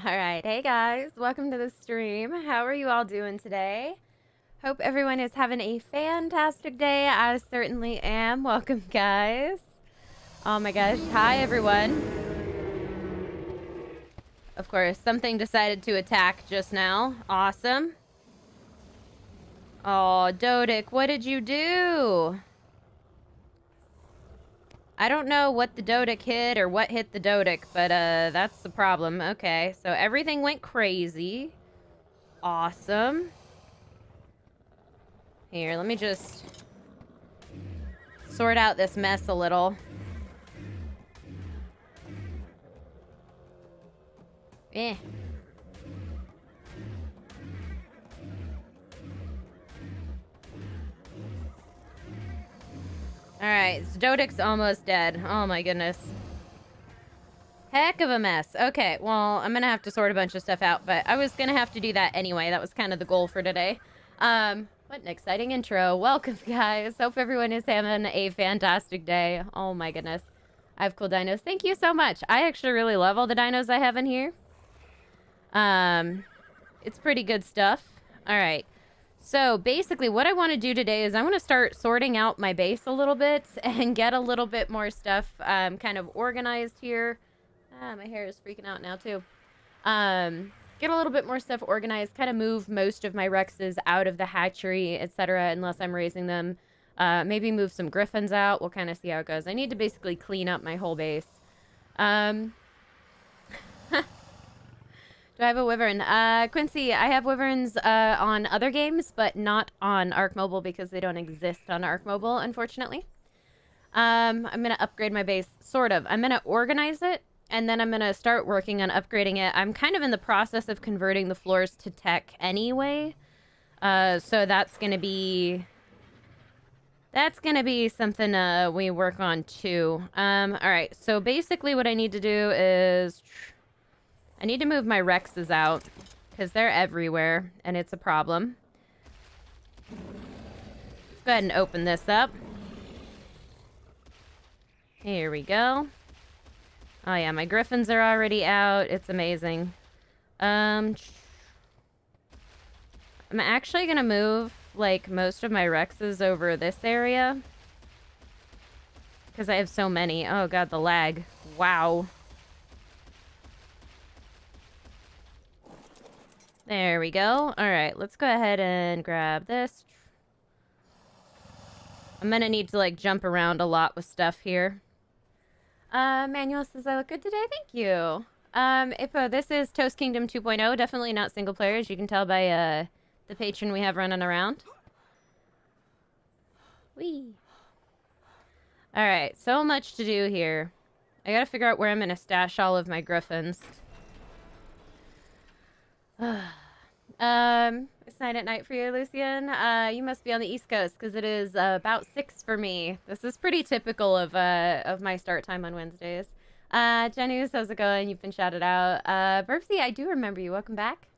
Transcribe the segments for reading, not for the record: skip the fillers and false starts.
Alright, hey guys, welcome to the stream. How are you all doing today? Hope everyone is having a fantastic day. I certainly am. Welcome, guys. Oh my gosh, hi everyone. Of course, something decided to attack just now. Awesome. Oh, Dodic, what did you do? I don't know what the Dodic hit or what hit the Dodic, but that's the problem. Okay, so everything went crazy. Awesome. Here, let me just sort out this mess a little. Eh. Alright, so Dodic's almost dead. Oh my goodness. Heck of a mess. Okay, well, I'm gonna have to sort a bunch of stuff out, but I was gonna have to do that anyway. That was kind of the goal for today. What an exciting intro. Welcome, guys. Hope everyone is having a fantastic day. Oh my goodness. I have cool dinos. Thank you so much. I actually really love all the dinos I have in here. It's pretty good stuff. Alright. So basically what I want to do today is I want to start sorting out my base a little bit and get a little bit more stuff kind of organized here. My hair is freaking out now too. Get a little bit more stuff organized, kind of move most of my Rexes out of the hatchery, etc. unless I'm raising them. Maybe move some Griffins out. We'll kind of see how it goes. I need to basically clean up my whole base. Do I have a wyvern? Quincy, I have wyverns on other games, but not on ARK Mobile because they don't exist on ARK Mobile, unfortunately. I'm going to upgrade my base, sort of. I'm going to organize it, and then I'm going to start working on upgrading it. I'm kind of in the process of converting the floors to tech anyway. So that's going to be... That's going to be something we work on too. Alright, so basically what I need to do is... I need to move my Rexes out, because they're everywhere, and it's a problem. Let's go ahead and open this up. Here we go. Oh yeah, my Griffins are already out. It's amazing. I'm actually going to move, like, most of my Rexes over this area. Because I have so many. Oh god, the lag. Wow. There we go. Alright, let's go ahead and grab this. I'm gonna need to, like, jump around a lot with stuff here. Manuel says I look good today. Thank you. Ippo, this is Toast Kingdom 2.0. Definitely not single player, as you can tell by, the patron we have running around. Whee! Alright, so much to do here. I gotta figure out where I'm gonna stash all of my Griffins. It's 9 at night for you, Lucian. You must be on the East Coast because it is about 6 for me. This is pretty typical of my start time on Wednesdays. Jenny, how's it going? You've been shouted out. Burbsy, I do remember you. Welcome back.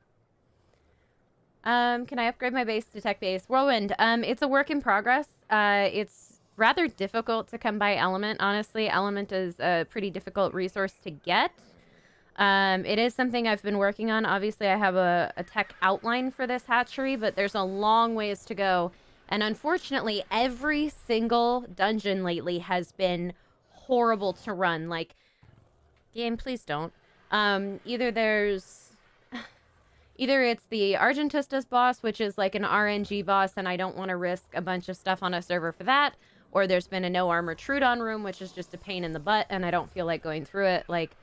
Can I upgrade my base to tech base? Whirlwind, it's a work in progress. It's rather difficult to come by Element, honestly. Element is a pretty difficult resource to get. It is something I've been working on. Obviously, I have a tech outline for this hatchery, but there's a long ways to go. And unfortunately, every single dungeon lately has been horrible to run. Like, game, please don't. Either it's the Argentista's boss, which is like an RNG boss, and I don't want to risk a bunch of stuff on a server for that. Or there's been a no armor Trudon room, which is just a pain in the butt, and I don't feel like going through it. Like...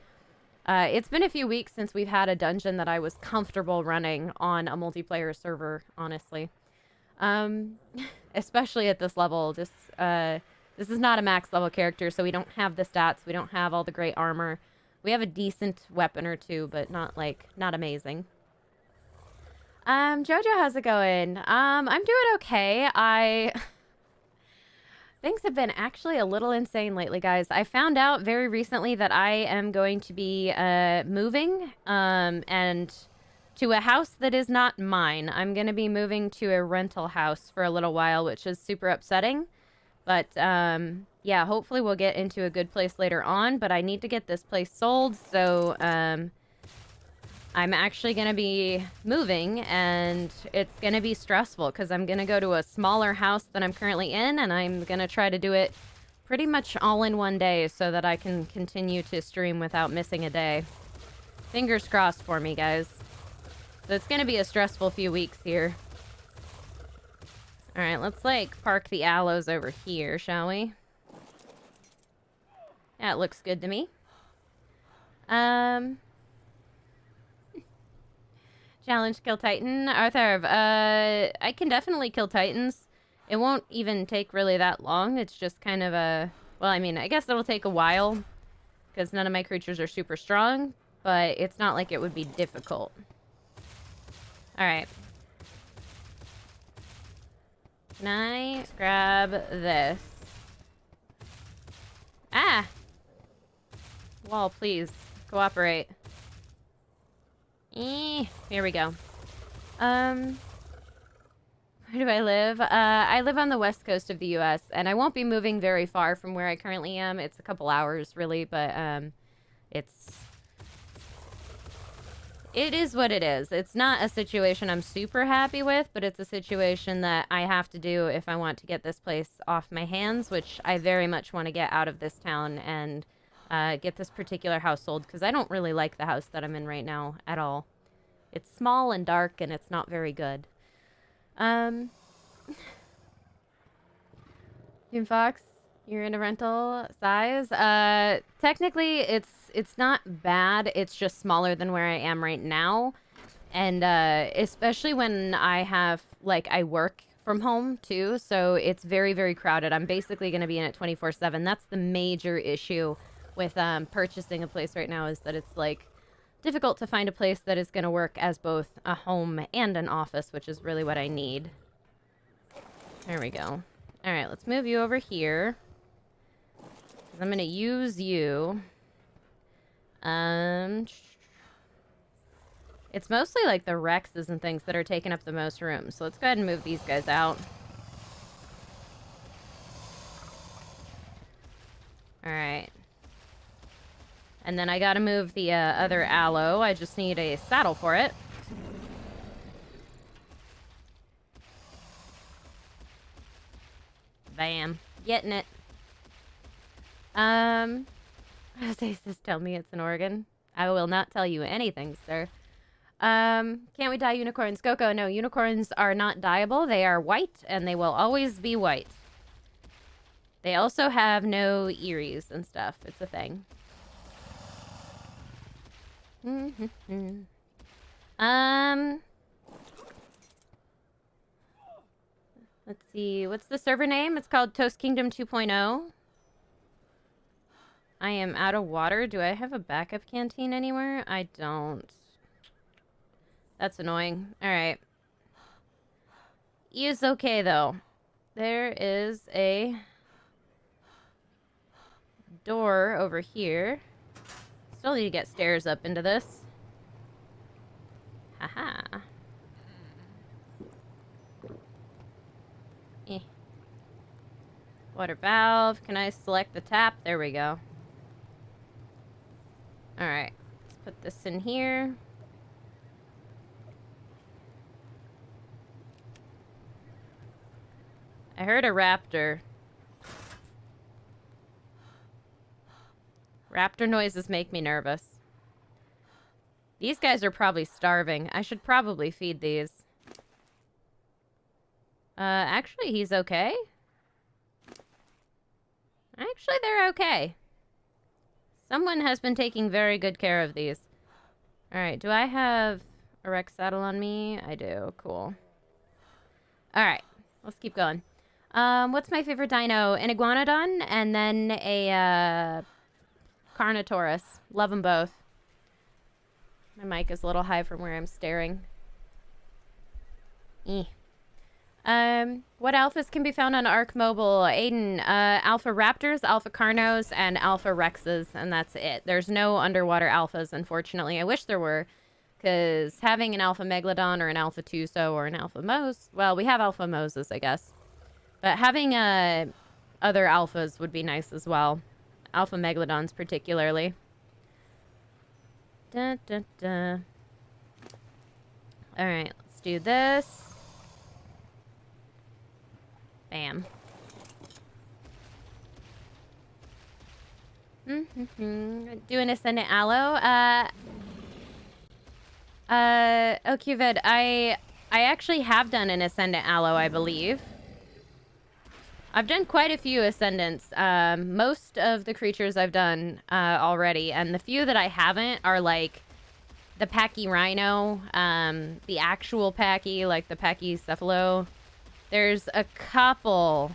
it's been a few weeks since we've had a dungeon that I was comfortable running on a multiplayer server, honestly. Especially at this level. This is not a max level character, so we don't have the stats. We don't have all the great armor. We have a decent weapon or two, but not amazing. Jojo, how's it going? I'm doing okay. Things have been actually a little insane lately, guys. I found out very recently that I am going to be moving and to a house that is not mine. I'm going to be moving to a rental house for a little while, which is super upsetting. But yeah, hopefully we'll get into a good place later on. But I need to get this place sold, so I'm actually going to be moving, and it's going to be stressful because I'm going to go to a smaller house than I'm currently in, and I'm going to try to do it pretty much all in one day so that I can continue to stream without missing a day. Fingers crossed for me, guys. So it's going to be a stressful few weeks here. All right, let's, like, park the aloes over here, shall we? That looks good to me. Challenge kill Titan. Arthur, I can definitely kill Titans. It won't even take really that long. It's just kind of a... Well, I mean, I guess it'll take a while because none of my creatures are super strong, but it's not like it would be difficult. Alright. Can I grab this? Ah! Wall, please. Cooperate. Here we go. Where do I live? I live on the west coast of the U.S., and I won't be moving very far from where I currently am. It's a couple hours, really, but, it is what it is. It's not a situation I'm super happy with, but it's a situation that I have to do if I want to get this place off my hands, which I very much want to get out of this town and get this particular house sold, because I don't really like the house that I'm in right now at all. It's small and dark, and it's not very good. Jim Fox, you're in a rental size? Technically, it's not bad. It's just smaller than where I am right now. And especially when I have, like, I work from home, too. So it's very, very crowded. I'm basically going to be in it 24/7. That's the major issue with purchasing a place right now, is that it's, like, difficult to find a place that is going to work as both a home and an office, which is really what I need. There we go. All right, let's move you over here. I'm going to use you. It's mostly like the Rexes and things that are taking up the most room. So let's go ahead and move these guys out. All right. And then I gotta move the other aloe. I just need a saddle for it. Bam. Getting it. Stasis, tell me it's an organ. I will not tell you anything, sir. Can't we dye unicorns? Coco, no, unicorns are not dyeable. They are white, and they will always be white. They also have no earrings and stuff. It's a thing. Let's see. What's the server name? It's called Toast Kingdom 2.0. I am out of water. Do I have a backup canteen anywhere? I don't. That's annoying. Alright. E is okay, though. There is a door over here. Still need to get stairs up into this. Haha. Water valve. Can I select the tap? There we go. Alright. Let's put this in here. I heard a raptor. Raptor noises make me nervous. These guys are probably starving. I should probably feed these. Actually, he's okay. Actually, they're okay. Someone has been taking very good care of these. Alright, do I have a Rex saddle on me? I do. Cool. Alright, let's keep going. What's my favorite dino? An iguanodon and then a Carnotaurus. Love them both. My mic is a little high from where I'm staring. What alphas can be found on ARK Mobile? Aiden, Alpha Raptors, Alpha Carnos, and Alpha Rexes, and that's it. There's no underwater alphas, unfortunately. I wish there were, because having an Alpha Megalodon or an Alpha Tuso or an Alpha Mose, well, we have Alpha Moses, I guess. But having other alphas would be nice as well. Alpha Megalodons particularly. Dun, dun, dun. Alright, let's do this. Bam. Do an Ascendant Aloe. Oh, Qvid, I actually have done an Ascendant Aloe, I believe. I've done quite a few Ascendants. Most of the creatures I've done already, and the few that I haven't are like the Pachyrhino, the actual Pachy, like the Pachycephalo. There's a couple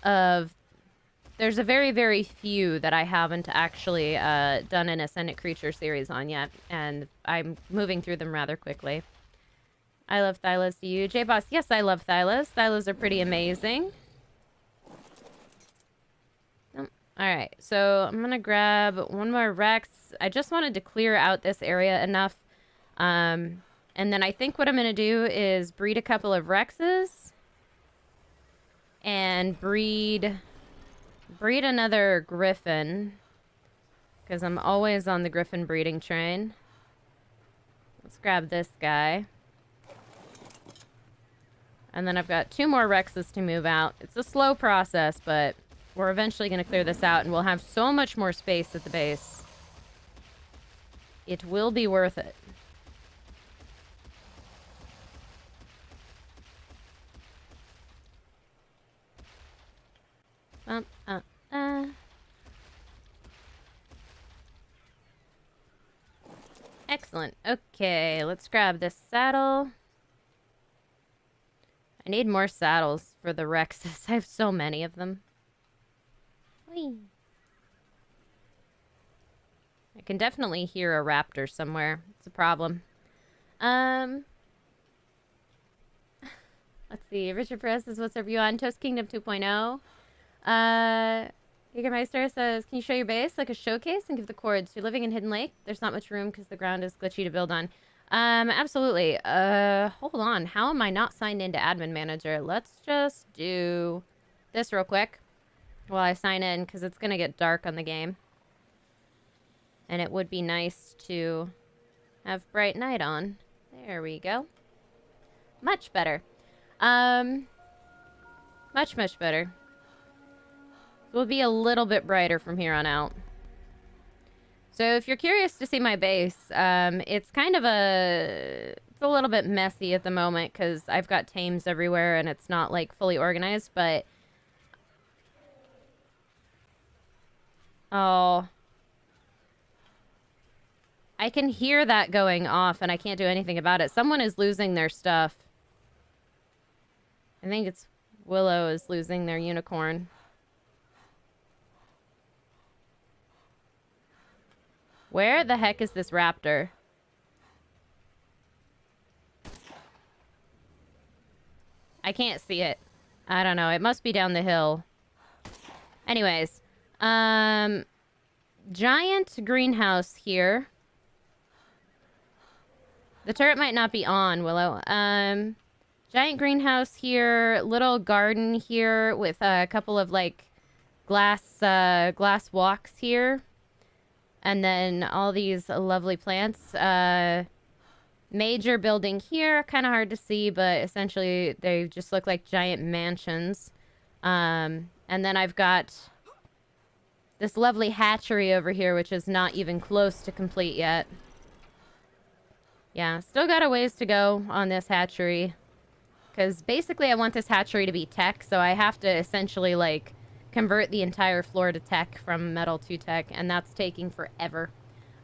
of... There's a very, very few that I haven't actually done an Ascendant Creature series on yet, and I'm moving through them rather quickly. I love Thylas. Do you? J-Boss, yes, I love Thylas. Thylas are pretty amazing. Alright, so I'm gonna grab one more Rex. I just wanted to clear out this area enough. And then I think what I'm gonna do is breed a couple of Rexes. And breed another Griffin. Because I'm always on the Griffin breeding train. Let's grab this guy. And then I've got 2 more Rexes to move out. It's a slow process, but we're eventually going to clear this out, and we'll have so much more space at the base. It will be worth it. Excellent. Okay, let's grab this saddle. I need more saddles for the Rexes. I have so many of them. Whee. I can definitely hear a raptor somewhere. It's a problem. Let's see. Richard Perez says, what's our view on Toast Kingdom 2.0? Jägermeister says, can you show your base like a showcase and give the chords? You're living in Hidden Lake. There's not much room because the ground is glitchy to build on. Absolutely. Hold on. How am I not signed into Admin Manager? Let's just do this real quick while I sign in, because it's going to get dark on the game. And it would be nice to have bright night on. There we go. Much better. Much, much better. It will be a little bit brighter from here on out. So if you're curious to see my base, it's kind of it's a little bit messy at the moment because I've got TAMES everywhere and it's not like fully organized, but oh, I can hear that going off and I can't do anything about it. Someone is losing their stuff. I think it's Willow is losing their unicorn. Where the heck is this raptor? I can't see it. I don't know. It must be down the hill. Anyways. Giant greenhouse here. The turret might not be on, Willow. Giant greenhouse here. Little garden here with a couple of, like, glass walks here. And then all these lovely plants. Major building here. Kind of hard to see, but essentially they just look like giant mansions. And then I've got this lovely hatchery over here, which is not even close to complete yet. Yeah, still got a ways to go on this hatchery. Because basically I want this hatchery to be tech, so I have to essentially, like, convert the entire floor to tech from metal to tech, and that's taking forever.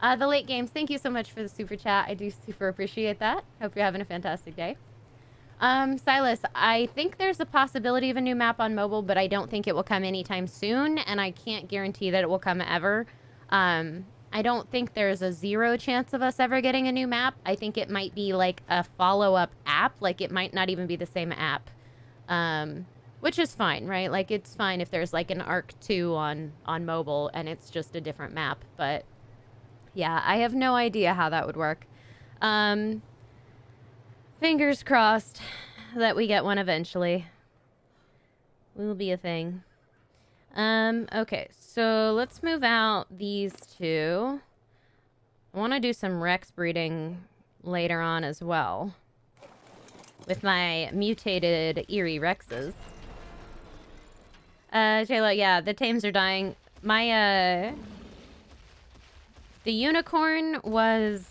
The Late Games, thank you so much for the super chat. I do super appreciate that. Hope you're having a fantastic day. Silas, I think there's a possibility of a new map on mobile, but I don't think it will come anytime soon, and I can't guarantee that it will come ever. I don't think there's a 0 chance of us ever getting a new map. I think it might be like a follow-up app. Like, it might not even be the same app. Which is fine, right? Like, it's fine if there's like an ARK 2 on mobile and it's just a different map. But yeah, I have no idea how that would work. Fingers crossed that we get one eventually. Will be a thing. Okay, so let's move out these 2. I want to do some Rex breeding later on as well. With my mutated Eerie Rexes. Jayla, yeah, the tames are dying. My, the unicorn was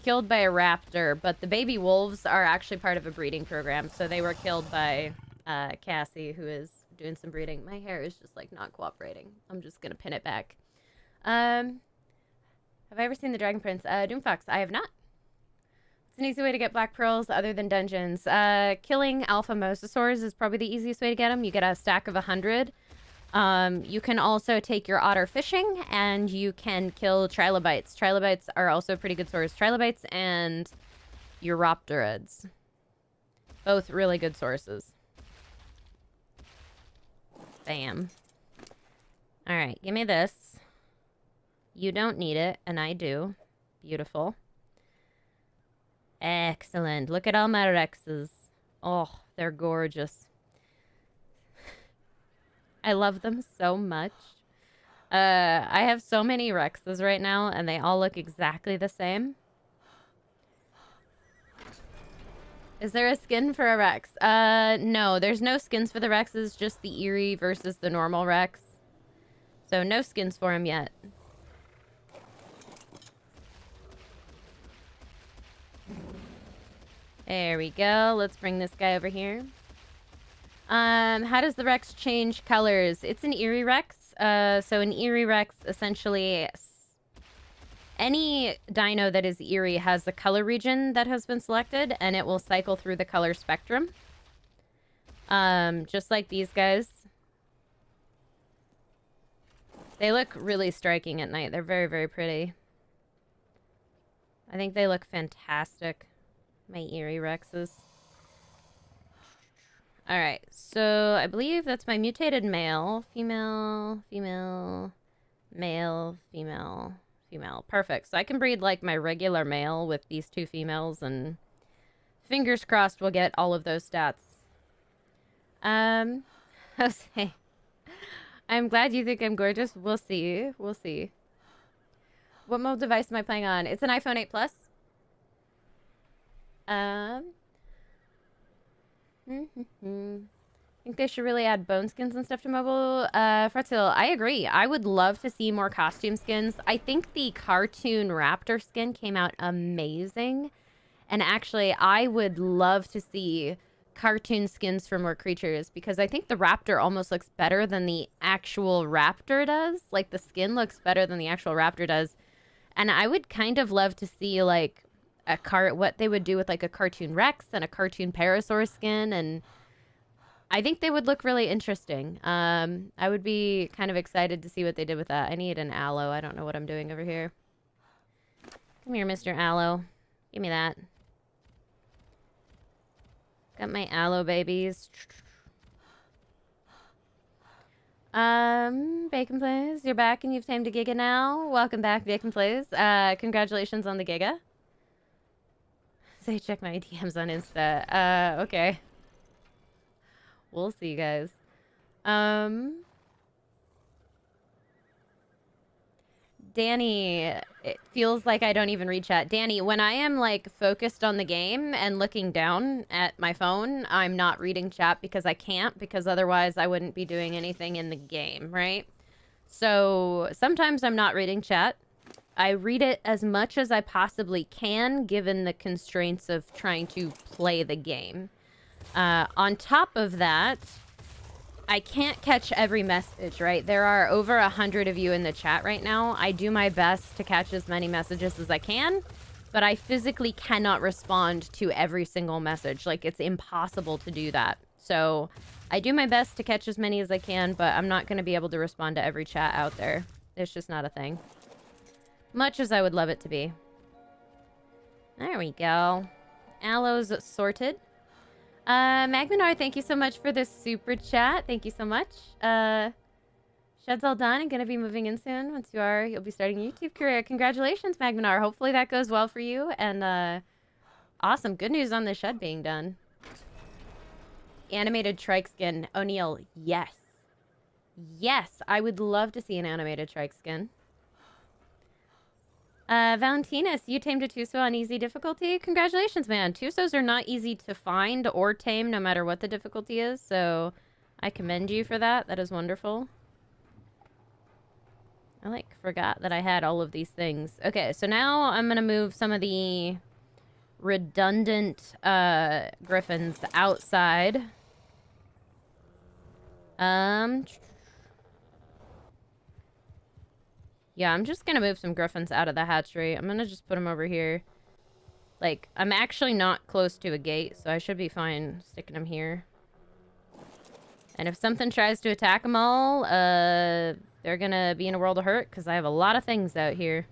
killed by a raptor, but the baby wolves are actually part of a breeding program, so they were killed by, Cassie, who is doing some breeding. My hair is just, like, not cooperating. I'm just gonna pin it back. Have I ever seen the Dragon Prince? Doomfox, I have not. It's an easy way to get black pearls other than dungeons. Killing alpha mosasaurs is probably the easiest way to get them. You get a stack of 100. You can also take your otter fishing, and you can kill trilobites. Trilobites are also a pretty good source. Trilobites and your Raptorids. Both really good sources. Bam. Alright, give me this. You don't need it, and I do. Beautiful. Excellent. Look at all my Rexes. Oh, they're gorgeous. I love them so much. I have so many Rexes right now, and they all look exactly the same. Is there a skin for a Rex? No, there's no skins for the Rexes, just the Eerie versus the normal Rex. So no skins for him yet. There we go. Let's bring this guy over here. How does the Rex change colors? It's an Eerie Rex. So an Eerie Rex, essentially, any dino that is Eerie has the color region that has been selected, and it will cycle through the color spectrum. Just like these guys. They look really striking at night. They're very, very pretty. I think they look fantastic. My Eerie Rexes. Alright, so I believe that's my mutated male. Female, female, male, female, female. Perfect. So I can breed like my regular male with these two females, and fingers crossed we'll get all of those stats. Jose. I'm glad you think I'm gorgeous. We'll see. We'll see. What mobile device am I playing on? It's an iPhone 8 Plus. I think they should really add bone skins and stuff to mobile. Fretzil, I agree. I would love to see more costume skins. I think the cartoon Raptor skin came out amazing. And actually, I would love to see cartoon skins for more creatures, because I think the Raptor almost looks better than the actual Raptor does. Like, the skin looks better than the actual Raptor does. And I would kind of love to see, like, what they would do with like a cartoon Rex and a cartoon Parasaur skin, and I think they would look really interesting. I would be kind of excited to see what they did with that. I need an aloe. I don't know what I'm doing over here. Come here, Mr. Aloe. Give me that. Got my aloe babies. Bacon Plays, you're back and you've tamed a Giga now. Welcome back, Bacon Plays. Congratulations on the Giga. Say check my DMs on Insta. Okay. We'll see, guys. Danny, it feels like I don't even read chat. Danny, when I am like focused on the game and looking down at my phone, I'm not reading chat because I can't, because otherwise I wouldn't be doing anything in the game, right? So sometimes I'm not reading chat. I read it as much as I possibly can, given the constraints of trying to play the game. On top of that, I can't catch every message, right? There are over 100 of you in the chat right now. I do my best to catch as many messages as I can, but I physically cannot respond to every single message. Like, it's impossible to do that. So I do my best to catch as many as I can, but I'm not going to be able to respond to every chat out there. It's just not a thing. Much as I would love it to be. There we go. Aloes sorted. Magminar, thank you so much for this super chat. Thank you so much. Shed's all done and gonna be moving in soon. Once you are, you'll be starting a YouTube career. Congratulations, Magminar. Hopefully that goes well for you. And awesome. Good news on the shed being done. Animated trike skin. O'Neil, yes. Yes, I would love to see an animated trike skin. Valentinus, you tamed a Tuso on easy difficulty. Congratulations, man. Tusos are not easy to find or tame no matter what the difficulty is, so I commend you for that. That is wonderful. I, like, forgot that I had all of these things. Okay, so now I'm gonna move some of the redundant, Griffins outside. Yeah, I'm just gonna move some Griffins out of the hatchery. I'm gonna just put them over here. Like, I'm actually not close to a gate, so I should be fine sticking them here. And if something tries to attack them all, they're gonna be in a world of hurt, because I have a lot of things out here.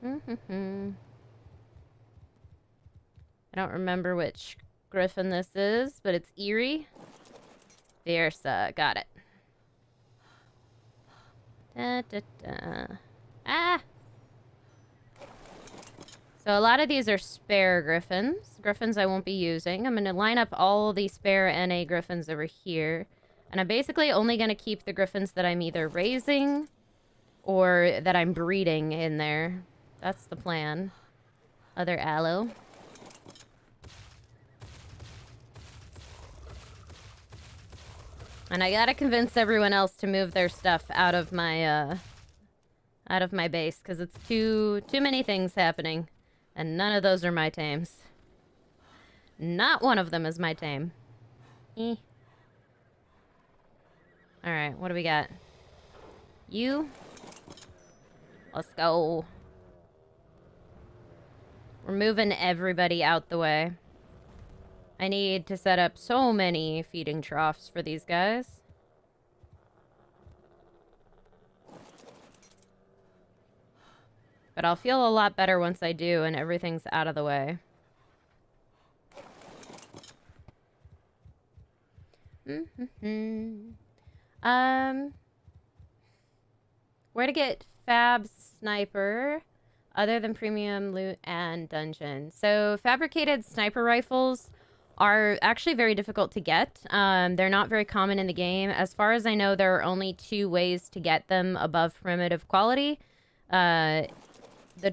I don't remember which Griffin this is, but it's Eerie. Versa. Got it. Da, da, da. Ah! So a lot of these are spare Griffins. Griffins I won't be using. I'm going to line up all the spare NA Griffins over here. And I'm basically only going to keep the Griffins that I'm either raising or that I'm breeding in there. That's the plan. Other aloe. And I gotta convince everyone else to move their stuff out of my base, because it's too many things happening. And none of those are my tames. Not one of them is my tame. Alright, what do we got? You? Let's go. We're moving everybody out the way. I need to set up so many feeding troughs for these guys. But I'll feel a lot better once I do and everything's out of the way. Where to get Fab Sniper other than premium loot and dungeon? So fabricated sniper rifles are actually very difficult to get. They're not very common in the game. As far as I know, there are only 2 ways to get them above primitive quality. The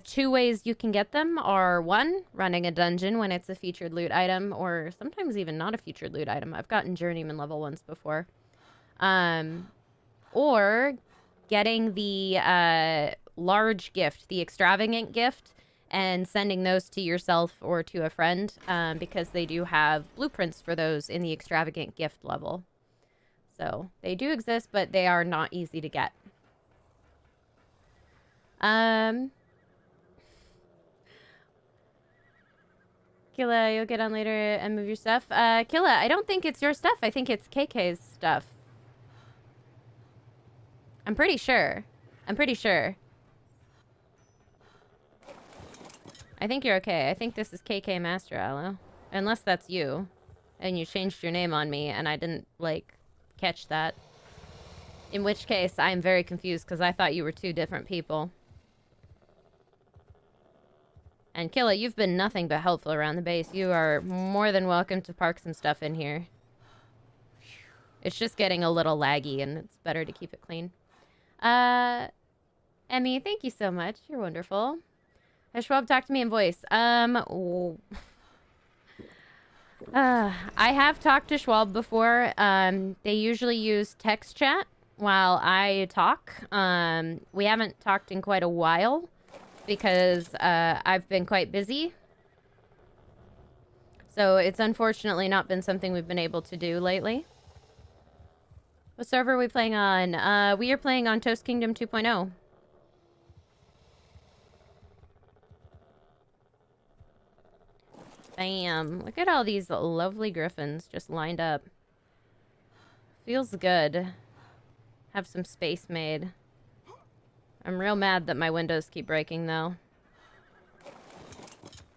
2 ways you can get them are, 1, running a dungeon when it's a featured loot item, or sometimes even not a featured loot item. I've gotten journeyman level ones before. Or getting the large gift, the extravagant gift, and sending those to yourself or to a friend, because they do have blueprints for those in the extravagant gift level. So they do exist, but they are not easy to get. Killa, you'll get on later and move your stuff. Killa, I don't think it's your stuff. I think it's KK's stuff. I'm pretty sure. I'm pretty sure. I think you're okay. I think this is KK Master Aloe. Unless that's you. And you changed your name on me and I didn't, like, catch that. In which case, I'm very confused because I thought you were 2 different people. And Killa, you've been nothing but helpful around the base. You are more than welcome to park some stuff in here. It's just getting a little laggy and it's better to keep it clean. Emmy, thank you so much. You're wonderful. Has Schwab talked to me in voice? I have talked to Schwab before. They usually use text chat while I talk. We haven't talked in quite a while because I've been quite busy. So it's unfortunately not been something we've been able to do lately. What server are we playing on? We are playing on Toast Kingdom 2.0. Bam. Look at all these lovely Griffins just lined up. Feels good. Have some space made. I'm real mad that my windows keep breaking, though.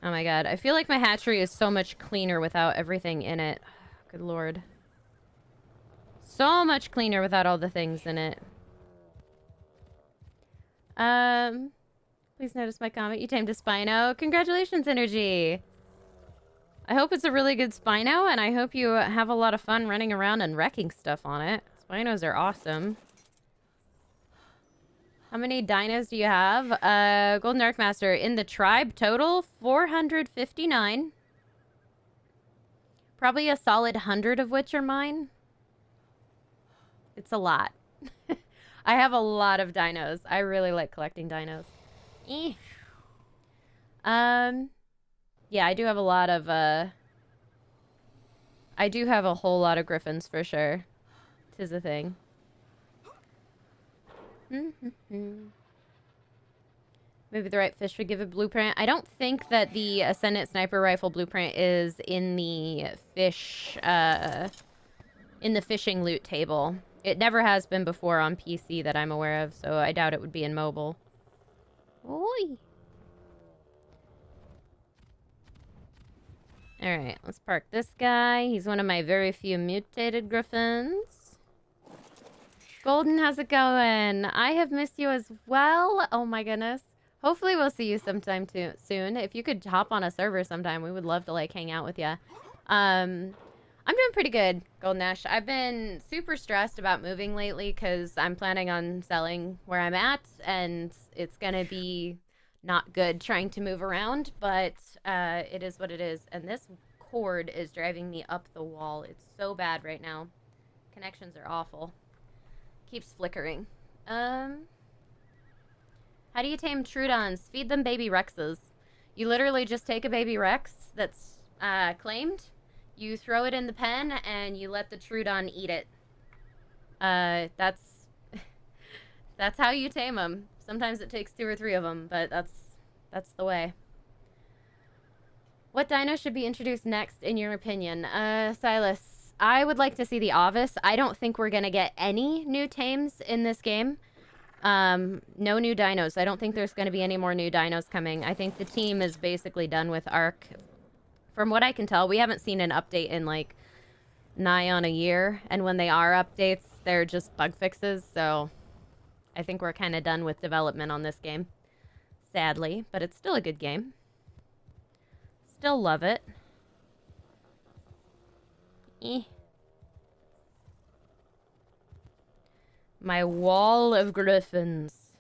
Oh my god. I feel like my hatchery is so much cleaner without everything in it. Good lord. So much cleaner without all the things in it. Please notice my comment. You tamed a Spino. Congratulations, Energy! I hope it's a really good Spino, and I hope you have a lot of fun running around and wrecking stuff on it. Spinos are awesome. How many dinos do you have? Golden Ark Master, in the tribe total, 459. Probably a solid 100 of which are mine. It's a lot. I have a lot of dinos. I really like collecting dinos. Eh. Yeah, I do have a lot of, I do have a whole lot of griffins for sure. 'Tis a thing. Maybe the right fish would give a blueprint. I don't think that the Ascendant Sniper Rifle blueprint is in the fish, in the fishing loot table. It never has been before on PC that I'm aware of, so I doubt it would be in mobile. Oi! Alright, let's park this guy. He's one of my very few mutated griffins. Golden, how's it going? I have missed you as well. Oh my goodness. Hopefully we'll see you sometime soon. If you could hop on a server sometime, we would love to, like, hang out with you. I'm doing pretty good, Golden Ash. I've been super stressed about moving lately because I'm planning on selling where I'm at, and it's going to be not good trying to move around, but it is what it is. And this cord is driving me up the wall. It's so bad right now. Connections are awful. Keeps flickering. How do you tame Trudons? Feed them baby Rexes. You literally just take a baby Rex that's claimed, you throw it in the pen, and you let the Trudon eat it. That's how you tame them. Sometimes it takes 2 or 3 of them, but that's the way. What dino should be introduced next, in your opinion? Silas, I would like to see the Avis. I don't think we're going to get any new tames in this game. No new dinos. I don't think there's going to be any more new dinos coming. I think the team is basically done with ARK. From what I can tell, we haven't seen an update in, like, nigh on a year. And when they are updates, they're just bug fixes. So I think we're kind of done with development on this game. Sadly, but it's still a good game. Still love it. Eh. My wall of griffins.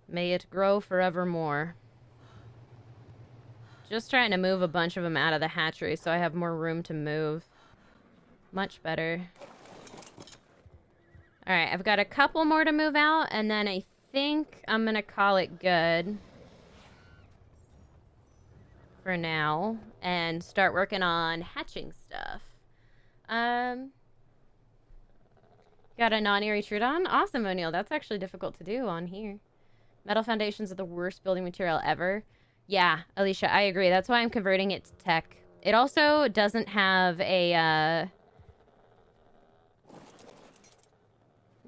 May it grow forevermore. Just trying to move a bunch of them out of the hatchery so I have more room to move. Much better. Alright, I've got a couple more to move out, and then I think I'm gonna call it good for now and start working on hatching stuff. Got a non-eerie Trudon? Awesome, O'Neill. That's actually difficult to do on here. Metal foundations are the worst building material ever. Yeah, Alicia, I agree. That's why I'm converting it to tech. It also doesn't have a,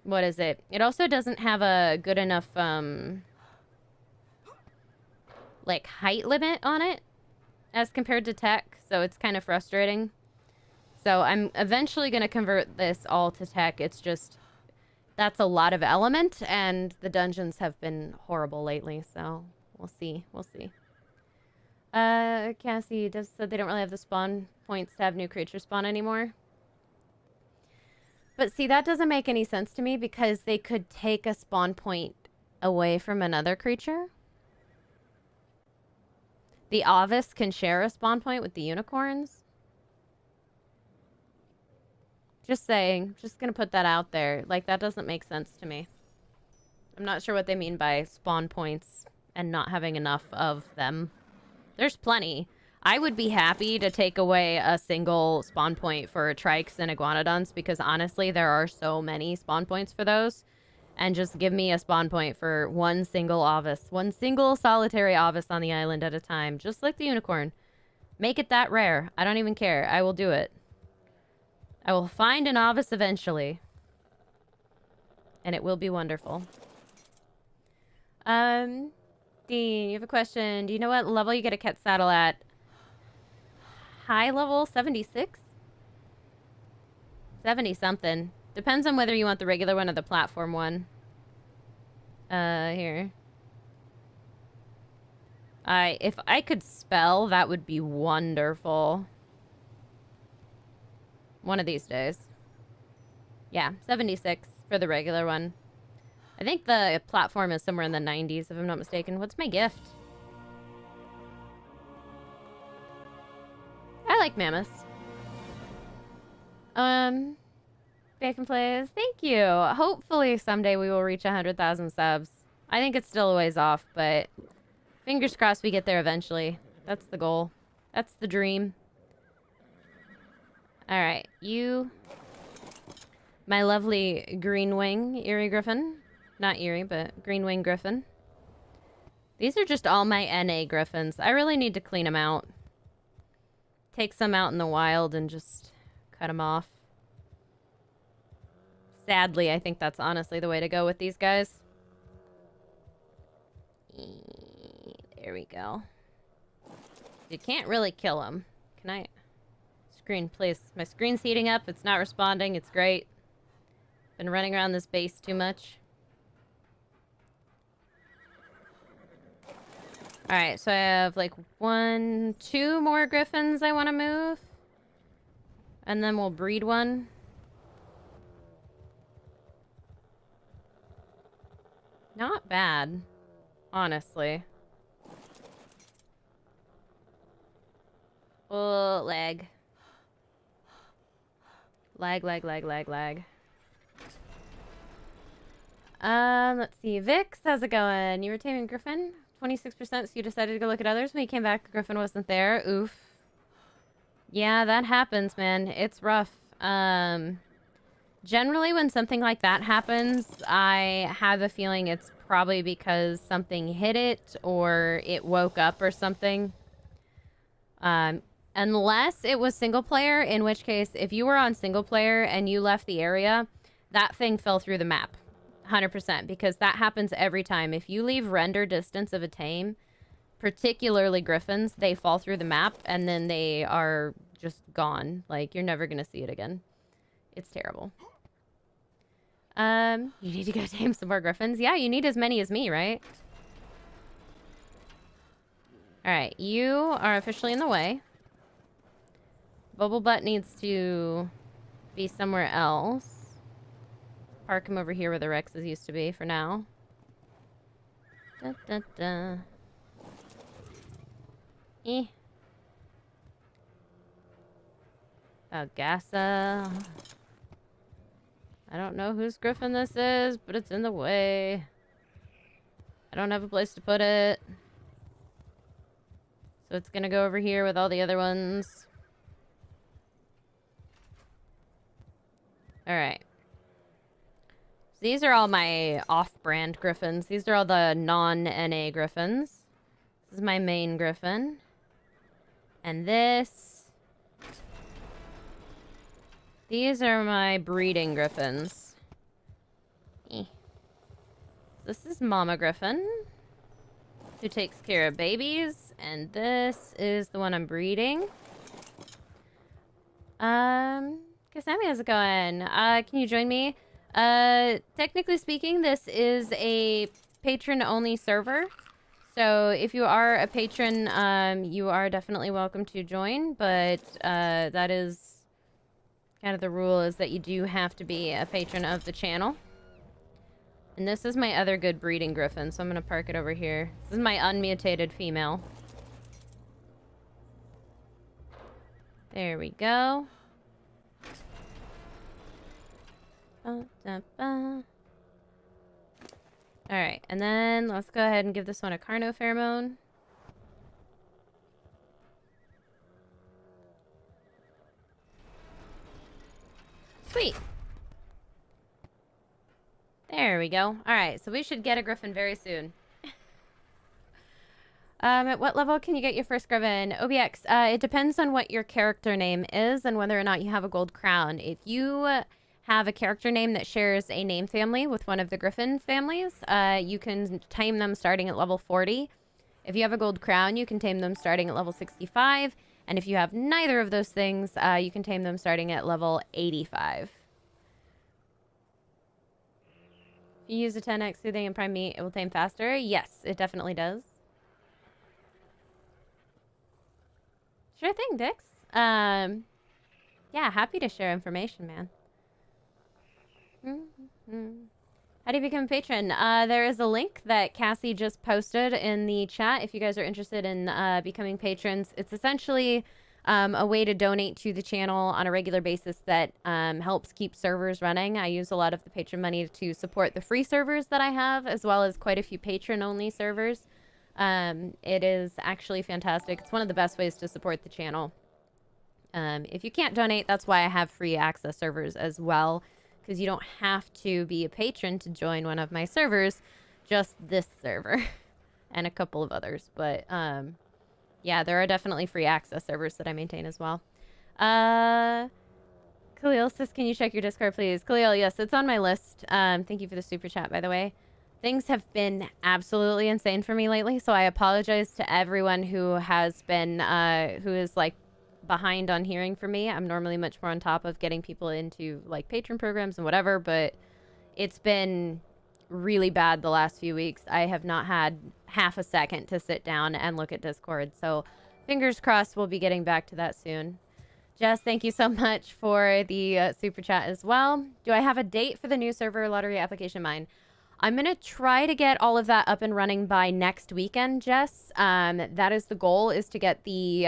what is it? It also doesn't have a good enough, like, height limit on it as compared to tech, so it's kind of frustrating. So I'm eventually going to convert this all to tech. It's just, that's a lot of element, and the dungeons have been horrible lately, so we'll see. We'll see. Cassie said they don't really have the spawn points to have new creatures spawn anymore. But see, that doesn't make any sense to me because they could take a spawn point away from another creature. The Avis can share a spawn point with the unicorns. Just saying. Just gonna put that out there. Like, that doesn't make sense to me. I'm not sure what they mean by spawn points and not having enough of them. There's plenty. I would be happy to take away a single spawn point for trikes and iguanodons because honestly, there are so many spawn points for those. And just give me a spawn point for one single Avis. One single solitary Avis on the island at a time. Just like the unicorn. Make it that rare. I don't even care. I will do it. I will find an Avis eventually. And it will be wonderful. Dean, you have a question. Do you know what level you get a cat saddle at? High level 76? 70-something. Depends on whether you want the regular one or the platform one. Here. If I could spell, that would be wonderful. One of these days. Yeah, 76 for the regular one. I think the platform is somewhere in the 90s, if I'm not mistaken. What's my gift? I like mammoths. Bacon Plays, thank you. Hopefully someday we will reach 100,000 subs. I think it's still a ways off, but fingers crossed we get there eventually. That's the goal. That's the dream. Alright, you... My lovely green wing Eerie Griffin. Not Eerie, but green wing Griffin. These are just all my NA Griffins. I really need to clean them out. Take some out in the wild and just cut them off. Sadly, I think that's honestly the way to go with these guys. There we go. You can't really kill them. Can I? Screen, please. My screen's heating up. It's not responding. It's great. Been running around this base too much. Alright, so I have like 2 more Griffins I want to move. And then we'll breed one. Not bad, honestly. Oh, lag. Lag. Let's see. Vix, how's it going? You were taming Griffin? 26%, so you decided to go look at others. When you came back, the Griffin wasn't there. Oof. Yeah, that happens, man. It's rough. Generally, when something like that happens, I have a feeling it's probably because something hit it or it woke up or something. Unless it was single player, in which case, if you were on single player and you left the area, that thing fell through the map. 100%, because that happens every time. If you leave render distance of a tame, particularly Griffins, they fall through the map and then they are just gone. Like, you're never going to see it again. It's terrible. You need to go tame some more Griffins. Yeah, you need as many as me, right? Alright, you are officially in the way. Bubble Butt needs to be somewhere else. Park him over here where the Rexes used to be for now. Gassa. I don't know whose Griffin this is, but it's in the way. I don't have a place to put it. So it's gonna go over here with all the other ones. Alright. These are all my off-brand Griffins. These are all the non-NA Griffins. This is my main Griffin. And this... These are my breeding Griffins. This is Mama Griffin, who takes care of babies. And this is the one I'm breeding. Kasami, how's it going? Can you join me? Technically speaking, this is a patron-only server. So if you are a patron, you are definitely welcome to join. But that is kind of the rule, is that you do have to be a patron of the channel. And this is my other good breeding Griffin, so I'm going to park it over here. This is my unmutated female. There we go. Alright, and then let's go ahead and give this one a Carno pheromone. Sweet. There we go. Alright, so we should get a Griffin very soon. At what level can you get your first Griffin? OBX, it depends on what your character name is and whether or not you have a gold crown. If you have a character name that shares a name family with one of the Griffin families, you can tame them starting at level 40. If you have a gold crown, you can tame them starting at level 65. And if you have neither of those things, you can tame them starting at level 85. If you use a 10x soothing and prime meat, it will tame faster. Yes, it definitely does. Sure thing, Dix. Yeah, happy to share information, man. How do you become a patron? There is a link that Cassie just posted in the chat if you guys are interested in becoming patrons. It's essentially a way to donate to the channel on a regular basis that helps keep servers running. I use a lot of the patron money to support the free servers that I have, as well as quite a few patron-only servers. It is actually fantastic. It's one of the best ways to support the channel. If you can't donate, that's why I have free access servers as well, because you don't have to be a patron to join one of my servers, just this server and a couple of others. But yeah, there are definitely free access servers that I maintain as well. Khalil says, can you check your Discord, please? Khalil, yes, it's on my list. Thank you for the super chat, by the way. Things have been absolutely insane for me lately, so I apologize to everyone who has been, who is like behind on hearing from me. I'm normally much more on top of getting people into like patron programs and whatever, but it's been really bad the last few weeks. I have not had half a second to sit down and look at Discord, so fingers crossed we'll be getting back to that soon. Jess, thank you so much for the super chat as well. Do I have a date for the new server lottery application mine? I'm going to try to get all of that up and running by next weekend, Jess. That is the goal, is to get the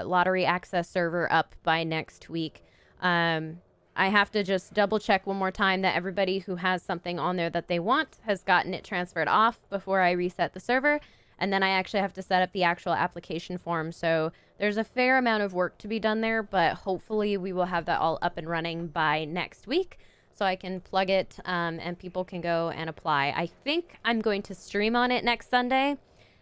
lottery access server up by next week. I have to just double check one more time that everybody who has something on there that they want has gotten it transferred off before I reset the server. And then I actually have to set up the actual application form. So there's a fair amount of work to be done there, but hopefully we will have that all up and running by next week, so I can plug it and people can go and apply. I think I'm going to stream on it next Sunday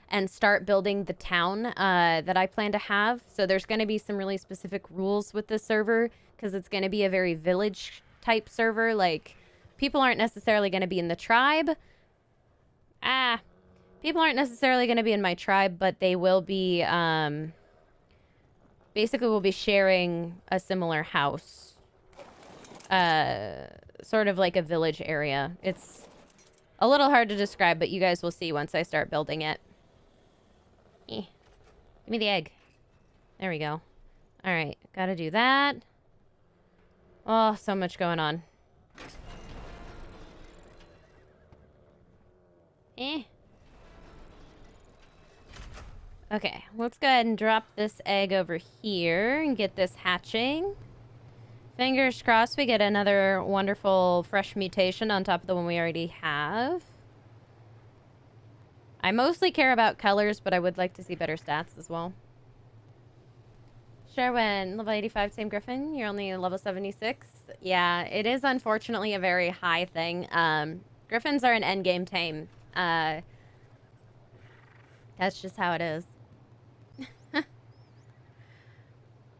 and start building the town that I plan to have. So there's going to be some really specific rules with this server, because it's going to be a very village type server. Like, people aren't necessarily going to be in the tribe. People aren't necessarily going to be in my tribe, but they will be, basically we'll be sharing a similar house. Sort of like a village area. It's a little hard to describe, but you guys will see once I start building it. Give me the egg. There we go. Alright, gotta do that. Oh, so much going on. Okay, let's go ahead and drop this egg over here and get this hatching. Fingers crossed we get another wonderful fresh mutation on top of the one we already have. I mostly care about colors, but I would like to see better stats as well. Sherwin, level 85, same Griffin. You're only level 76. Yeah, it is unfortunately a very high thing. Griffins are an endgame tame. That's just how it is.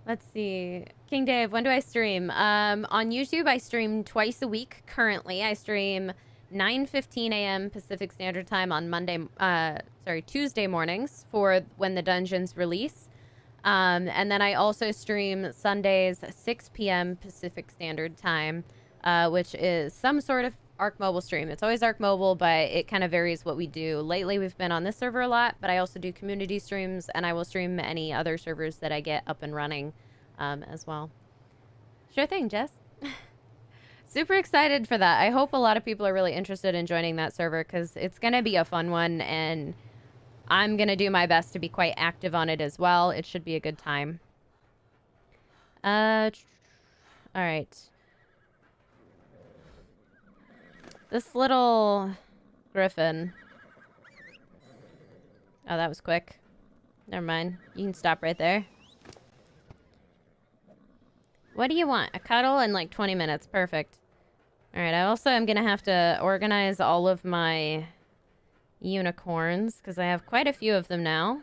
Let's see. King Dave, when do I stream? On YouTube, I stream twice a week currently. I stream 9:15 a.m. Pacific Standard Time on Tuesday mornings for when the dungeons release. And then I also stream Sundays 6 p.m. Pacific Standard Time, which is some sort of ARK Mobile stream. It's always ARK Mobile, but it kind of varies what we do. Lately, we've been on this server a lot, but I also do community streams, and I will stream any other servers that I get up and running as well. Sure thing, Jess. Super excited for that. I hope a lot of people are really interested in joining that server, because it's going to be a fun one, and I'm going to do my best to be quite active on it as well. It should be a good time. All right. This little griffin. Oh, that was quick. Never mind. You can stop right there. What do you want? A cuddle in like 20 minutes. Perfect. Alright, I also am going to have to organize all of my unicorns, because I have quite a few of them now.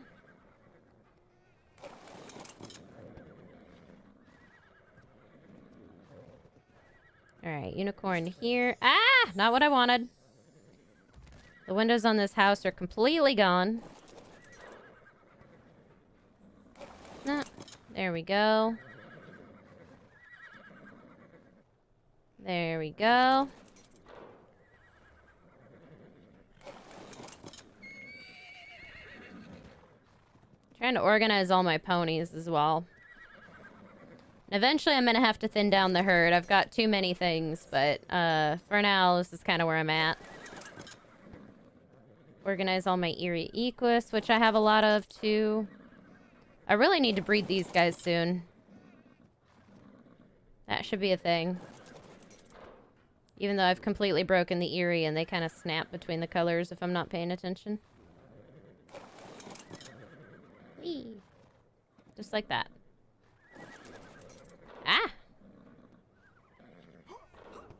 Alright, unicorn here. Ah! Not what I wanted. The windows on this house are completely gone. No. There we go. There we go. Trying to organize all my ponies as well. And eventually I'm gonna have to thin down the herd. I've got too many things, but for now, this is kind of where I'm at. Organize all my Eerie Equis, which I have a lot of, too. I really need to breed these guys soon. That should be a thing. Even though I've completely broken the Eerie and they kind of snap between the colors if I'm not paying attention. Whee! Just like that. Ah!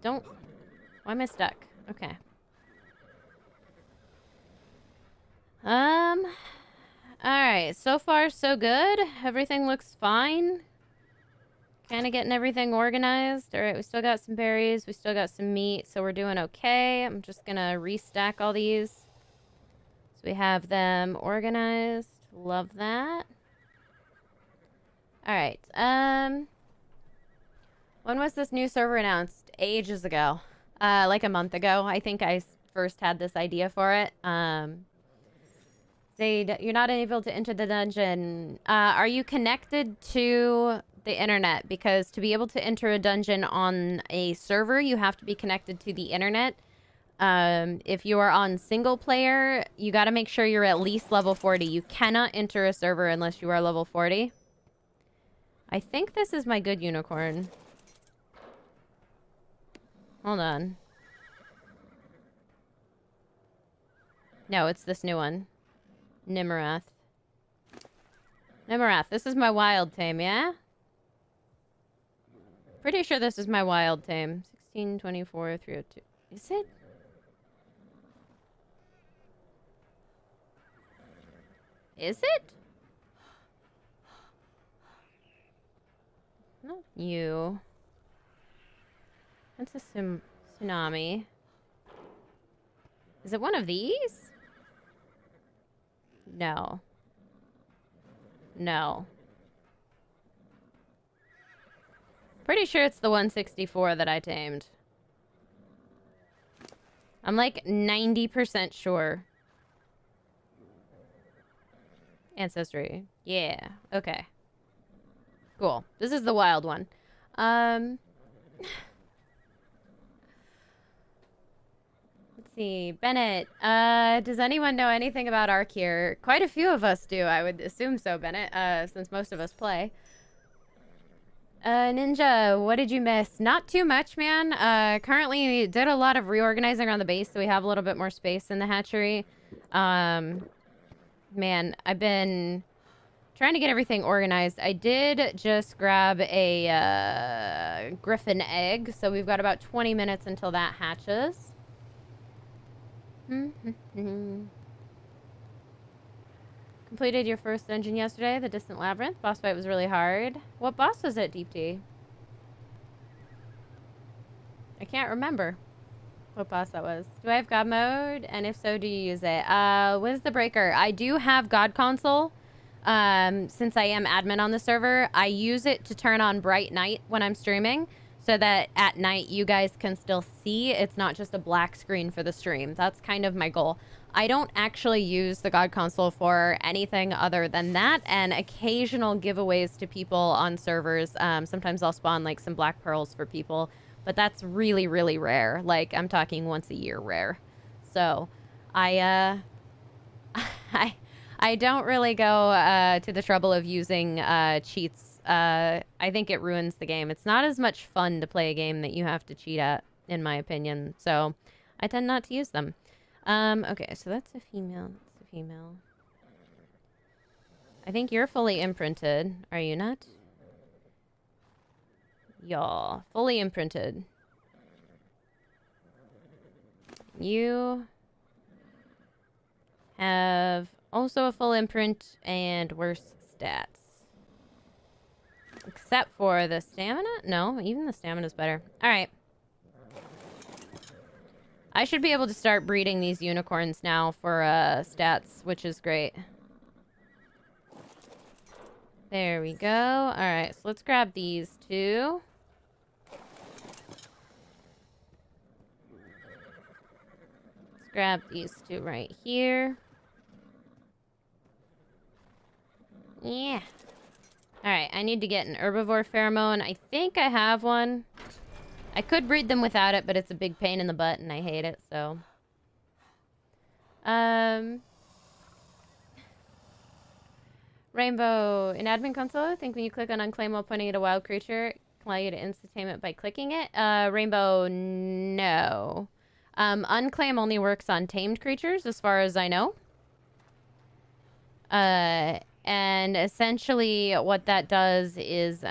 Don't... Why am I stuck? Okay. Alright, so far so good. Everything looks fine. Kind of getting everything organized. Alright, we still got some berries. We still got some meat, so we're doing okay. I'm just gonna restack all these. So we have them organized. Love that. Alright, when was this new server announced? Ages ago. Like a month ago. I think I first had this idea for it. You're not able to enter the dungeon. Are you connected to the internet? Because to be able to enter a dungeon on a server, you have to be connected to the internet. If you are on single player, you got to make sure you're at least level 40. You cannot enter a server unless you are level 40. I think this is my good unicorn. Hold on. No, it's this new one. Nimarath. Nimarath, this is my wild tame, yeah? Pretty sure this is my wild tame. 1624 302. Is it? Is it? Not you. That's a tsunami. Is it one of these? No. No. Pretty sure it's the 164 that I tamed. I'm like 90% sure. Ancestry. Yeah. Okay. Cool. This is the wild one. Let's see. Bennett, does anyone know anything about ARK here? Quite a few of us do. I would assume so, Bennett, since most of us play. Ninja, what did you miss? Not too much, man. Currently we did a lot of reorganizing around the base, so we have a little bit more space in the hatchery. Man, I've been trying to get everything organized. I did just grab a griffin egg, so we've got about 20 minutes until that hatches. Completed your first dungeon yesterday, the Distant Labyrinth. Boss fight was really hard. What boss was it, Deep T? I can't remember what boss that was. Do I have God mode? And if so, do you use it? What is the breaker? I do have God console. Since I am admin on the server, I use it to turn on bright night when I'm streaming, so that at night you guys can still see. It's not just a black screen for the stream. That's kind of my goal. I don't actually use the God console for anything other than that, and occasional giveaways to people on servers. Sometimes I'll spawn like some black pearls for people, but that's really, really rare. Like, I'm talking once a year rare. So I don't really go to the trouble of using cheats. I think it ruins the game. It's not as much fun to play a game that you have to cheat at, in my opinion. So I tend not to use them. Okay, so that's a female. That's a female. I think you're fully imprinted. Are you not? Y'all. Fully imprinted. You have also a full imprint and worse stats. Except for the stamina? No, even the stamina's better. Alright. I should be able to start breeding these unicorns now for stats, which is great. There we go. Alright, so let's grab these two. Let's grab these two right here. Yeah. Alright, I need to get an herbivore pheromone. I think I have one. I could breed them without it, but it's a big pain in the butt and I hate it, so. Rainbow, in admin console, I think when you click on unclaim while pointing at a wild creature, it can allow you to insta-tame it by clicking it. Rainbow, no. Unclaim only works on tamed creatures, as far as I know. And essentially what that does is,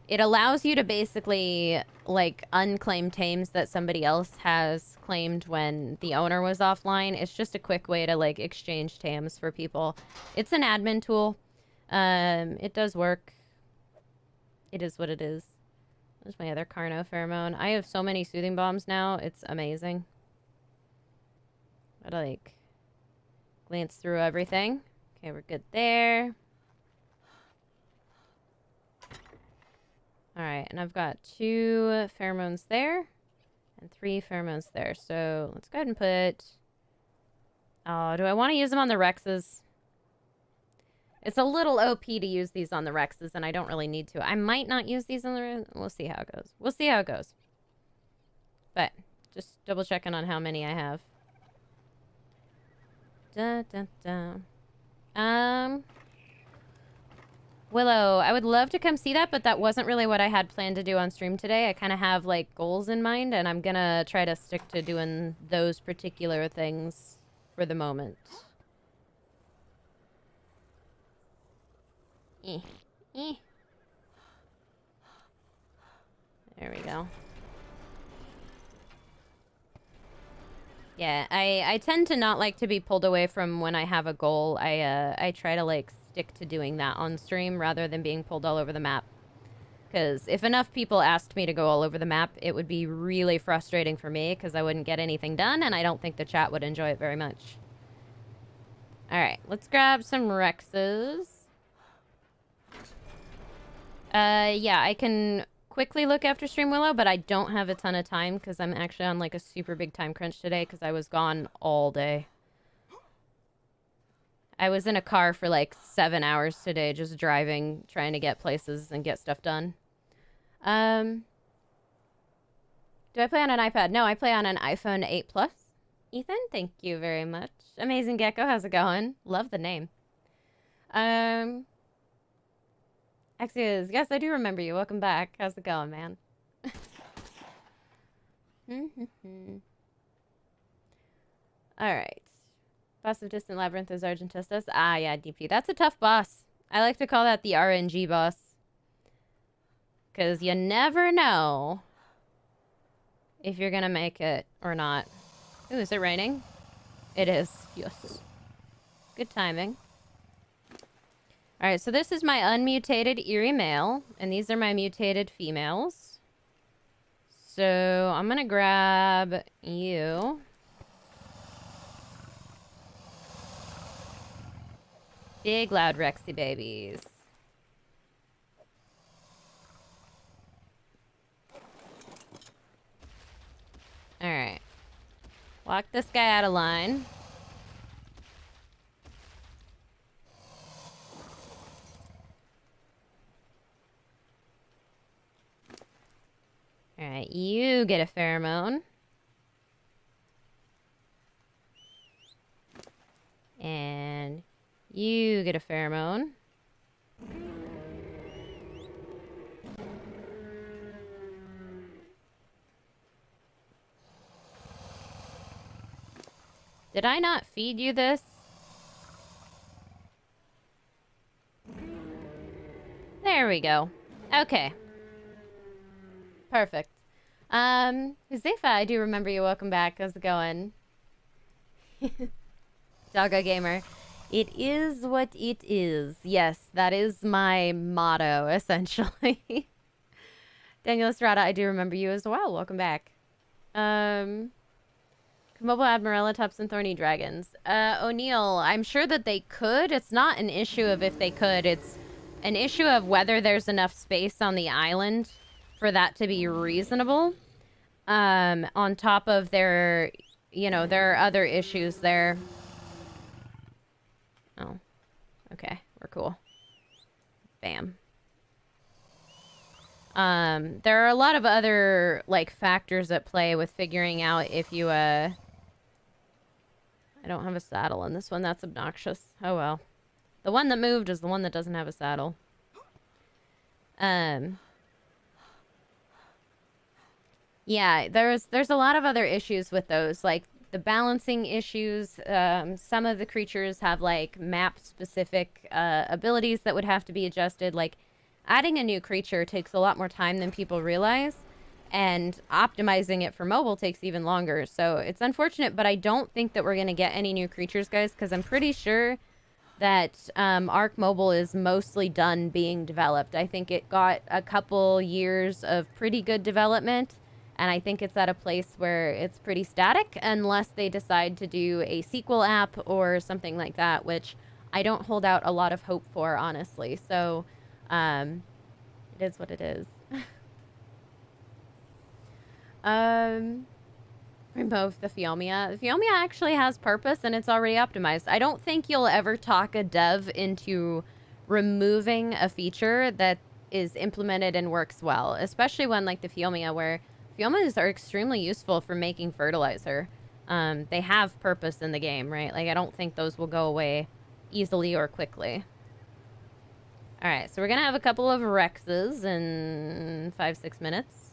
it allows you to basically, like, unclaim tames that somebody else has claimed when the owner was offline. It's just a quick way to, like, exchange tames for people. It's an admin tool. It does work. It is what it is. There's my other Carno pheromone. I have so many soothing bombs now. It's amazing. Gotta, like, glance through everything. Okay, we're good there. Alright, and I've got 2 pheromones there and 3 pheromones there. So let's go ahead and put... Oh, do I want to use them on the Rexes? It's a little OP to use these on the Rexes, and I don't really need to. I might not use these on the... We'll see how it goes. We'll see how it goes. But just double checking on how many I have. Dun, dun, dun. Willow, I would love to come see that, but that wasn't really what I had planned to do on stream today. I kind of have, like, goals in mind, and I'm gonna try to stick to doing those particular things for the moment. There we go. Yeah, I tend to not like to be pulled away from when I have a goal. I try to, like, stick to doing that on stream rather than being pulled all over the map. Because if enough people asked me to go all over the map, it would be really frustrating for me because I wouldn't get anything done, and I don't think the chat would enjoy it very much. Alright, let's grab some Rexes. Yeah, I can quickly look after Stream Willow, but I don't have a ton of time because I'm actually on, like, a super big time crunch today because I was gone all day. I was in a car for, like, 7 hours today just driving, trying to get places and get stuff done. Do I play on an iPad? No, I play on an iPhone 8 Plus. Ethan, thank you very much. Amazing Gecko, how's it going? Love the name. Axios, yes, I do remember you. Welcome back. How's it going, man? Alright. Boss of Distant Labyrinth is Argentistas. Ah, yeah, DP. That's a tough boss. I like to call that the RNG boss. Because you never know if you're gonna make it or not. Ooh, is it raining? It is. Yes. Good timing. Alright, so this is my unmutated eerie male, and these are my mutated females. So I'm gonna grab you. Big loud Rexy babies. Alright. Walk this guy out of line. Alright, you get a pheromone. And you get a pheromone. Did I not feed you this? There we go. Okay. Perfect. Huzefa, I do remember you. Welcome back. How's it going? Doggo Gamer. It is what it is. Yes, that is my motto, essentially. Daniel Estrada, I do remember you as well. Welcome back. Komodo Admirella Tops and Thorny Dragons. O'Neill, I'm sure that they could. It's not an issue of if they could. It's an issue of whether there's enough space on the island for that to be reasonable. On top of their, you know, there are other issues there. Oh, okay. We're cool. Bam. There are a lot of other, like, factors at play with figuring out if you, I don't have a saddle in this one. That's obnoxious. Oh, well. The one that moved is the one that doesn't have a saddle. Yeah, there's a lot of other issues with those, like the balancing issues. Some of the creatures have, like, map-specific abilities that would have to be adjusted. Like, adding a new creature takes a lot more time than people realize, and optimizing it for mobile takes even longer. So it's unfortunate, but I don't think that we're going to get any new creatures, guys, because I'm pretty sure that ARK Mobile is mostly done being developed. I think it got a couple years of pretty good development, and I think it's at a place where it's pretty static unless they decide to do a sequel app or something like that, which I don't hold out a lot of hope for, honestly. So it is what it is. Remove the Phiomia. The Phiomia actually has purpose and it's already optimized. I don't think you'll ever talk a dev into removing a feature that is implemented and works well, especially one like the Phiomia, where Phiomas are extremely useful for making fertilizer. They have purpose in the game, right? Like, I don't think those will go away easily or quickly. Alright, so we're gonna have a couple of Rexes in 5-6 minutes.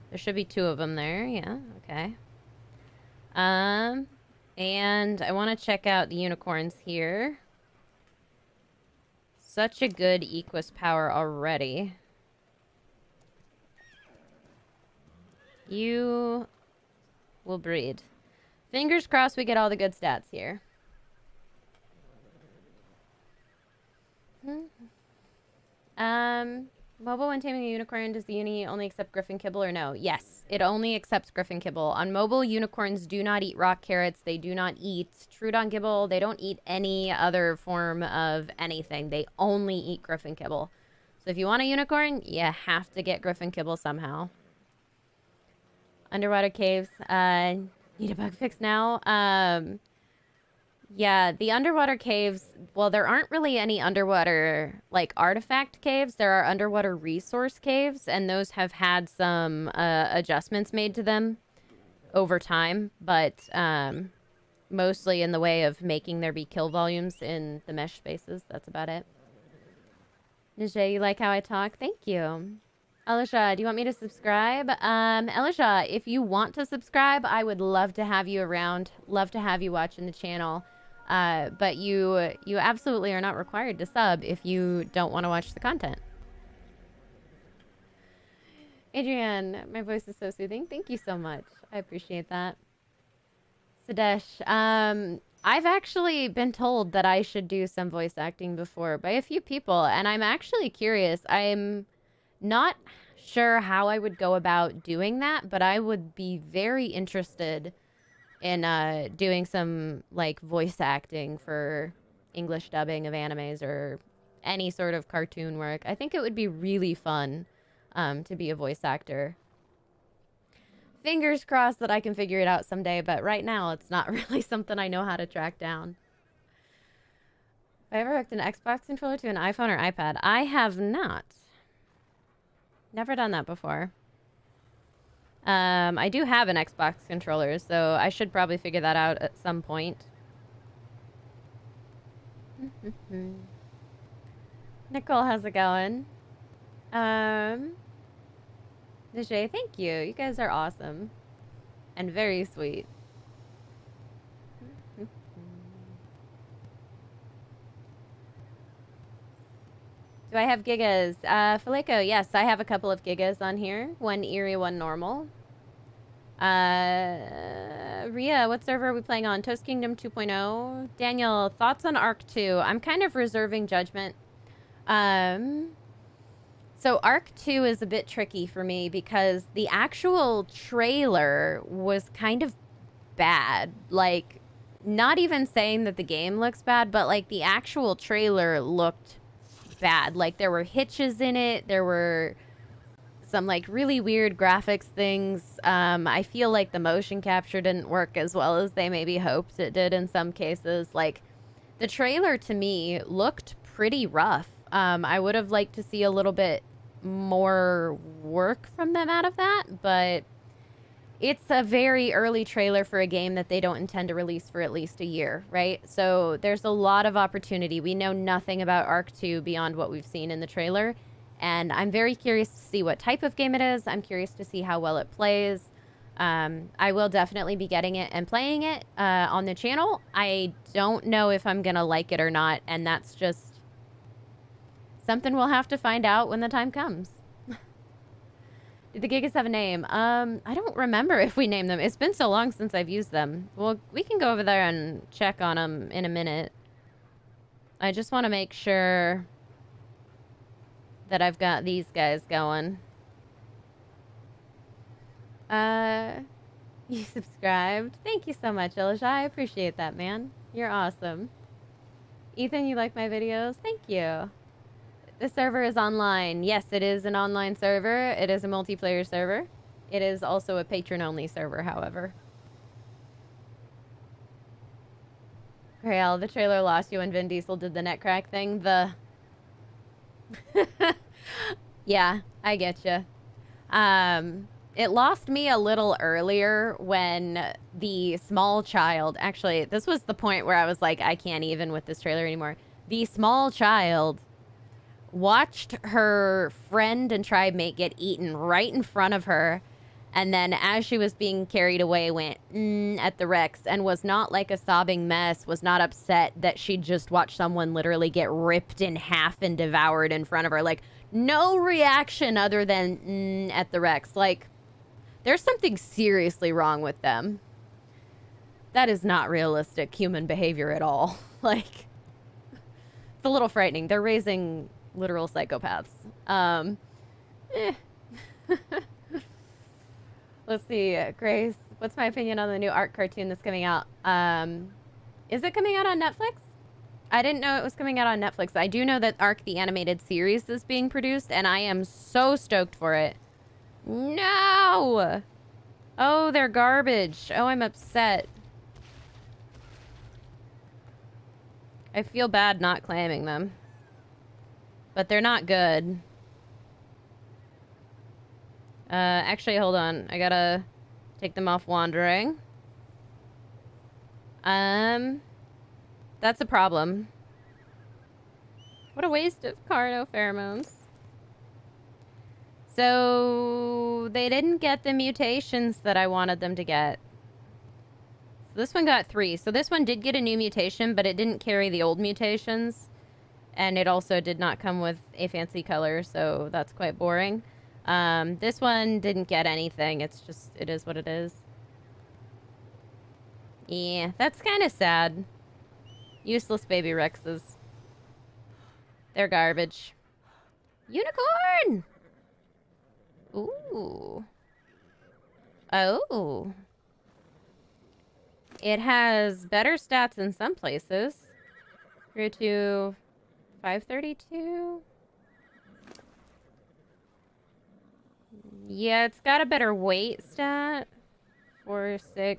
There should be 2 of them there, yeah, okay. And I want to check out the unicorns here. Such a good Equis power already. You will breed. Fingers crossed we get all the good stats here. Mobile when taming a unicorn, does the uni only accept griffin kibble or no? Yes, it only accepts griffin kibble. On mobile, unicorns do not eat rock carrots. They do not eat Trudon kibble. They don't eat any other form of anything. They only eat griffin kibble. So if you want a unicorn, you have to get griffin kibble somehow. Underwater caves. Need a bug fix now. Yeah, the underwater caves, well, there aren't really any underwater, like, artifact caves. There are underwater resource caves, and those have had some adjustments made to them over time, but mostly in the way of making there be kill volumes in the mesh spaces. That's about it. Nijay, you like how I talk? Thank you. Elisha, do you want me to subscribe? Elisha, if you want to subscribe, I would love to have you around. Love to have you watching the channel. But you absolutely are not required to sub if you don't want to watch the content. Adrienne, my voice is so soothing. Thank you so much. I appreciate that. Sadesh, I've actually been told that I should do some voice acting before by a few people, and I'm actually curious. I'm not sure how I would go about doing that, but I would be very interested in doing some, like, voice acting for English dubbing of animes or any sort of cartoon work. I think it would be really fun to be a voice actor. Fingers crossed that I can figure it out someday, but right now it's not really something I know how to track down. Have I ever hooked an Xbox controller to an iPhone or iPad? I have not. Never done that before. I do have an Xbox controller, so I should probably figure that out at some point. Nicole, how's it going? Nishay, thank you. You guys are awesome. And very sweet. Do I have gigas? Faleko, yes, I have a couple of gigas on here. One eerie, one normal. Ria, what server are we playing on? Toast Kingdom 2.0. Daniel, thoughts on ARK 2? I'm kind of reserving judgment. So ARK 2 is a bit tricky for me because the actual trailer was kind of bad. Like, not even saying that the game looks bad, but, like, the actual trailer looked bad. Like, there were hitches in it. There were some, like, really weird graphics things. I feel like the motion capture didn't work as well as they maybe hoped it did in some cases. Like, The trailer to me looked pretty rough. I would have liked to see a little bit more work from them out of that, but it's a very early trailer for a game that they don't intend to release for at least a year, right? So there's a lot of opportunity. We know nothing about ARK 2 beyond what we've seen in the trailer, and I'm very curious to see what type of game it is. I'm curious to see how well it plays. I will definitely be getting it and playing it on the channel. I don't know if I'm gonna like it or not, and that's just something we'll have to find out when the time comes. Did the Gigas have a name? I don't remember if we named them. It's been so long since I've used them. Well, we can go over there and check on them in a minute. I just want to make sure that I've got these guys going. You subscribed. Thank you so much, Elisha. I appreciate that, man. You're awesome. Ethan, you like my videos? Thank you. The server is online. Yes, it is an online server. It is a multiplayer server. It is also a patron-only server, however. Grail, the trailer lost you when Vin Diesel did the neck crack thing. Yeah, I get you. It lost me a little earlier when the small child... Actually, this was the point where I was like, I can't even with this trailer anymore. The small child watched her friend and tribe mate get eaten right in front of her, and then as she was being carried away went at the Rex and was not like a sobbing mess, was not upset that she just watched someone literally get ripped in half and devoured in front of her. Like, no reaction other than at the Rex. Like, there's something seriously wrong with them. That is not realistic human behavior at all. Like, it's a little frightening. They're raising literal psychopaths. Let's see, Grace. What's my opinion on the new ARK cartoon that's coming out? Is it coming out on Netflix? I didn't know it was coming out on Netflix. I do know that ARK the animated series is being produced, and I am so stoked for it. No! Oh, they're garbage. Oh, I'm upset. I feel bad not claiming them. But they're not good. Actually, hold on. I gotta take them off wandering. That's a problem. What a waste of carno pheromones. So, they didn't get the mutations that I wanted them to get. So this one got 3. So this one did get a new mutation, but it didn't carry the old mutations. And it also did not come with a fancy color, so that's quite boring. This one didn't get anything. It's just, it is what it is. Yeah, that's kind of sad. Useless baby Rexes. They're garbage. Unicorn! Ooh. Oh. It has better stats in some places. Grew to 532. Yeah, it's got a better weight stat. 4.6.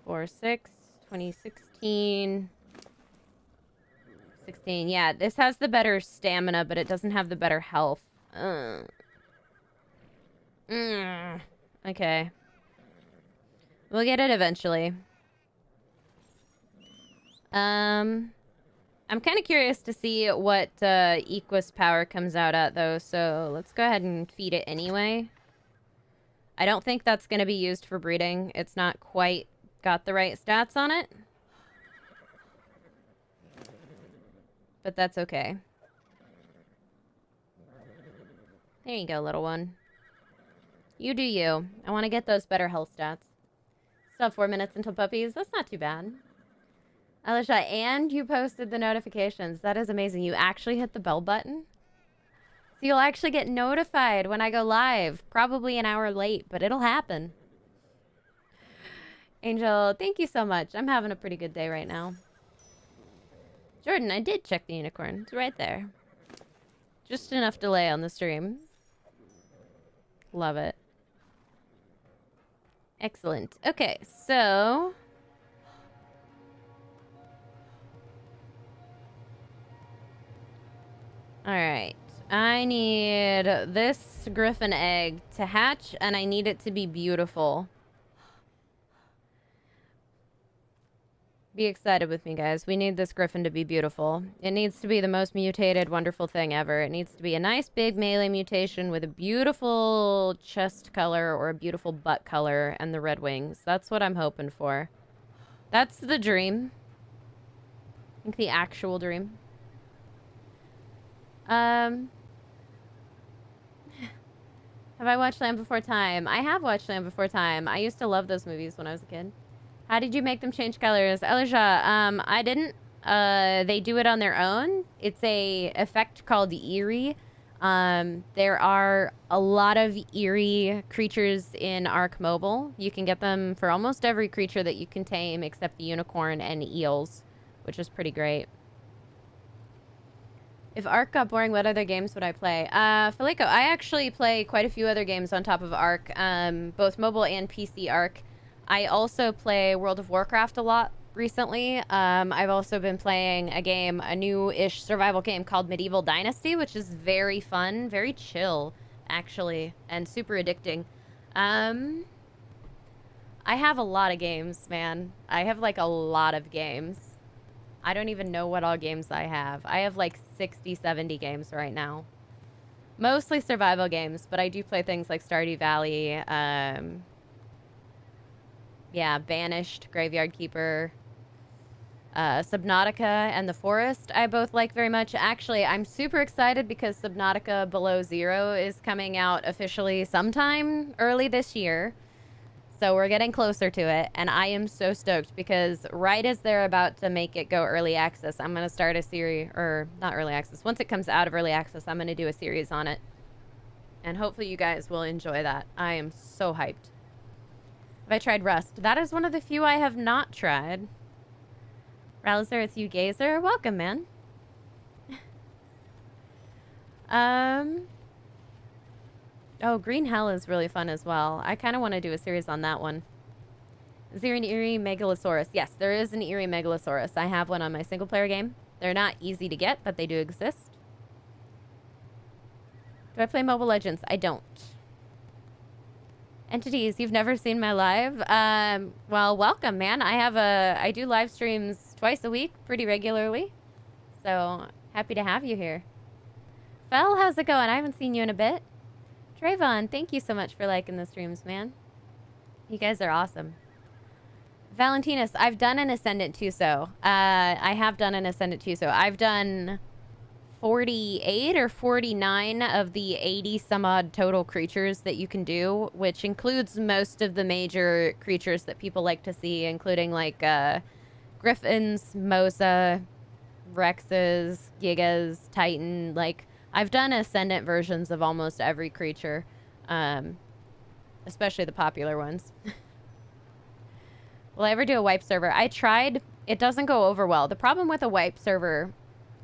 4.6. 2016. 16. Yeah, this has the better stamina, but it doesn't have the better health. Okay. We'll get it eventually. I'm kind of curious to see what Equis power comes out at, though, so let's go ahead and feed it anyway. I don't think that's going to be used for breeding. It's not quite got the right stats on it. But that's okay. There you go, little one. You do you. I want to get those better health stats. Still have 4 minutes until puppies. That's not too bad. Alicia, and you posted the notifications. That is amazing. You actually hit the bell button? So you'll actually get notified when I go live. Probably an hour late, but it'll happen. Angel, thank you so much. I'm having a pretty good day right now. Jordan, I did check the unicorn. It's right there. Just enough delay on the stream. Love it. Excellent. Okay, so... Alright. I need this griffin egg to hatch, and I need it to be beautiful. Be excited with me, guys. We need this griffin to be beautiful. It needs to be the most mutated, wonderful thing ever. It needs to be a nice, big melee mutation with a beautiful chest color or a beautiful butt color and the red wings. That's what I'm hoping for. That's the dream. I think the actual dream. Have I watched Land Before Time? I have watched Land Before Time. I used to love those movies when I was a kid. How did you make them change colors? Elijah, I didn't. They do it on their own. It's a effect called eerie. There are a lot of eerie creatures in ARK Mobile. You can get them for almost every creature that you can tame except the unicorn and eels, which is pretty great. If ARK got boring, what other games would I play? Felico, I actually play quite a few other games on top of ARK, both mobile and PC ARK. I also play World of Warcraft a lot recently. I've also been playing a new-ish survival game called Medieval Dynasty, which is very fun, very chill, actually, and super addicting. I have a lot of games, man. I have, like, a lot of games. I don't even know what all games I have. I have, like, 60, 70 games right now. Mostly survival games, but I do play things like Stardew Valley, yeah, Banished, Graveyard Keeper, Subnautica, and The Forest I both like very much. Actually, I'm super excited because Subnautica Below Zero is coming out officially sometime early this year. So we're getting closer to it, and I am so stoked because right as they're about to make it go early access, I'm going to start a series, or not early access. Once it comes out of early access, I'm going to do a series on it. And hopefully you guys will enjoy that. I am so hyped. Have I tried Rust? That is one of the few I have not tried. Rouser, it's you, Gazer. Welcome, man. Oh, Green Hell is really fun as well. I kind of want to do a series on that one. Is there an eerie megalosaurus? Yes, there is an eerie megalosaurus. I have one on my single-player game. They're not easy to get, but they do exist. Do I play Mobile Legends? I don't. Entities, you've never seen my live? Well, welcome, man. I do live streams twice a week, pretty regularly. So, happy to have you here. Fel, how's it going? I haven't seen you in a bit. Trayvon, thank you so much for liking the streams, man. You guys are awesome. Valentinus, I've done an Ascendant Tuso. I have done an Ascendant Tuso. I've done 48 or 49 of the 80 some odd total creatures that you can do, which includes most of the major creatures that people like to see, including like Griffins, Mosa, Rexes, Gigas, Titan. Like, I've done Ascendant versions of almost every creature, especially the popular ones. Will I ever do a wipe server? I tried. It doesn't go over well. The problem with a wipe server,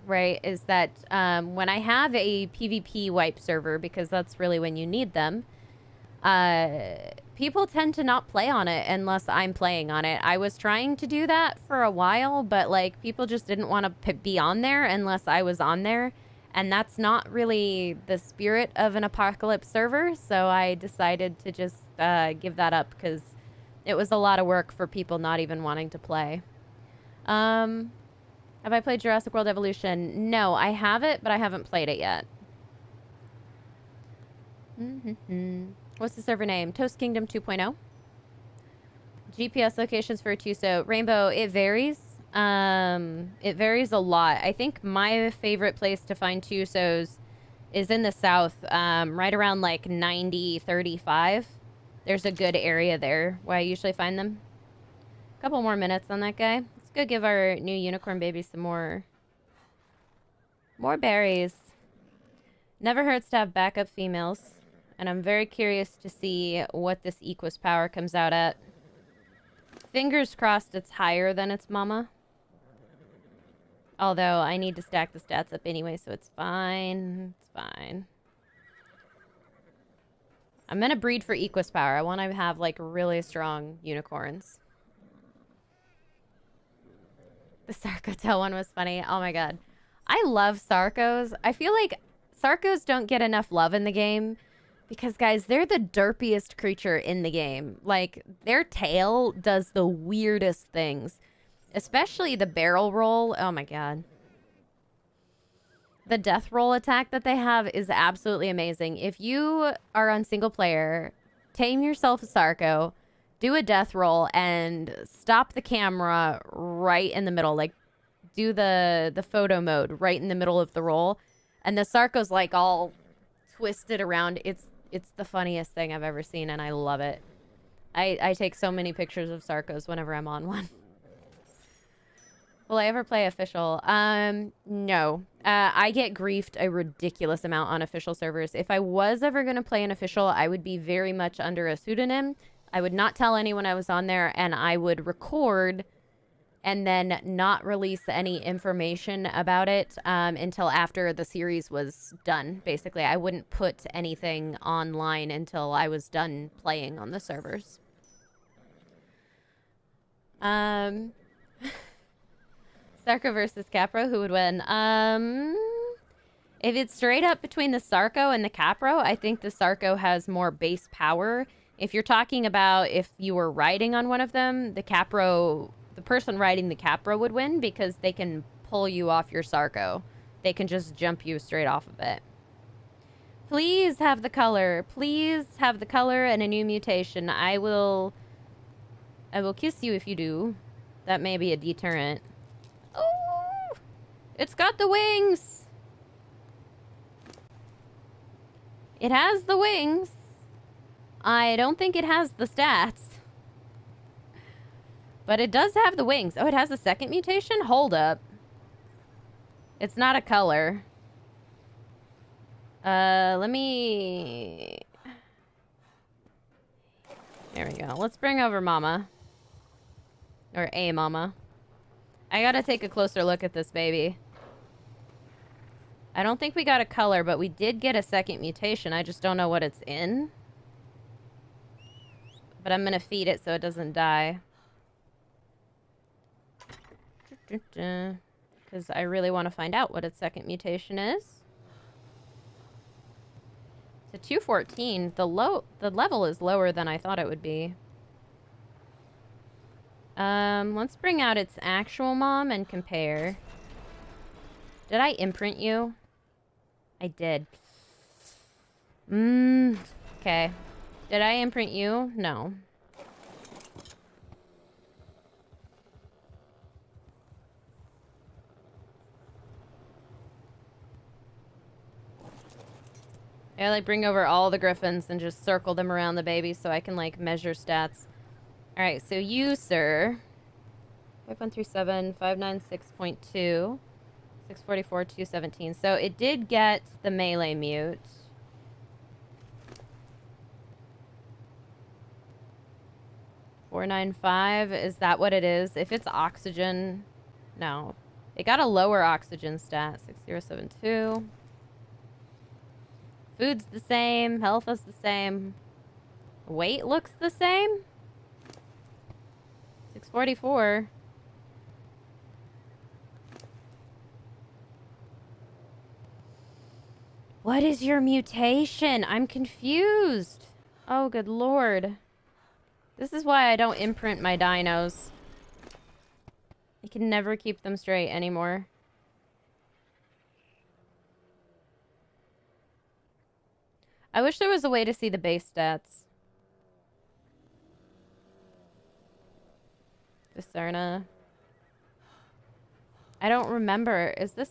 right, is that when I have a PvP wipe server, because that's really when you need them, people tend to not play on it unless I'm playing on it. I was trying to do that for a while, but like people just didn't want to be on there unless I was on there. And that's not really the spirit of an apocalypse server, so I decided to just give that up because it was a lot of work for people not even wanting to play. Have I played Jurassic World Evolution? No, I have it, but I haven't played it yet. What's the server name? Toast Kingdom 2.0. GPS locations for a Tuso. Rainbow, it varies. It varies a lot. I think my favorite place to find Tusos is in the south, right around like 90-35. There's a good area there where I usually find them. A couple more minutes on that guy. Let's go give our new unicorn baby some more berries. Never hurts to have backup females, and I'm very curious to see what this Equis power comes out at. Fingers crossed it's higher than its mama. Although, I need to stack the stats up anyway, so it's fine. It's fine. I'm gonna breed for Equus power. I want to have, like, really strong unicorns. The Sarkotel one was funny. Oh my god. I love Sarcos. I feel like Sarcos don't get enough love in the game because, guys, they're the derpiest creature in the game. Like, their tail does the weirdest things, especially the barrel roll. Oh my god. The death roll attack that they have is absolutely amazing. If you are on single player, tame yourself a Sarco, do a death roll, and stop the camera right in the middle. Like, do the photo mode right in the middle of the roll. And the Sarco's like all twisted around. It's the funniest thing I've ever seen, and I love it. I take so many pictures of Sarcos whenever I'm on one. Will I ever play official? No. I get griefed a ridiculous amount on official servers. If I was ever going to play an official, I would be very much under a pseudonym. I would not tell anyone I was on there, and I would record and then not release any information about it until after the series was done. Basically, I wouldn't put anything online until I was done playing on the servers. Sarco versus Capro, who would win? If it's straight up between the Sarco and the Capro, I think the Sarco has more base power. If you're talking about if you were riding on one of them, the Capro, the person riding the Capro would win because they can pull you off your Sarco. They can just jump you straight off of it. Please have the color. Please have the color and a new mutation. I will kiss you if you do. That may be a deterrent. Oh! It's got the wings! It has the wings. I don't think it has the stats. But it does have the wings. Oh, it has a second mutation? Hold up. It's not a color. Let me... There we go. Let's bring over Mama. Or a Mama. I gotta take a closer look at this baby. I don't think we got a color, but we did get a second mutation. I just don't know what it's in. But I'm gonna feed it so it doesn't die. Because I really want to find out what its second mutation is. It's a 214. The level is lower than I thought it would be. Let's bring out its actual mom and compare. Did I imprint you? I did. Okay. Did I imprint you? No. I like bring over all the Griffins and just circle them around the baby so I can like measure stats. Alright, so you, sir. 5137, 596.2, 644, 217. So it did get the melee mute. .495, is that what it is? If it's oxygen, no. It got a lower oxygen stat, 6072. Food's the same, health is the same. Weight looks the same? 644. What is your mutation? I'm confused. Oh, good lord. This is why I don't imprint my dinos. I can never keep them straight anymore. I wish there was a way to see the base stats. Discerna. I don't remember. Is this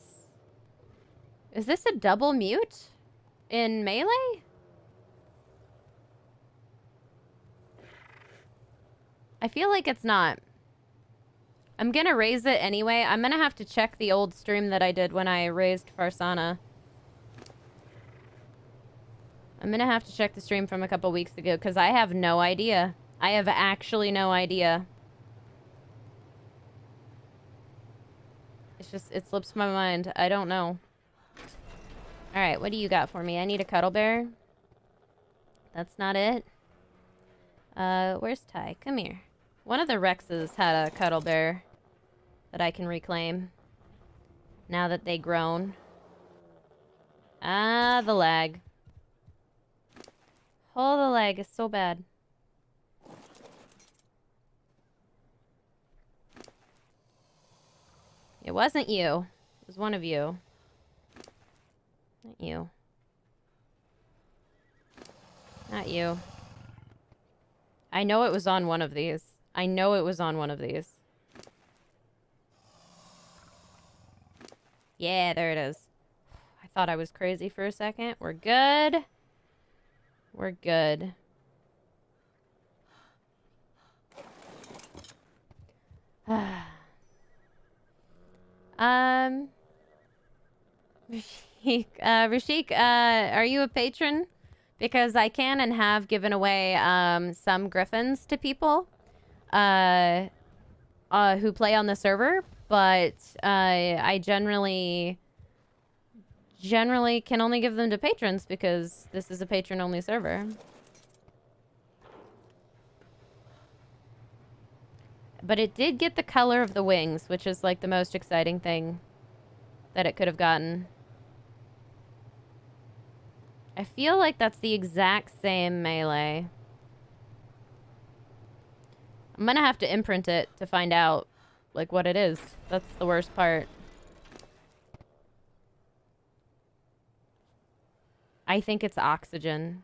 a double mute in melee? I feel like it's not. I'm gonna raise it anyway. I'm gonna have to check the old stream that I did when I raised Farsana. I'm gonna have to check the stream from a couple weeks ago because I have no idea. I have actually no idea. It's just, it slips my mind. I don't know. Alright, what do you got for me? I need a cuddle bear. That's not it. Where's Ty? Come here. One of the Rexes had a cuddle bear that I can reclaim. Now that they grown. Ah, the lag. Oh, the lag is so bad. It wasn't you. It was one of you. Not you. Not you. I know it was on one of these. I know it was on one of these. Yeah, there it is. I thought I was crazy for a second. We're good. We're good. Rashik, are you a patron? Because I can and have given away some Griffins to people who play on the server, but I generally can only give them to patrons because this is a patron-only server. But it did get the color of the wings, which is like the most exciting thing that it could have gotten. I feel like that's the exact same melee. I'm gonna have to imprint it to find out, like, what it is. That's the worst part. I think it's oxygen.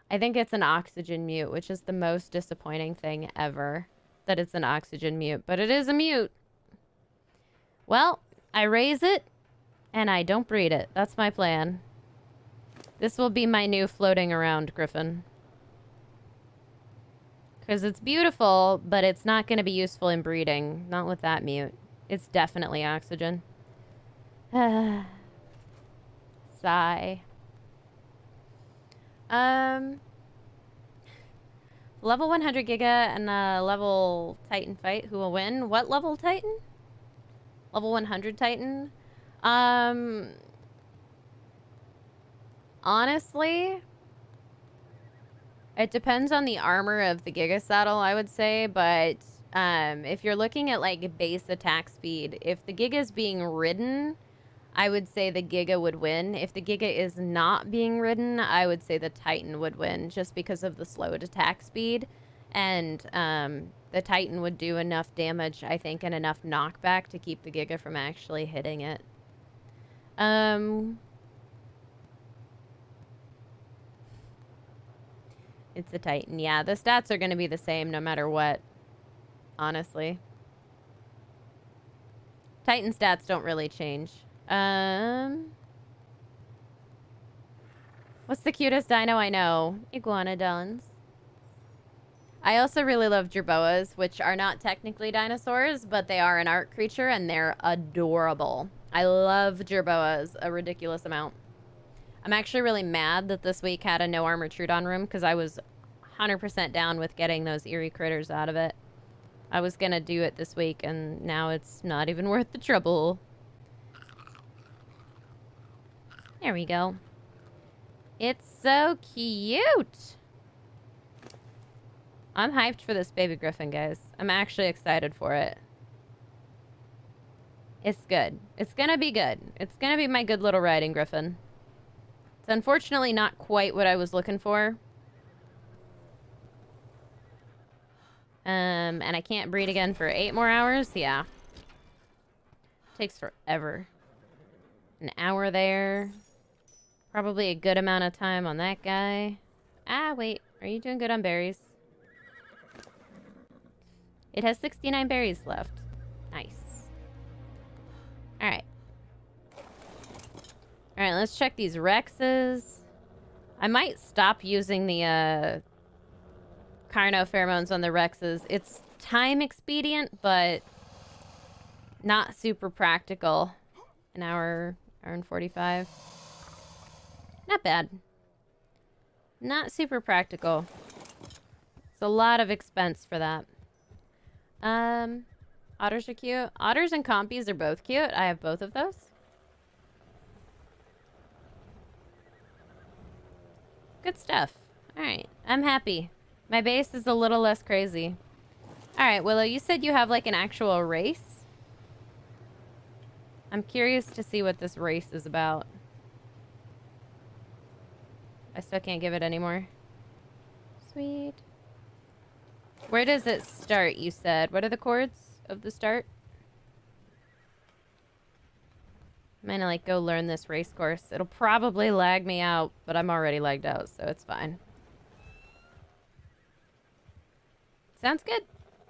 I think it's an oxygen mute, which is the most disappointing thing ever. That it's an oxygen mute, but it is a mute. Well, I raise it, and I don't breed it. That's my plan. This will be my new floating around Griffin. Because it's beautiful, but it's not going to be useful in breeding. Not with that mute. It's definitely oxygen. Sigh. Level 100 Giga and level Titan fight. Who will win? What level Titan? Level 100 Titan? Honestly, it depends on the armor of the Giga saddle, I would say, but if you're looking at like base attack speed, if the Giga is being ridden, I would say the Giga would win. If the Giga is not being ridden, I would say the Titan would win just because of the slowed attack speed. And the Titan would do enough damage, I think, and enough knockback to keep the Giga from actually hitting it. It's a Titan. Yeah, the stats are going to be the same no matter what, honestly. Titan stats don't really change. What's the cutest dino I know? Iguanodons. I also really love jerboas, which are not technically dinosaurs, but they are an ARK creature, and they're adorable. I love jerboas a ridiculous amount. I'm actually really mad that this week had a no armor Trudon room, because I was 100% down with getting those eerie critters out of it. I was gonna do it this week, and now it's not even worth the trouble. There we go. It's so cute! I'm hyped for this baby griffin, guys. I'm actually excited for it. It's good. It's gonna be good. It's gonna be my good little riding griffin. It's unfortunately not quite what I was looking for. And I can't breed again for 8 more hours? Yeah. Takes forever. An hour there. Probably a good amount of time on that guy. Ah, wait. Are you doing good on berries? It has 69 berries left. Nice. Alright. Alright, let's check these Rexes. I might stop using the Carno pheromones on the Rexes. It's time expedient, but not super practical. An hour and 45. Not bad. Not super practical. It's a lot of expense for that. Otters are cute. Otters and compies are both cute. I have both of those. Good stuff. Alright, I'm happy. My base is a little less crazy. Alright, Willow, you said you have like an actual race? I'm curious to see what this race is about. I still can't give it anymore. Sweet. Where does it start, you said? What are the chords of the start? I'm gonna, like, go learn this race course. It'll probably lag me out, but I'm already lagged out, so it's fine. Sounds good.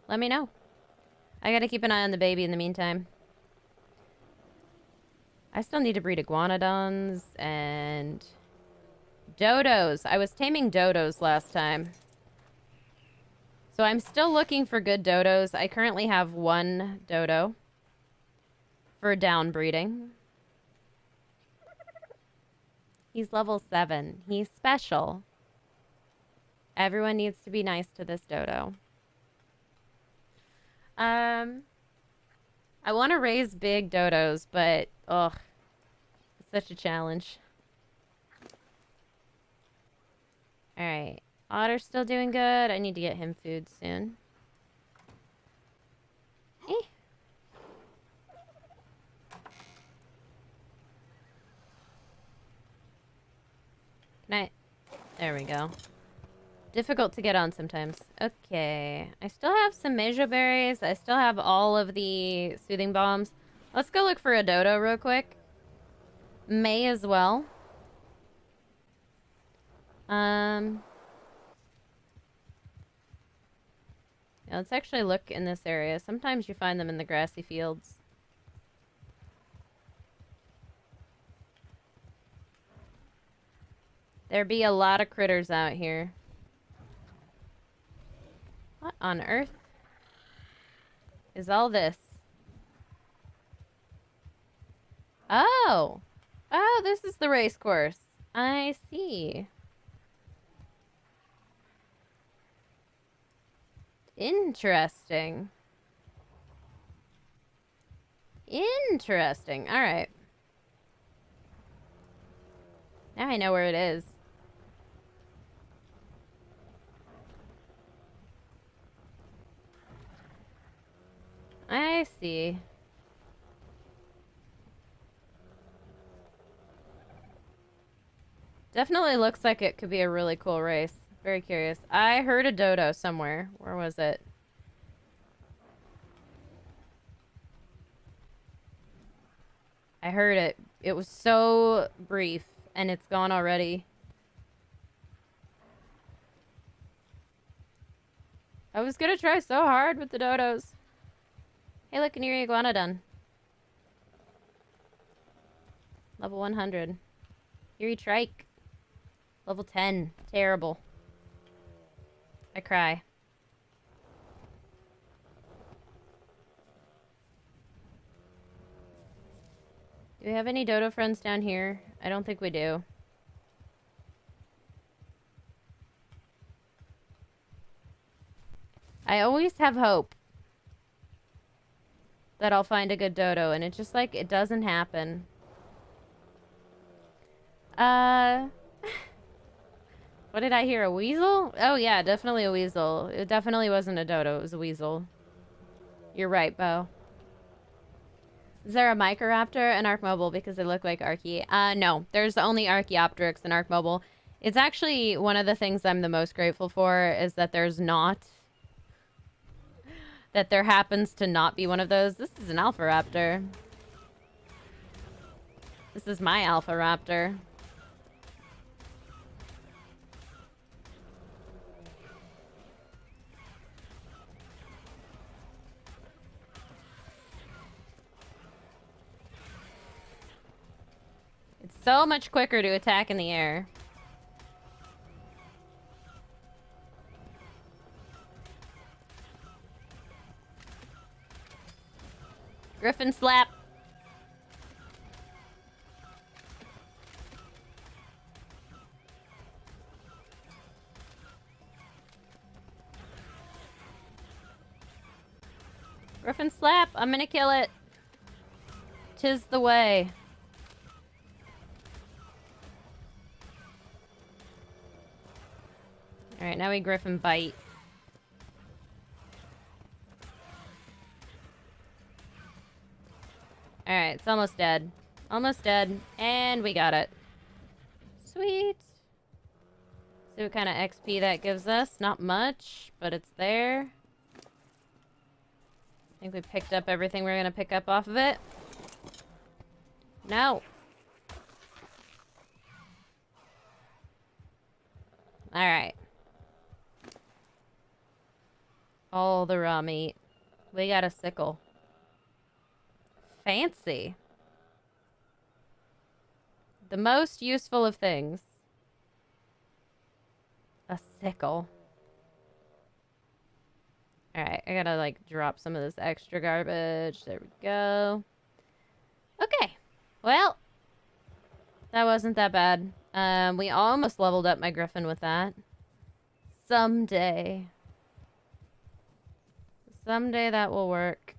Let me know. I gotta keep an eye on the baby in the meantime. I still need to breed iguanodons and dodos. I was taming dodos last time. So I'm still looking for good dodos. I currently have 1 dodo for down breeding. He's level 7. He's special. Everyone needs to be nice to this dodo. I want to raise big dodos, but ugh, it's such a challenge. All right, Otter's still doing good. I need to get him food soon. Eh. Can I? There we go. Difficult to get on sometimes. Okay. I still have some mejo berries. I still have all of the soothing bombs. Let's go look for a dodo real quick. May as well. Yeah, let's actually look in this area. Sometimes you find them in the grassy fields. There be a lot of critters out here. What on earth is all this? Oh! Oh, this is the race course. I see. Interesting. Interesting. All right. Now I know where it is. I see. Definitely looks like it could be a really cool race. Very curious. I heard a dodo somewhere. Where was it? I heard it. It was so brief, and it's gone already. I was gonna try so hard with the dodos. Hey, look, an iguanodon. Level 100. Eerie trike. Level 10. Terrible. I cry. Do we have any dodo friends down here? I don't think we do. I always have hope that I'll find a good dodo, and it's just like, it doesn't happen. What did I hear? A weasel? Oh yeah, definitely a weasel. It definitely wasn't a dodo, it was a weasel. You're right, Bo. Is there a Microraptor in Ark Mobile because they look like Arky? No, there's only Archaeopteryx in Ark Mobile. It's actually one of the things I'm the most grateful for is that there's not... that there happens to not be one of those. This is an Alpha Raptor. This is my Alpha Raptor. It's so much quicker to attack in the air. Griffin slap. Griffin slap. I'm gonna kill it. 'Tis the way. Alright, now we Griffin bite. Alright, It's almost dead. Almost dead. And we got it. Sweet. See what kind of XP that gives us. Not much, but it's there. I think we picked up everything we're going to pick up off of it. No. Alright. All the raw meat. We got a sickle. Fancy. The most useful of things. A sickle. Alright, I gotta, like, drop some of this extra garbage. There we go. Okay. Well, that wasn't that bad. We almost leveled up my Griffin with that. Someday. Someday that will work.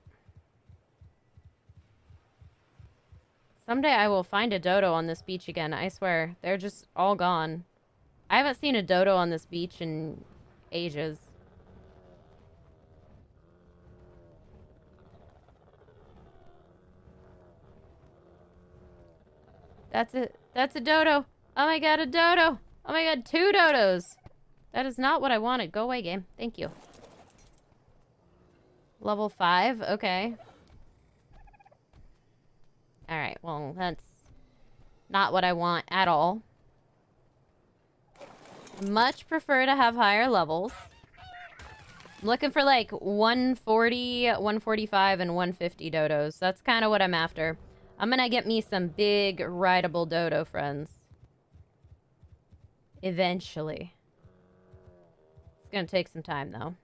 Someday I will find a dodo on this beach again. I swear. They're just all gone. I haven't seen a dodo on this beach in ages. That's it. That's a dodo. Oh my god, a dodo. Oh my god, 2 dodos. That is not what I wanted. Go away, game. Thank you. Level 5? Okay. Alright, well, that's not what I want at all. Much prefer to have higher levels. I'm looking for like 140, 145, and 150 dodos. That's kind of what I'm after. I'm gonna get me some big rideable dodo friends. Eventually. It's gonna take some time though.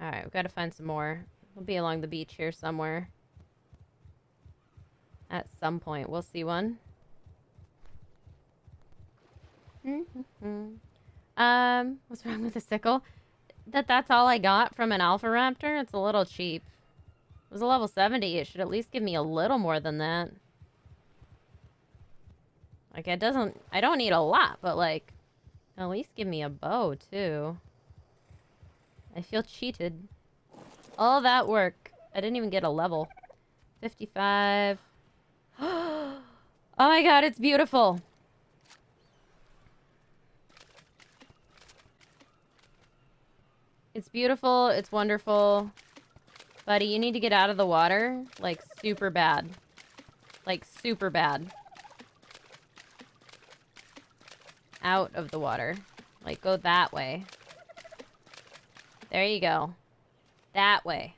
Alright, we've got to find some more. We'll be along the beach here somewhere. At some point, we'll see one. What's wrong with the sickle? That's all I got from an Alpha Raptor? It's a little cheap. It was a level 70. It should at least give me a little more than that. Like, it doesn't... I don't need a lot, but, like... At least give me a bow, too. I feel cheated. All that work. I didn't even get a level. 55. Oh my god, it's beautiful. It's beautiful. It's wonderful. Buddy, you need to get out of the water. Like, super bad. Like, super bad. Out of the water. Like, go that way. There you go. That way.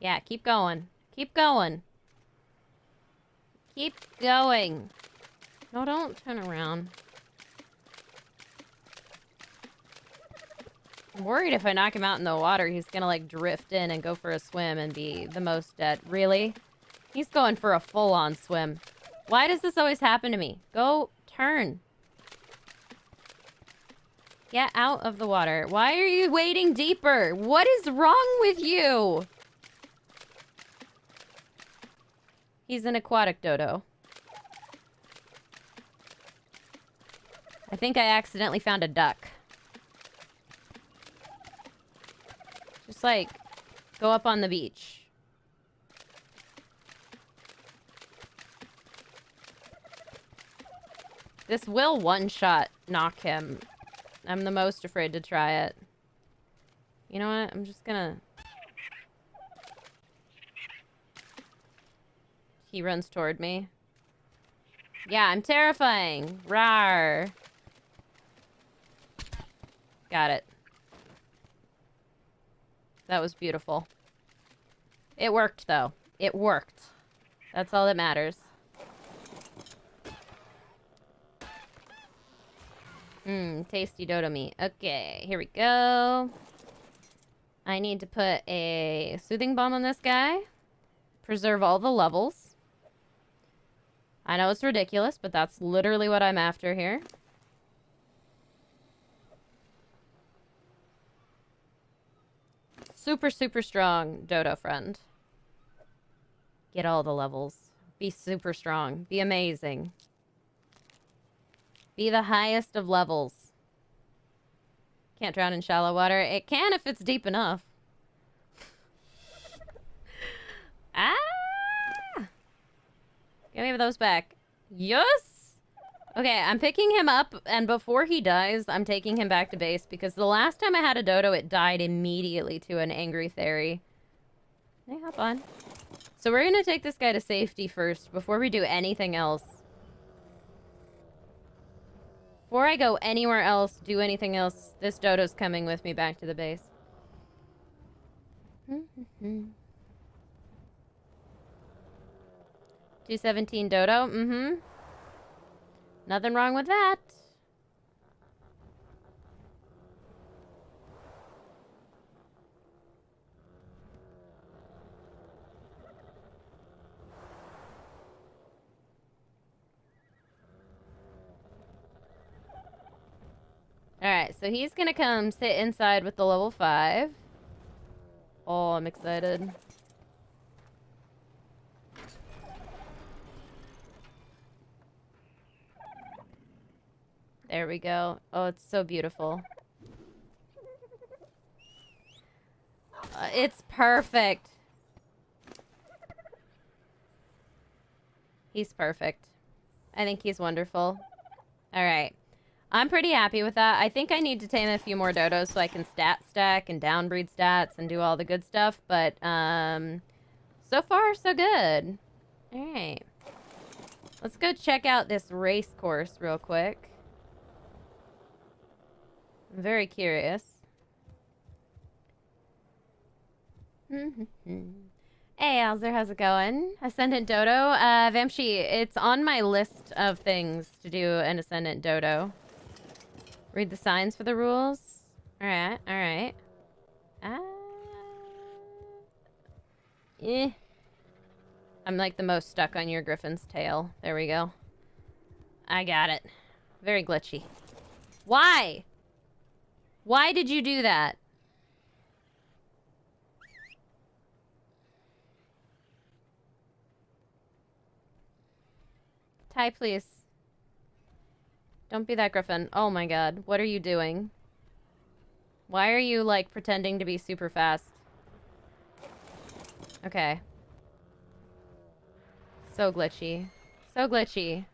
Yeah, keep going. Keep going. Keep going. No, don't turn around. I'm worried if I knock him out in the water, he's gonna, like, drift in and go for a swim and be the most dead. Really? He's going for a full-on swim. Why does this always happen to me? Go, turn. Get out of the water. Why are you wading deeper? What is wrong with you? He's an aquatic dodo. I think I accidentally found a duck. Just, like, go up on the beach. This will one-shot knock him. I'm the most afraid to try it. You know what? I'm just gonna... He runs toward me. Yeah, I'm terrifying. Rawr. Got it. That was beautiful. It worked, though. It worked. That's all that matters. Tasty dodo meat. Okay, here we go. I need to put a soothing bomb on this guy. Preserve all the levels. I know it's ridiculous, but that's literally what I'm after here. Super, super strong dodo friend. Get all the levels. Be super strong. Be amazing. Be the highest of levels. Can't drown in shallow water. It can if it's deep enough. Ah! Give me those back. Yes! Okay, I'm picking him up, and before he dies, I'm taking him back to base, because the last time I had a dodo, it died immediately to an angry fairy. Hey, hop on. So we're gonna take this guy to safety first, before we do anything else. Before I go anywhere else, do anything else, this dodo's coming with me back to the base. 217 dodo, Nothing wrong with that. Alright, so he's gonna come sit inside with the level 5. Oh, I'm excited. There we go. Oh, it's so beautiful. It's perfect. He's perfect. I think he's wonderful. Alright. I'm pretty happy with that. I think I need to tame a few more dodos so I can stat stack and downbreed stats and do all the good stuff, but so far so good. Alright. Let's go check out this race course real quick. I'm very curious. Hey, Alzer, how's it going? Ascendant Dodo. Vamshi, it's on my list of things to do an Ascendant Dodo. Read the signs for the rules. Alright, alright. I'm like the most stuck on your Griffin's tail. There we go. I got it. Very glitchy. Why? Why did you do that? Ty, please. Don't be that Griffin. Oh my god. What are you doing? Why are you, like, pretending to be super fast? Okay. So glitchy. So glitchy.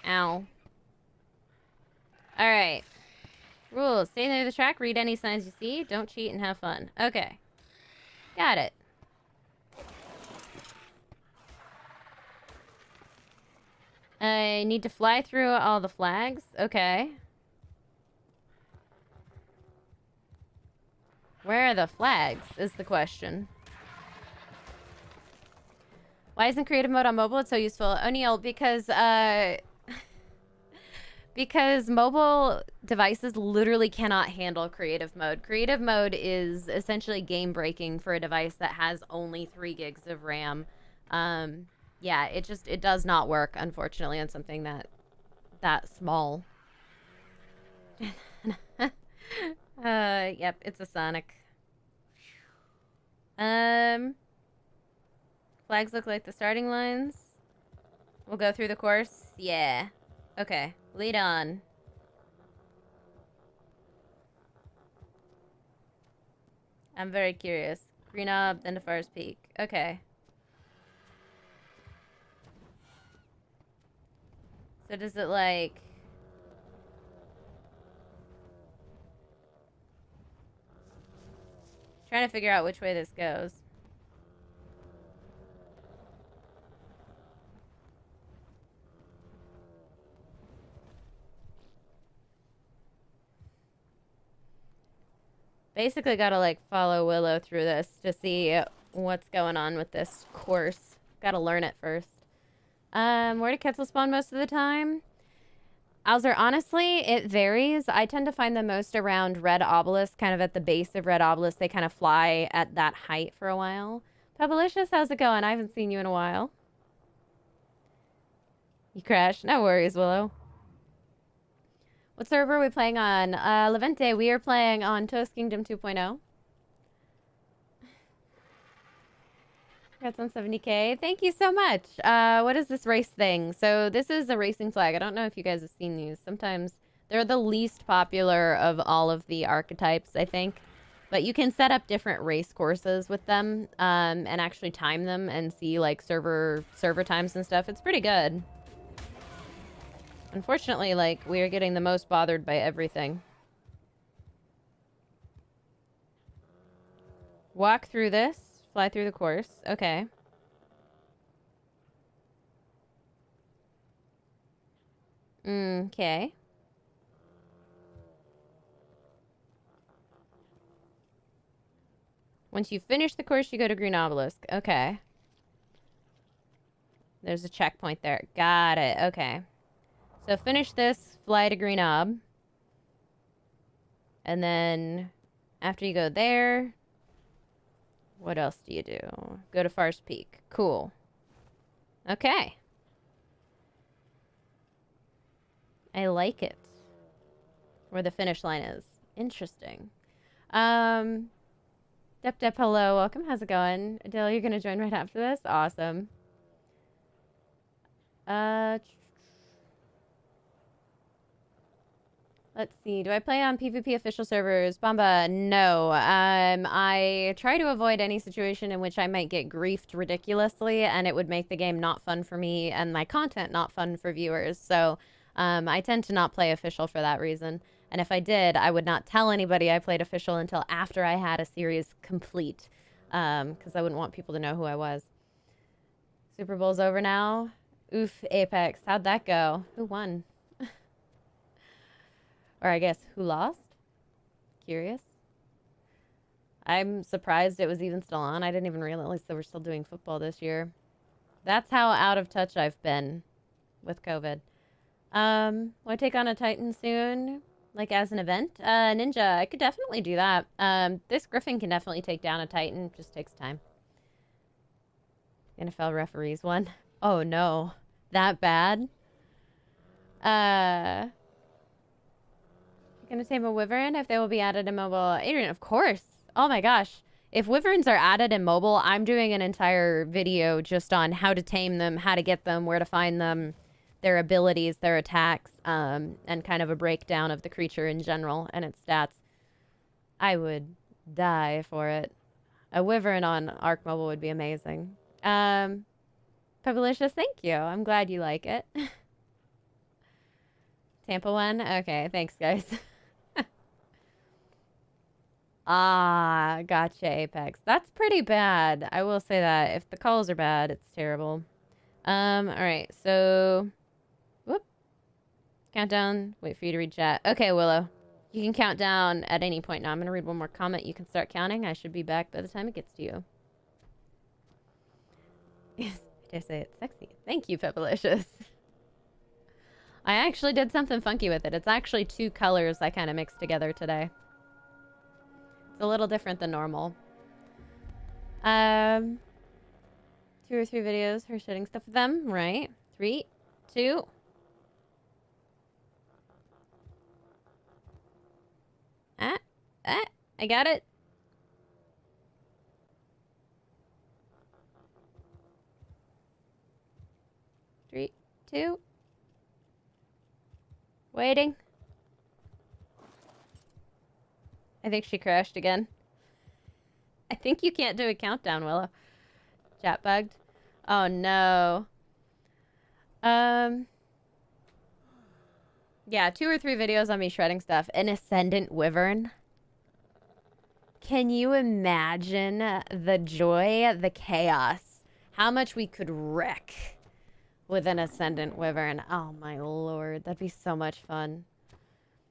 Ow. Alright. Rules. Stay near the track, read any signs you see, don't cheat, and have fun. Okay. Got it. I need to fly through all the flags. Okay. Where are the flags, is the question. Why isn't creative mode on mobile? It's so useful. O'Neill, because mobile devices literally cannot handle creative mode. Creative mode is essentially game breaking for a device that has only 3 gigs of RAM. Yeah, it does not work, unfortunately, on something that small. Yep, it's a Sonic. Flags look like the starting lines. We'll go through the course. Yeah. Okay, lead on. I'm very curious. Green Knob, then to Forest Peak. Okay. So does it, like... Trying to figure out which way this goes. Basically gotta, like, follow Willow through this to see what's going on with this course. Gotta learn it first. Where do Quetzal spawn most of the time? Alzer, honestly, it varies. I tend to find them most around Red Obelisk, kind of at the base of Red Obelisk. They kind of fly at that height for a while. Pebblicious, how's it going? I haven't seen you in a while. You crashed? No worries, Willow. What server are we playing on? Levante, we are playing on Toast Kingdom 2.0. That's on 70K. Thank you so much. What is this race thing? So this is a racing flag. I don't know if you guys have seen these. Sometimes They're the least popular of all of the archetypes, I think. But you can set up different race courses with them and actually time them and see like server times and stuff. It's pretty good. Unfortunately, like, we are getting the most bothered by everything. Walk through this. Fly through the course. Okay. Okay. Once you finish the course, you go to Green Obelisk. Okay. There's a checkpoint there. Got it. Okay. So finish this, fly to Green Ob. And then after you go there, what else do you do? Go to Farce Peak. Cool. Okay. I like it. Where the finish line is. Interesting. Dep, hello. Welcome. How's it going? Adele, you're going to join right after this? Awesome. Let's see. Do I play on PvP official servers? Bamba, no. I try to avoid any situation in which I might get griefed ridiculously, and it would make the game not fun for me and my content not fun for viewers. So I tend to not play official for that reason. And if I did, I would not tell anybody I played official until after I had a series complete, because I wouldn't want people to know who I was. Super Bowl's over now. Oof, Apex. How'd that go? Who won? Or I guess, who lost? Curious. I'm surprised it was even still on. I didn't even realize they were still doing football this year. That's how out of touch I've been with COVID. Will I take on a Titan soon? Like as an event? Ninja, I could definitely do that. This Griffin can definitely take down a Titan. Just takes time. NFL referees won. Oh no. That bad? Gonna tame a wyvern if they will be added in mobile. Adrian, of course. Oh my gosh. If wyverns are added in mobile, I'm doing an entire video just on how to tame them, how to get them, where to find them, their abilities, their attacks, and kind of a breakdown of the creature in general and its stats. I would die for it. A wyvern on ARK Mobile would be amazing. Pebblicious, thank you. I'm glad you like it. Tampa one? Okay, thanks, guys. Ah, gotcha, Apex. That's pretty bad. I will say that. If the calls are bad, it's terrible. Alright, so... Whoop. Countdown. Wait for you to read chat. Okay, Willow. You can count down at any point now. I'm going to read one more comment. You can start counting. I should be back by the time it gets to you. Yes, I dare say it's sexy. Thank you, Pepalicious. I actually did something funky with it. It's actually two colors I kind of mixed together today. It's a little different than normal. 2 or 3 videos for shooting stuff with them, right? 3, 2. I got it. Three, 2. Waiting. I think she crashed again. I think you can't do a countdown, Willow. Chat bugged. Oh no. Yeah, 2 or 3 videos on me shredding stuff. An Ascendant Wyvern. Can you imagine the joy, the chaos? How much we could wreck with an Ascendant Wyvern. Oh my lord, that'd be so much fun.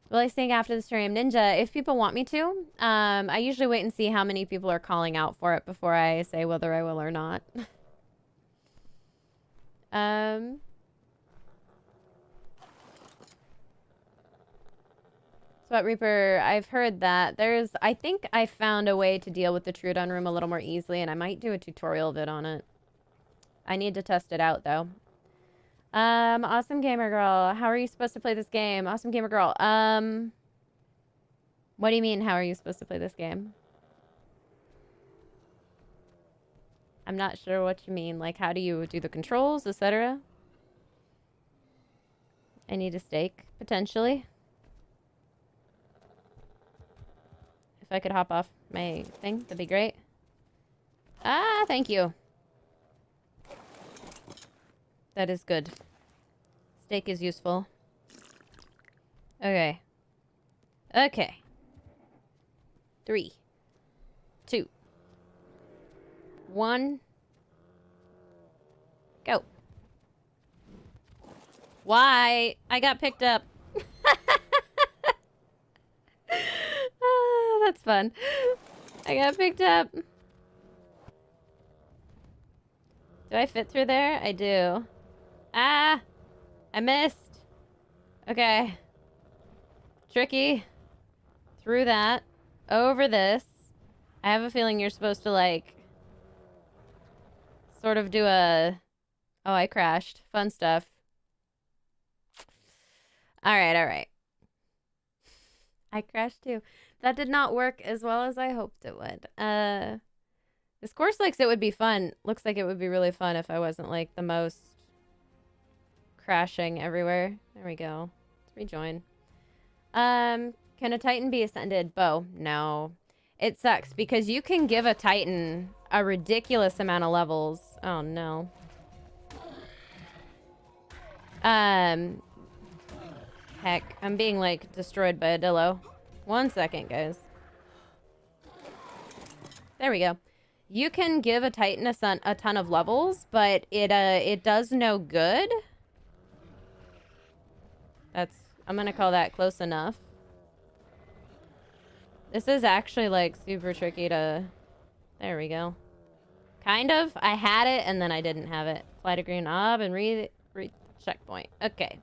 Will I sing after the stream? Ninja, if people want me to. I usually wait and see how many people are calling out for it before I say whether I will or not. Sweat Reaper, I've heard that. I think I found a way to deal with the Trudon room a little more easily, and I might do a tutorial vid on it. I need to test it out, though. Awesome Gamer Girl, how are you supposed to play this game? Awesome Gamer Girl, what do you mean, how are you supposed to play this game? I'm not sure what you mean. Like, how do you do the controls, etc.? I need a steak, potentially. I could hop off my thing, that'd be great. Ah, thank you. That is good. Steak is useful. Okay. Okay. 3, 2, 1. Go. Why? I got picked up. Ah, that's fun. I got picked up. Do I fit through there? I do. Ah! I missed. Okay. Tricky. Through that. Over this. I have a feeling you're supposed to, like, sort of do a... Oh, I crashed. Fun stuff. Alright, alright. I crashed too. That did not work as well as I hoped it would. This course looks it would be fun. Looks like it would be really fun if I wasn't, like, the most crashing everywhere. There we go. Let's rejoin. Can a Titan be ascended? Bo. No. It sucks because you can give a Titan a ridiculous amount of levels. Oh, no. Heck, I'm being, like, destroyed by a dillo. 1 second, guys. There we go. You can give a Titan a ton of levels, but it does no good. I'm gonna call that close enough. This is actually, like, super tricky to... There we go. Kind of. I had it, and then I didn't have it. Fly to green knob and read checkpoint. Okay.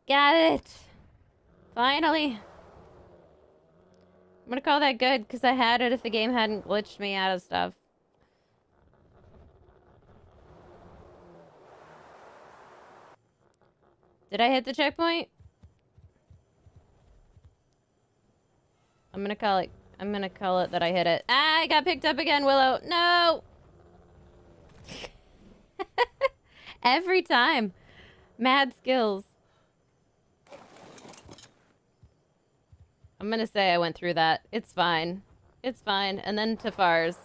Got it! Finally! I'm gonna call that good, because I had it if the game hadn't glitched me out of stuff. Did I hit the checkpoint? I'm gonna call it that I hit it. Ah, I got picked up again, Willow! No! Every time. Mad skills. I'm gonna say I went through that. It's fine. It's fine. And then Tafar's.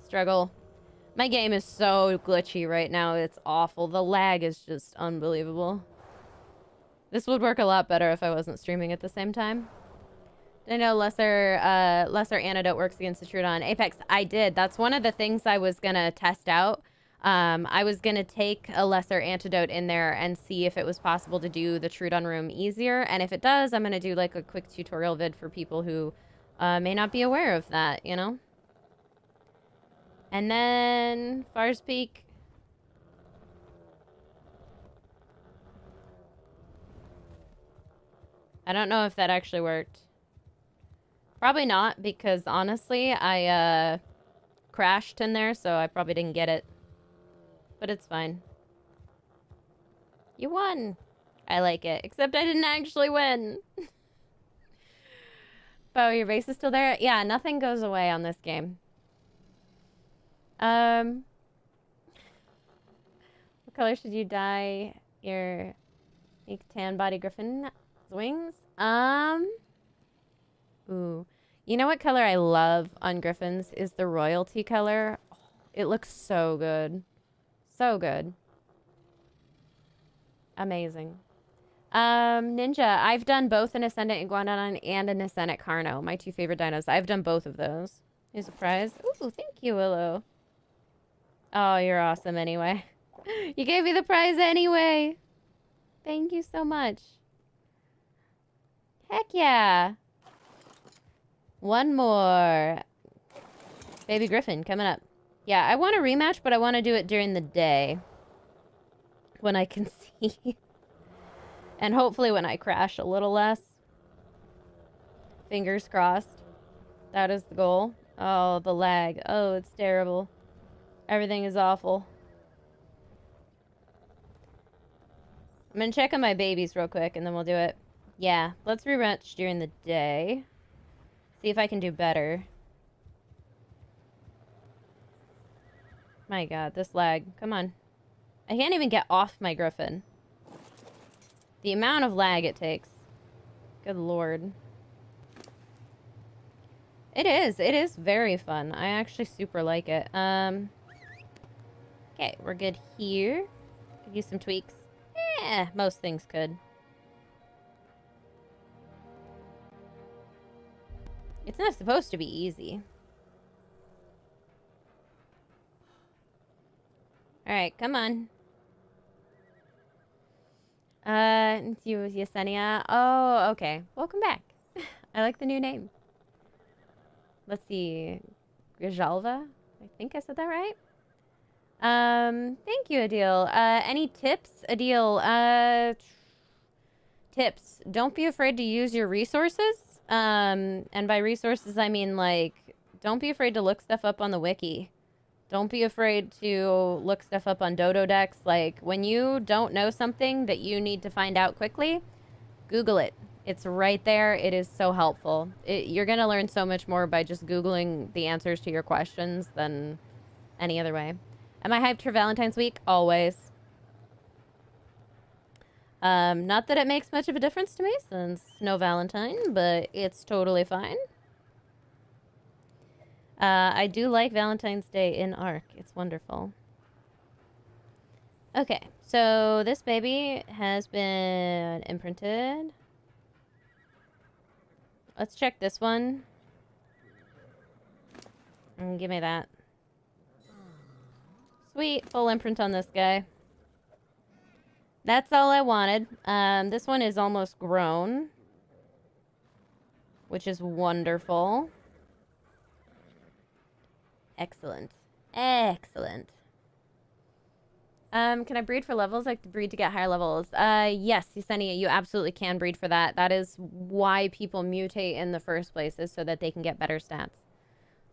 Struggle. My game is so glitchy right now. It's awful. The lag is just unbelievable. This would work a lot better if I wasn't streaming at the same time. Did I know lesser antidote works against the Trudon? Apex, I did. That's one of the things I was gonna test out. I was gonna take a lesser antidote in there and see if it was possible to do the Trudon room easier. And if it does, I'm gonna do like a quick tutorial vid for people who may not be aware of that, you know? And then Fars Peak. I don't know if that actually worked. Probably not, because honestly, I crashed in there, so I probably didn't get it. But it's fine. You won! I like it. Except I didn't actually win. Bo, your base is still there? Yeah, nothing goes away on this game. What color should you dye your tan body griffin wings? Ooh. You know what color I love on griffins is the royalty color. Oh, it looks so good. So good. Amazing. Ninja, I've done both an Ascendant Iguanodon and an Ascendant Carno. My 2 favorite dinos. I've done both of those. Here's a prize. Ooh, thank you, Willow. Oh, you're awesome anyway. You gave me the prize anyway. Thank you so much. Heck yeah. One more. Baby Griffin coming up. Yeah, I want a rematch, but I want to do it during the day. When I can see. And hopefully when I crash a little less. Fingers crossed. That is the goal. Oh, the lag. Oh, it's terrible. Everything is awful. I'm gonna check on my babies real quick and then we'll do it. Yeah, let's rematch during the day. See if I can do better. My god, this lag. Come on. I can't even get off my griffin. The amount of lag it takes. Good lord. It is very fun. I actually super like it. Okay, we're good here. Could use some tweaks. Yeah, most things could. It's not supposed to be easy. Alright, come on. It's you, Yesenia. Oh, okay. Welcome back. I like the new name. Let's see. Grijalva? I think I said that right. Thank you, Adil. Any tips? Adil, tips. Don't be afraid to use your resources. And by resources, I mean, like, don't be afraid to look stuff up on the wiki. Don't be afraid to look stuff up on Dodo decks. Like, when you don't know something that you need to find out quickly, Google it. It's right there. It is so helpful. You're going to learn so much more by just Googling the answers to your questions than any other way. Am I hyped for Valentine's week? Always. Not that it makes much of a difference to me since no Valentine, but it's totally fine. I do like Valentine's Day in ARK. It's wonderful. Okay, so this baby has been imprinted. Let's check this one. Give me that. Sweet, full imprint on this guy. That's all I wanted. This one is almost grown, which is wonderful. Excellent. Excellent. Can I breed for levels? I can breed to get higher levels. Yes, Yesenia, you absolutely can breed for that. That is why people mutate in the first place, is so that they can get better stats.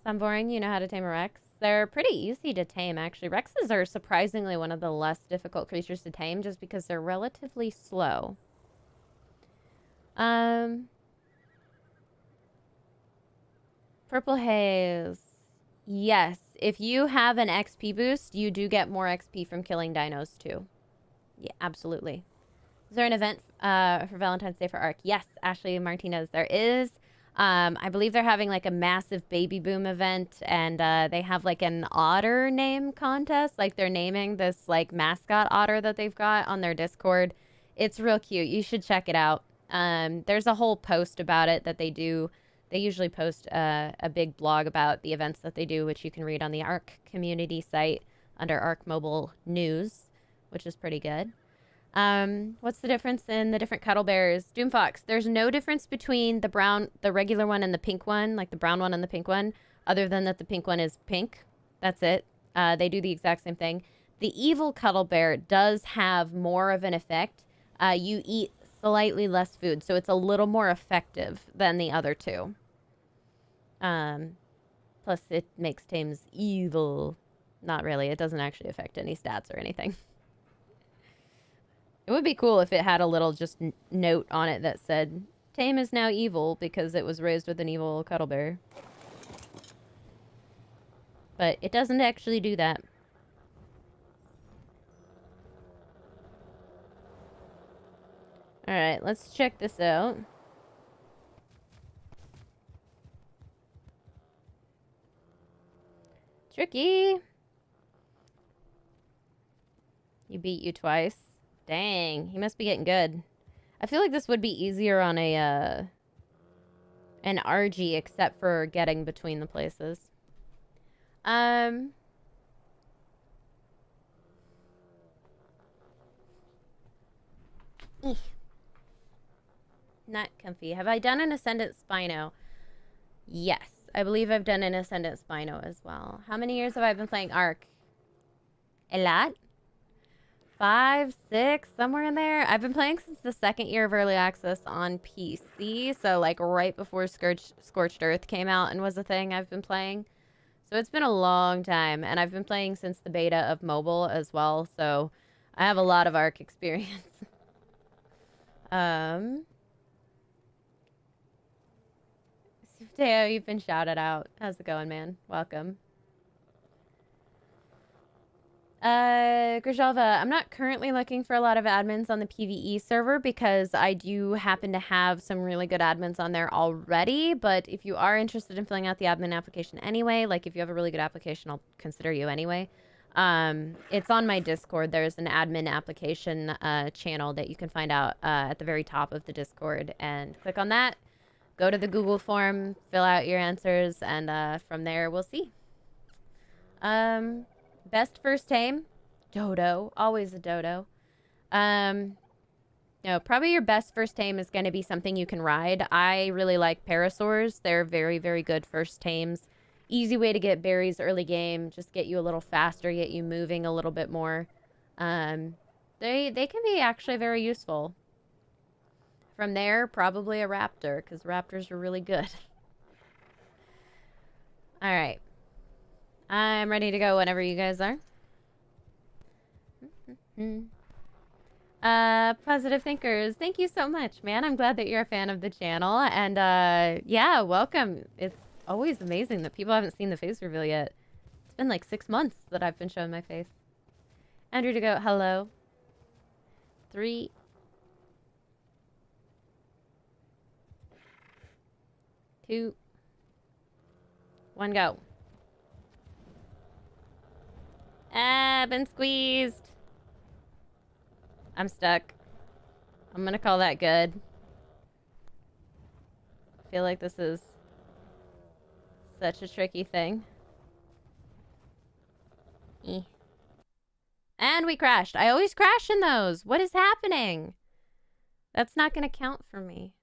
Some boring, you know how to tame a Rex? They're pretty easy to tame, actually. Rexes are surprisingly one of the less difficult creatures to tame just because they're relatively slow. Purple Haze. Yes, if you have an XP boost, you do get more XP from killing dinos, too. Yeah, absolutely. Is there an event for Valentine's Day for ARK? Yes, Ashley Martinez, there is. I believe they're having, like, a massive baby boom event, and they have, like, an otter name contest. Like, they're naming this, like, mascot otter that they've got on their Discord. It's real cute. You should check it out. There's a whole post about it that they do. They usually post a big blog about the events that they do, which you can read on the ARK community site under ARK Mobile News, which is pretty good. What's the difference in the different cuddle bears? Doomfox, there's no difference between the regular one and the pink one, like the brown one and the pink one, other than that the pink one is pink. That's it. They do the exact same thing. The evil cuddle bear does have more of an effect. You eat slightly less food, so it's a little more effective than the other two. Plus it makes tames evil. Not really. It doesn't actually affect any stats or anything. It would be cool if it had a little just note on it that said, tame is now evil because it was raised with an evil cuddle bear. But it doesn't actually do that. Alright, let's check this out. Tricky! He beat you twice. Dang, he must be getting good. I feel like this would be easier on an RG, except for getting between the places. Not comfy. Have I done an Ascendant Spino? Yes, I believe I've done an Ascendant Spino as well. How many years have I been playing ARK? A lot? 5, 6, somewhere in there. I've been playing since the second year of early access on PC. So like right before Scorched Earth came out and was a thing, I've been playing. So it's been a long time. And I've been playing since the beta of mobile as well. So I have a lot of ARK experience. Teo, you've been shouted out. How's it going, man? Welcome. Grijalva, I'm not currently looking for a lot of admins on the PvE server because I do happen to have some really good admins on there already. But if you are interested in filling out the admin application anyway, like if you have a really good application, I'll consider you anyway. It's on my Discord. There's an admin application channel that you can find out at the very top of the Discord, and click on that. Go to the Google form, fill out your answers, and from there we'll see. Best first tame? Dodo. Always a dodo. No, probably your best first tame is going to be something you can ride. I really like parasaurs. They're very, very good first tames. Easy way to get berries early game. Just get you a little faster, get you moving a little bit more. They can be actually very useful. From there, probably a raptor, because raptors are really good. Alright. I'm ready to go whenever you guys are. Positive Thinkers, thank you so much, man. I'm glad that you're a fan of the channel. And yeah, welcome. It's always amazing that people haven't seen the face reveal yet. It's been like 6 months that I've been showing my face. Andrew to go, hello. 3, 2, 1, go. Ah, been squeezed. I'm stuck. I'm gonna call that good. I feel like this is such a tricky thing. And we crashed. I always crash in those. What is happening? That's not gonna count for me.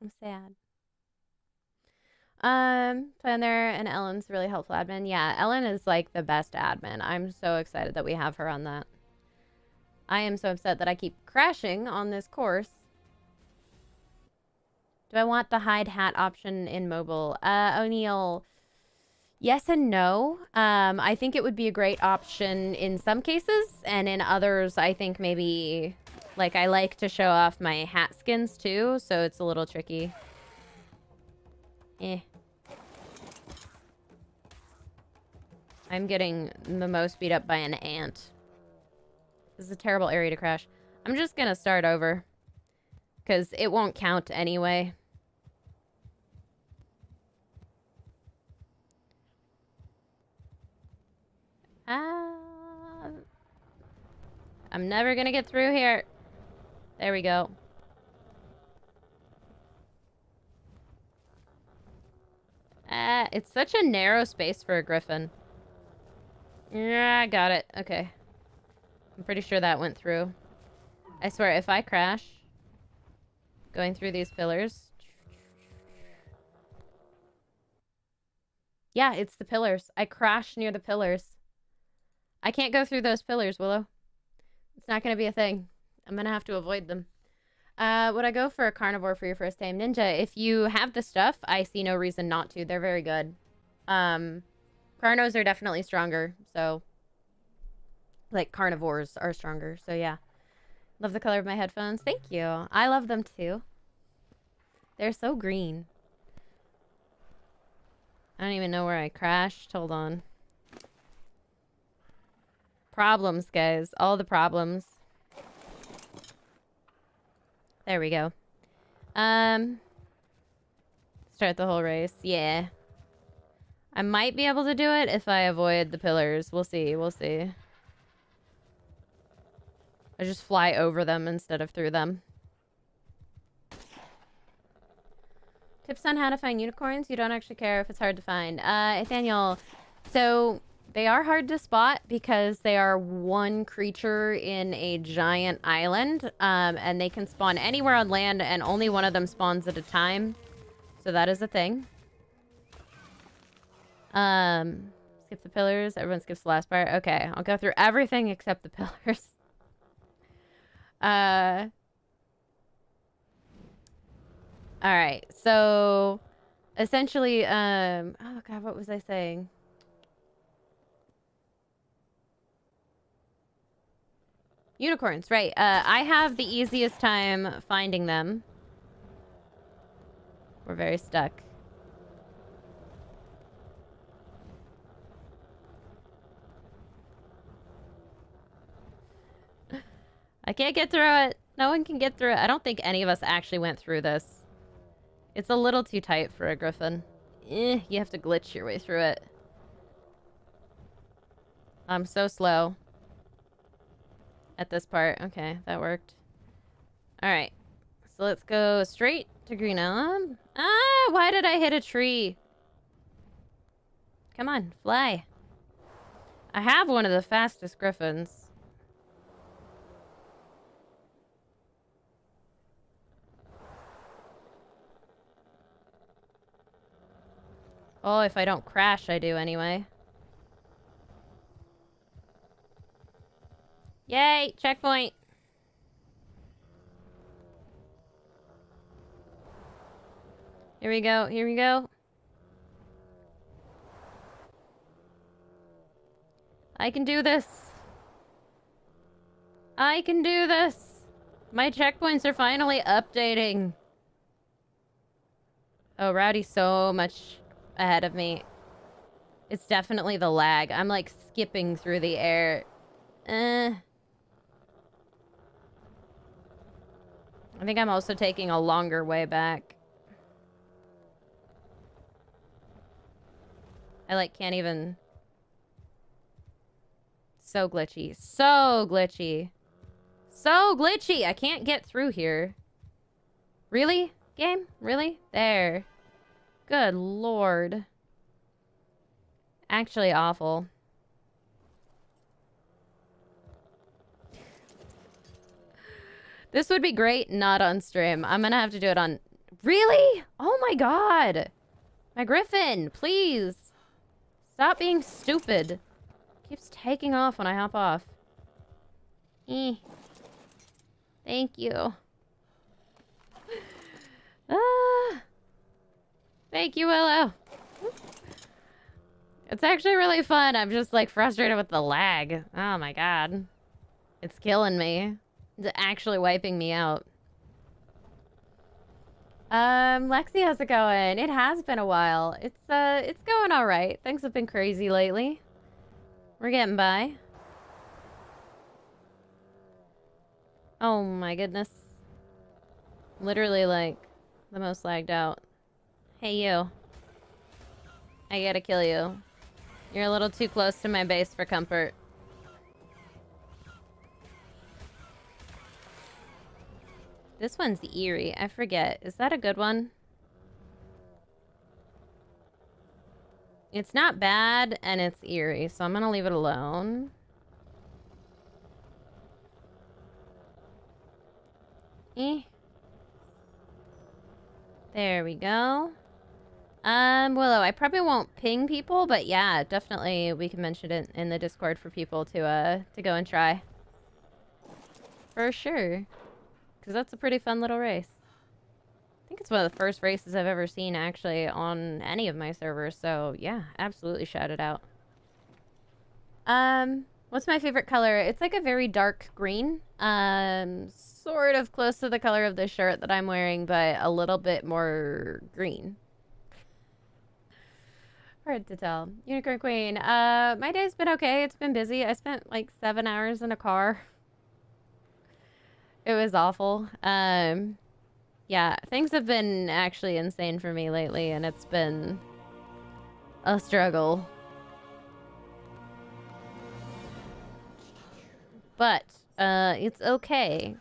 I'm sad. Planner and Ellen's really helpful admin. Yeah, Ellen is like the best admin. I'm so excited that we have her on that. I am so upset that I keep crashing on this course. Do I want the hide hat option in mobile? O'Neill, yes and no. I think it would be a great option in some cases, and in others, I think maybe, like, I like to show off my hat skins too, so it's a little tricky. I'm getting the most beat up by an ant. This is a terrible area to crash. I'm just gonna start over, because it won't count anyway. I'm never gonna get through here. There we go. It's such a narrow space for a griffin. Yeah, I got it. Okay. I'm pretty sure that went through. I swear, if I crash going through these pillars... Yeah, it's the pillars. I crashed near the pillars. I can't go through those pillars, Willow. It's not going to be a thing. I'm going to have to avoid them. Would I go for a carnivore for your first time? Ninja, if you have the stuff, I see no reason not to. They're very good. Carnos are definitely stronger, so... Like, carnivores are stronger, so yeah. Love the color of my headphones. Thank you. I love them too. They're so green. I don't even know where I crashed. Hold on. Problems, guys. All the problems. There we go. Start the whole race. Yeah. I might be able to do it if I avoid the pillars. We'll see. We'll see. I just fly over them instead of through them. Tips on how to find unicorns? You don't actually care if it's hard to find. Nathaniel, so they are hard to spot because they are one creature in a giant island. And they can spawn anywhere on land and only one of them spawns at a time. So that is a thing. Skip the pillars. Everyone skips the last part. Okay, I'll go through everything except the pillars. Alright, so essentially, oh god, what was I saying? Unicorns, right. I have the easiest time finding them. We're very stuck. can't get through it. No one can get through it. I don't think any of us actually went through this. It's a little too tight for a griffin. You have to glitch your way through it. I'm so slow at this part. Okay, that worked. Alright. So let's go straight to Green Elm. Ah, why did I hit a tree? Come on, fly. I have one of the fastest griffins. Oh, if I don't crash, I do anyway. Yay! Checkpoint! Here we go, here we go. I can do this. I can do this. My checkpoints are finally updating. Oh, Rowdy's so much ahead of me. It's definitely the lag. I'm like skipping through the air. I think I'm also taking a longer way back. I like can't even... So glitchy. So glitchy. So glitchy! I can't get through here. Really? Game? Really? There. Good lord. Actually awful. This would be great not on stream. I'm gonna have to do it on... Really? Oh my god! My griffin, please! Stop being stupid. Keeps taking off when I hop off. Thank you. Thank you, Willow. It's actually really fun. I'm just like frustrated with the lag. Oh my god. It's killing me. It's actually wiping me out. Lexi, how's it going? It has been a while. It's going alright. Things have been crazy lately. We're getting by. Oh my goodness. Literally like the most lagged out. Hey you. I gotta kill you. You're a little too close to my base for comfort. This one's eerie. I forget. Is that a good one? It's not bad, and it's eerie, so I'm gonna leave it alone. There we go. Willow, I probably won't ping people, but yeah, definitely we can mention it in the Discord for people to go and try. For sure. Because that's a pretty fun little race. I think it's one of the first races I've ever seen, actually, on any of my servers. So, yeah, absolutely shout it out. What's my favorite color? It's like a very dark green. Sort of close to the color of the shirt that I'm wearing, but a little bit more green. Hard to tell. Unicorn Queen. My day's been okay. It's been busy. I spent like 7 hours in a car. It was awful. Yeah, things have been actually insane for me lately, and it's been a struggle. But it's okay.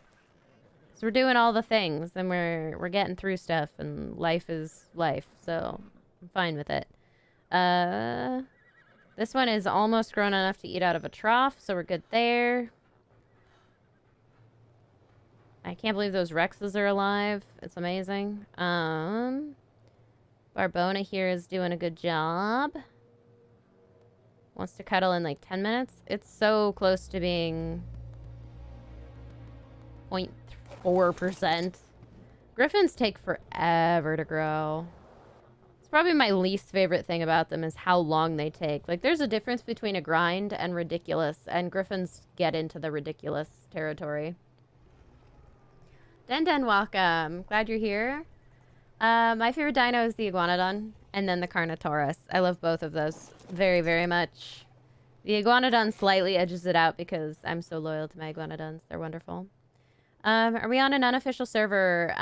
So we're doing all the things, and we're getting through stuff, and life is life. So I'm fine with it. This one is almost grown enough to eat out of a trough, so we're good there. I can't believe those Rexes are alive. It's amazing. Barbona here is doing a good job. Wants to cuddle in like 10 minutes. It's so close to being 0.4%. Griffins take forever to grow. It's probably my least favorite thing about them is how long they take. Like, there's a difference between a grind and ridiculous, and Griffins get into the ridiculous territory. Den, welcome. Glad you're here. My favorite dino is the Iguanodon, and then the Carnotaurus. I love both of those very, very much. The Iguanodon slightly edges it out because I'm so loyal to my Iguanodons. They're wonderful. Are we on an unofficial server?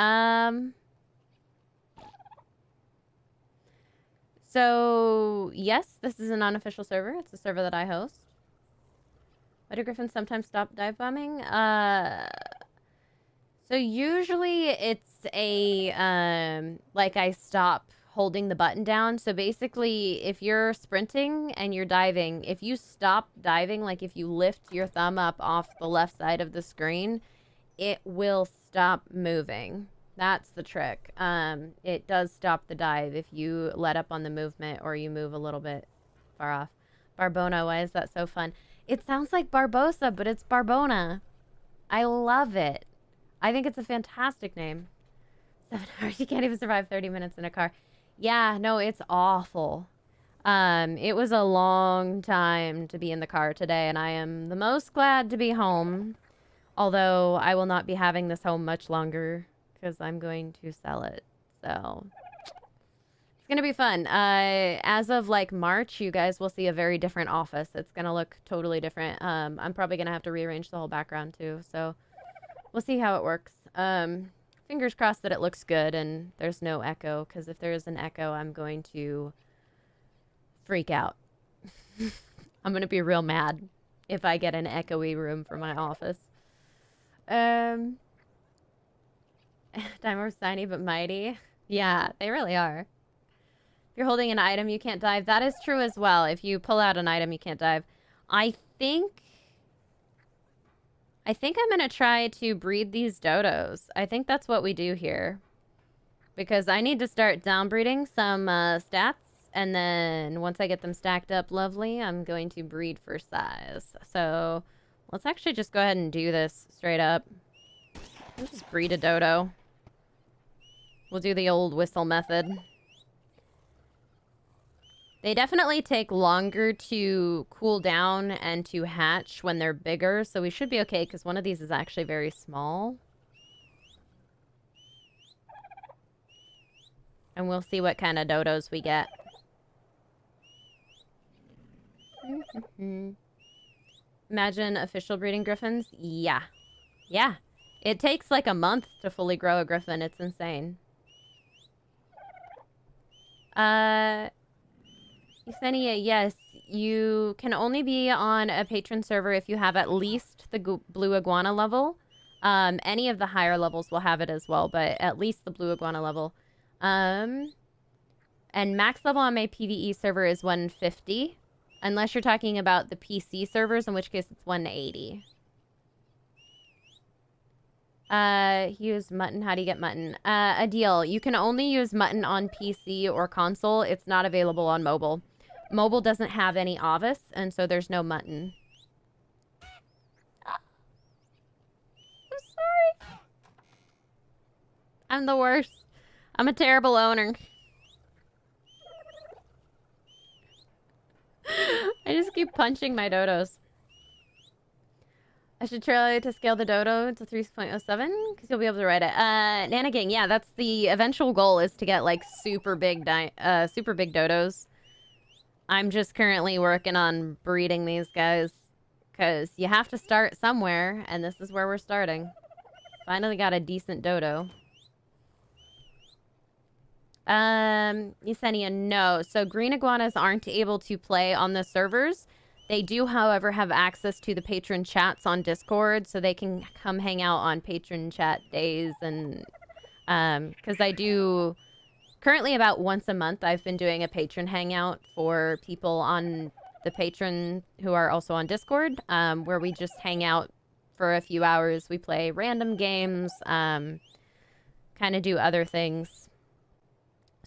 So, yes, this is an unofficial server. It's a server that I host. Why do Griffins sometimes stop dive bombing? So usually it's a, like I stop holding the button down. So basically, if you're sprinting and you're diving, if you stop diving, like if you lift your thumb up off the left side of the screen, it will stop moving. That's the trick. It does stop the dive if you let up on the movement or you move a little bit far off. Barbona, why is that so fun? It sounds like Barbosa, but it's Barbona. I love it. I think it's a fantastic name. 7 hours, you can't even survive 30 minutes in a car. Yeah, no, it's awful. It was a long time to be in the car today, and I am the most glad to be home. Although I will not be having this home much longer because I'm going to sell it. So it's going to be fun. As of like March, you guys will see a very different office. It's going to look totally different. I'm probably going to have to rearrange the whole background too. So we'll see how it works. Fingers crossed that it looks good and there's no echo, because if there is an echo, I'm going to freak out. I'm going to be real mad if I get an echoey room for my office. Dimer's tiny but mighty. Yeah, they really are. If you're holding an item, you can't dive. That is true as well. If you pull out an item, you can't dive. I think I'm going to try to breed these dodos. I think that's what we do here. Because I need to start downbreeding some stats. And then once I get them stacked up lovely, I'm going to breed for size. So let's actually just go ahead and do this straight up. We'll just breed a dodo. We'll do the old whistle method. They definitely take longer to cool down and to hatch when they're bigger, so we should be okay because one of these is actually very small. And we'll see what kind of dodos we get. Imagine official breeding griffins? Yeah. Yeah. It takes like a month to fully grow a griffin. It's insane. Yesenia, yes. You can only be on a patron server if you have at least the blue iguana level. Any of the higher levels will have it as well, but at least the blue iguana level. And max level on my PvE server is 150. Unless you're talking about the PC servers, in which case it's 180. Use mutton. How do you get mutton? Adil, you can only use mutton on PC or console. It's not available on mobile. Mobile doesn't have any Avis, and so there's no mutton. I'm sorry. I'm the worst. I'm a terrible owner. I just keep punching my dodos. I should try to scale the dodo to 3.07 because you'll be able to ride it. Nana Gang, yeah, that's the eventual goal, is to get like super big dodos. I'm just currently working on breeding these guys because you have to start somewhere, and this is where we're starting. Finally got a decent dodo. Yesenia, no. So green iguanas aren't able to play on the servers. They do, however, have access to the patron chats on Discord, so they can come hang out on patron chat days. And because I do currently about once a month, I've been doing a patron hangout for people on the patron who are also on Discord, where we just hang out for a few hours. We play random games, kind of do other things.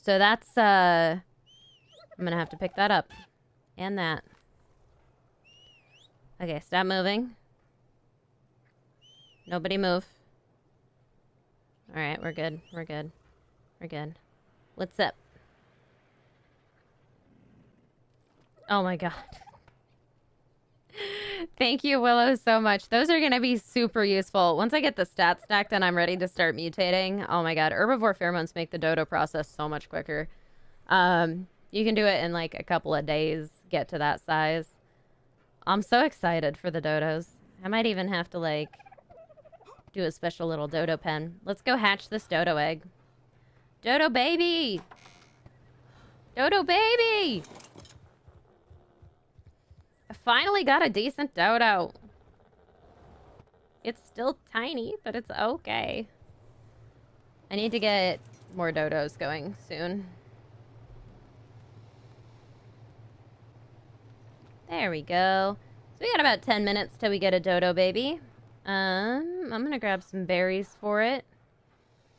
So that's, I'm gonna have to pick that up. And that. Okay, stop moving. Nobody move. Alright, we're good. We're good. We're good. What's up? Oh my god. Thank you, Willow, so much. Those are going to be super useful. Once I get the stats stacked and I'm ready to start mutating, oh my god, herbivore pheromones make the dodo process so much quicker. You can do it in like a couple of days, get to that size. I'm so excited for the dodos. I might even have to like Do a special little dodo pen. Let's go hatch this dodo egg. Dodo baby! Dodo baby! I finally got a decent dodo. It's still tiny, but it's okay. I need to get more dodos going soon. There we go. So we got about 10 minutes till we get a dodo baby. I'm gonna grab some berries for it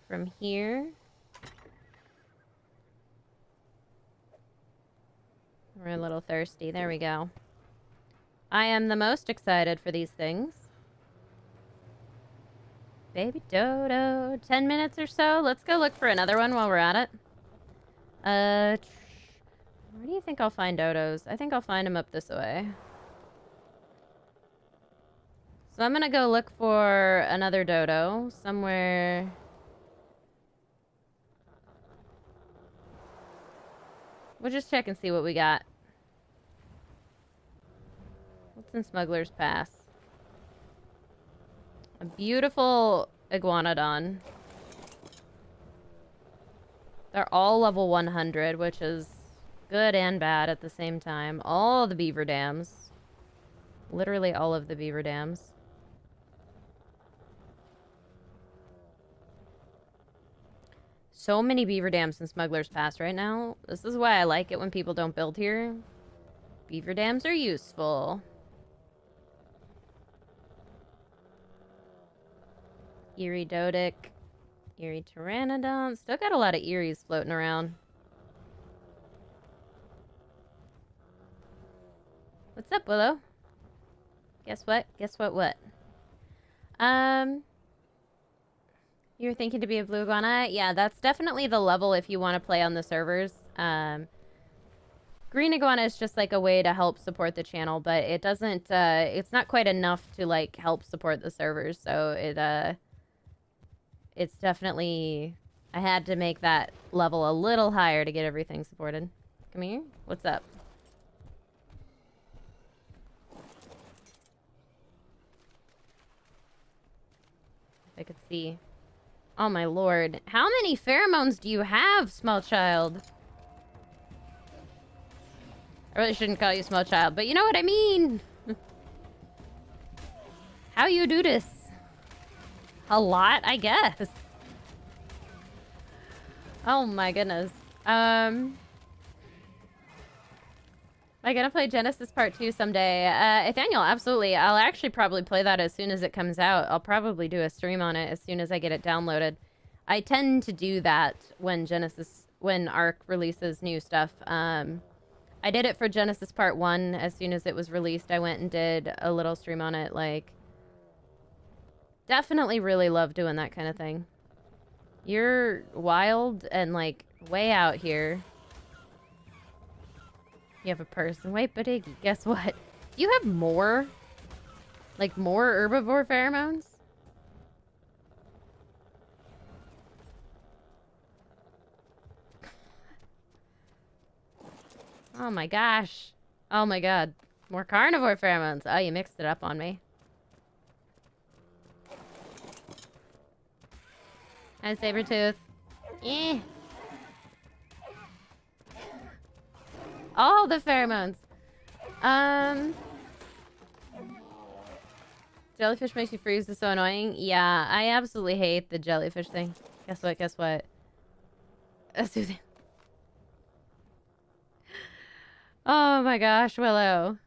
from here. We're a little thirsty. There we go. I am the most excited for these things. Baby dodo. 10 minutes or so. Let's go look for another one while we're at it. Where do you think I'll find dodos? I think I'll find them up this way. So I'm gonna go look for another dodo somewhere. We'll just check and see what we got. What's in Smuggler's Pass? A beautiful iguanodon. They're all level 100, which is good and bad at the same time. All the Beaver Dams. Literally all of the Beaver Dams. So many Beaver Dams in Smuggler's Pass right now. This is why I like it when people don't build here. Beaver Dams are useful. Eerie Dodic. Eerie Pteranodon. Still got a lot of Eries floating around. What's up, Willow? Guess what? Guess what? You're thinking to be a blue iguana? Yeah, that's definitely the level if you want to play on the servers. Green iguana is just like a way to help support the channel, but it doesn't, it's not quite enough to like help support the servers. So it's definitely, I had to make that level a little higher to get everything supported. Come here. What's up? I could see. Oh my lord. How many pheromones do you have, small child? I really shouldn't call you small child, but you know what I mean. How you do this? A lot, I guess. Oh my goodness. Am I gonna play Genesis Part 2 someday? Nathaniel, absolutely. I'll actually probably play that as soon as it comes out. I'll probably do a stream on it as soon as I get it downloaded. I tend to do that when ARK releases new stuff. I did it for Genesis Part 1 as soon as it was released. I went and did a little stream on it. Like, definitely really love doing that kind of thing. You're wild and, like, way out here. You have a person. Wait, but Iggy, guess what? You have more? Like, more herbivore pheromones? Oh my gosh. Oh my god. More carnivore pheromones. Oh, you mixed it up on me. Hi, Sabretooth. Eh. All the pheromones. Jellyfish makes you freeze. It's so annoying. Yeah, I absolutely hate the jellyfish thing. Guess what? Guess what? Soothing. Oh my gosh, Willow.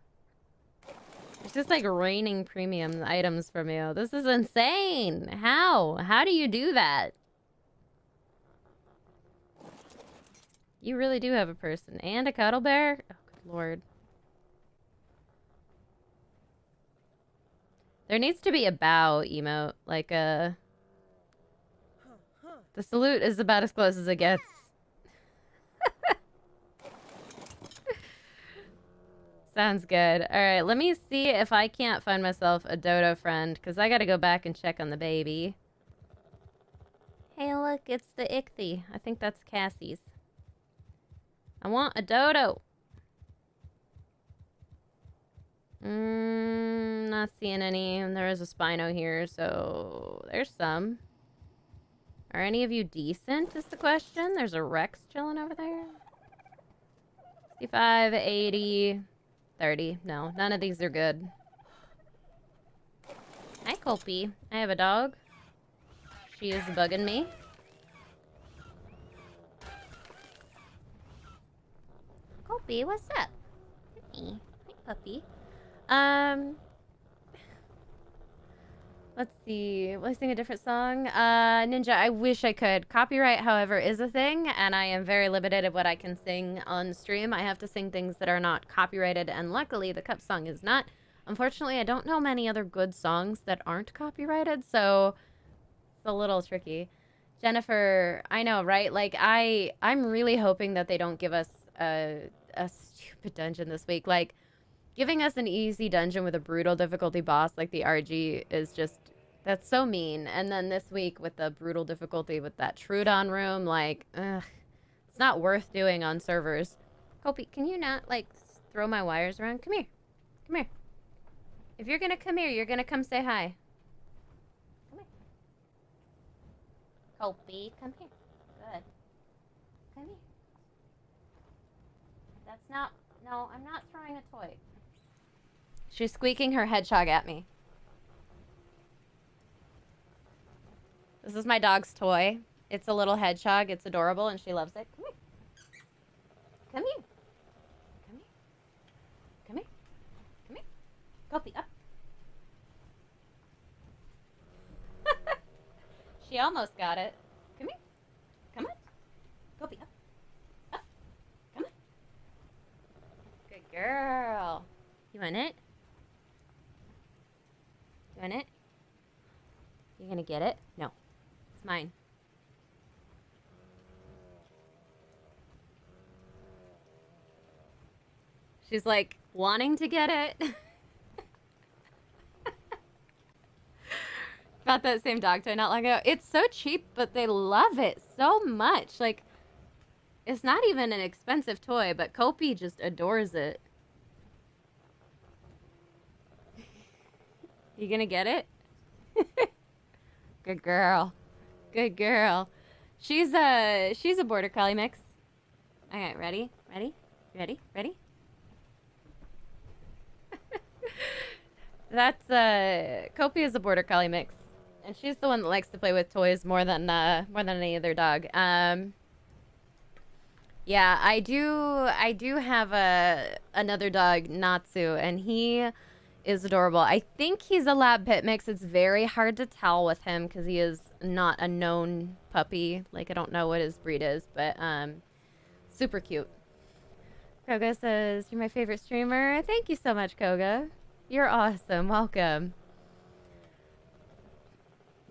It's just like raining premium items from you. This is insane. How? How do you do that? You really do have a person. And a cuddle bear? Oh, good lord. There needs to be a bow emote. Like a... The salute is about as close as it gets. Sounds good. Alright, let me see if I can't find myself a dodo friend, because I gotta go back and check on the baby. Hey, look, it's the Equis. I think that's Cassie's. I want a dodo. Not seeing any. There is a Spino here, so there's some. Are any of you decent, is the question? There's a Rex chilling over there. 65, 80, 30. No, none of these are good. Hi, Colpy. I have a dog. She is bugging me. Colpy, what's up? Hey, puppy. Let's see. Will I sing a different song? Ninja, I wish I could. Copyright, however, is a thing, and I am very limited at what I can sing on stream. I have to sing things that are not copyrighted, and luckily the Cup song is not. Unfortunately, I don't know many other good songs that aren't copyrighted, so it's a little tricky. Jennifer, I know, right? Like, I'm really hoping that they don't give us a stupid dungeon this week. Like, giving us an easy dungeon with a brutal difficulty boss like the RG is just, that's so mean. And then this week with the brutal difficulty with that Trudon room, like, ugh, it's not worth doing on servers. Kopi, can you not, like, throw my wires around? Come here. Come here. If you're gonna come here, you're gonna come say hi. Come here. Kopi, come here. Good. Come here. That's not, no, I'm not throwing a toy. She's squeaking her hedgehog at me. This is my dog's toy. It's a little hedgehog. It's adorable, and she loves it. Come here. Come here. Come here. Come here. Come here. Kopi, up. She almost got it. Come here. Come on. Kopi, up. Up. Come on. Good girl. You want it? You want it? You gonna get it? No. It's mine. She's like wanting to get it. Bought that same dog toy not long ago. It's so cheap, but they love it so much. Like, it's not even an expensive toy, but Kopi just adores it. You gonna get it? Good girl. Good girl. She's a border collie mix. Alright, ready? Ready? Ready? Ready? That's Kopi is a border collie mix. And she's the one that likes to play with toys more than any other dog. Yeah, I do have another dog, Natsu, and he is adorable. I think he's a lab pit mix. It's very hard to tell with him because he is not a known puppy. Like, I don't know what his breed is, but super cute. Koga says, you're my favorite streamer. Thank you so much, Koga. You're awesome. Welcome.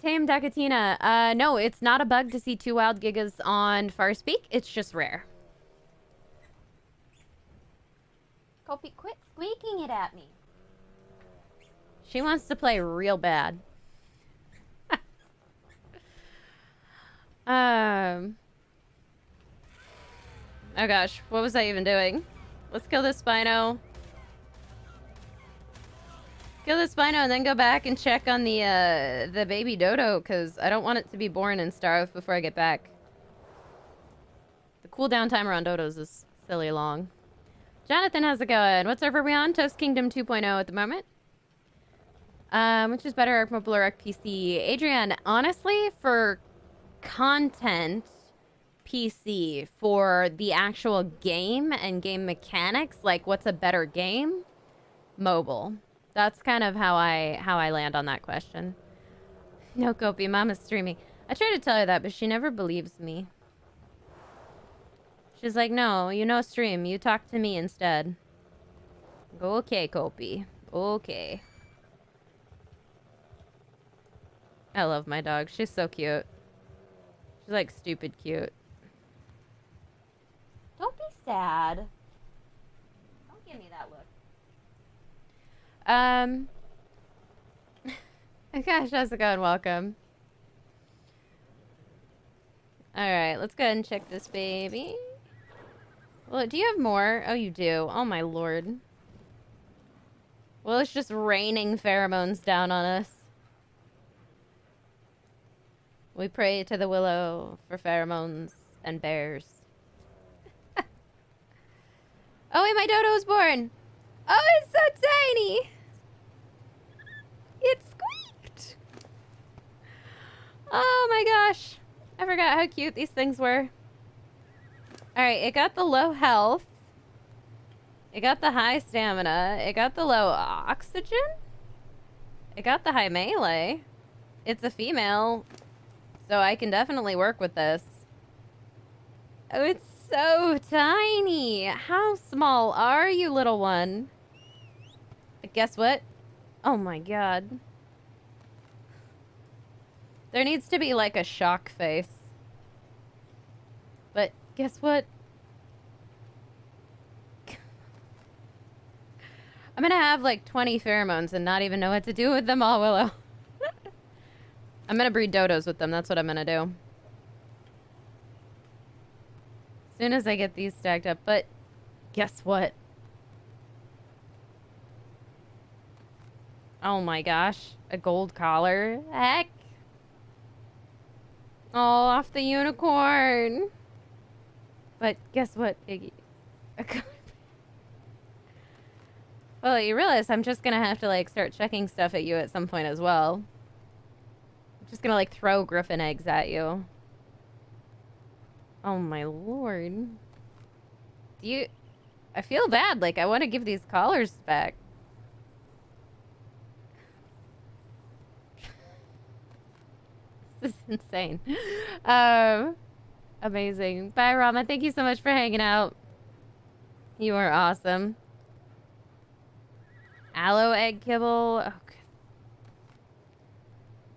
Tame Dakatina. No, it's not a bug to see 2 wild gigas on Farspeak. It's just rare. Kopi, quit squeaking it at me. She wants to play real bad. Oh gosh, what was I even doing? Let's kill this Spino. Kill the Spino and then go back and check on the baby Dodo, because I don't want it to be born and starve before I get back. The cooldown timer on Dodos is silly long. Jonathan, how's it going? What server are we on? Toast Kingdom 2.0 at the moment. Which is better, ARK Mobile or ARK PC? Adrian, honestly, for content, PC. For the actual game and game mechanics, like what's a better game? Mobile. That's kind of how I land on that question. No, Kopi, Mama's streaming. I try to tell her that, but she never believes me. She's like, no, you know stream. You talk to me instead. Go, okay, Kopi. Okay. I love my dog. She's so cute. She's like stupid cute. Don't be sad. Don't give me that look. Gosh, how's it going? Welcome. Alright, let's go ahead and check this baby. Well, do you have more? Oh, you do. Oh, my lord. Well, it's just raining pheromones down on us. We pray to the willow for pheromones and bears. Oh, wait, my dodo was born. Oh, it's so tiny. It squeaked. Oh my gosh. I forgot how cute these things were. Alright, it got the low health. It got the high stamina. It got the low oxygen. It got the high melee. It's a female, so I can definitely work with this. Oh, it's so tiny. How small are you, little one? But guess what? Oh my god. There needs to be like a shock face. But guess what? I'm gonna have like 20 pheromones and not even know what to do with them all, Willow. I'm gonna breed dodos with them. That's what I'm gonna do. As soon as I get these stacked up. But guess what? Oh my gosh. A gold collar. Heck. Oh, off the unicorn. But guess what, Iggy? Well, you realize I'm just gonna have to, like, start checking stuff at you at some point as well. I'm just gonna, like, throw griffin eggs at you. Oh my lord. I feel bad. Like, I want to give these collars back. This is insane. Amazing. Bye, Rama. Thank you so much for hanging out. You are awesome. Aloe egg kibble. Oh,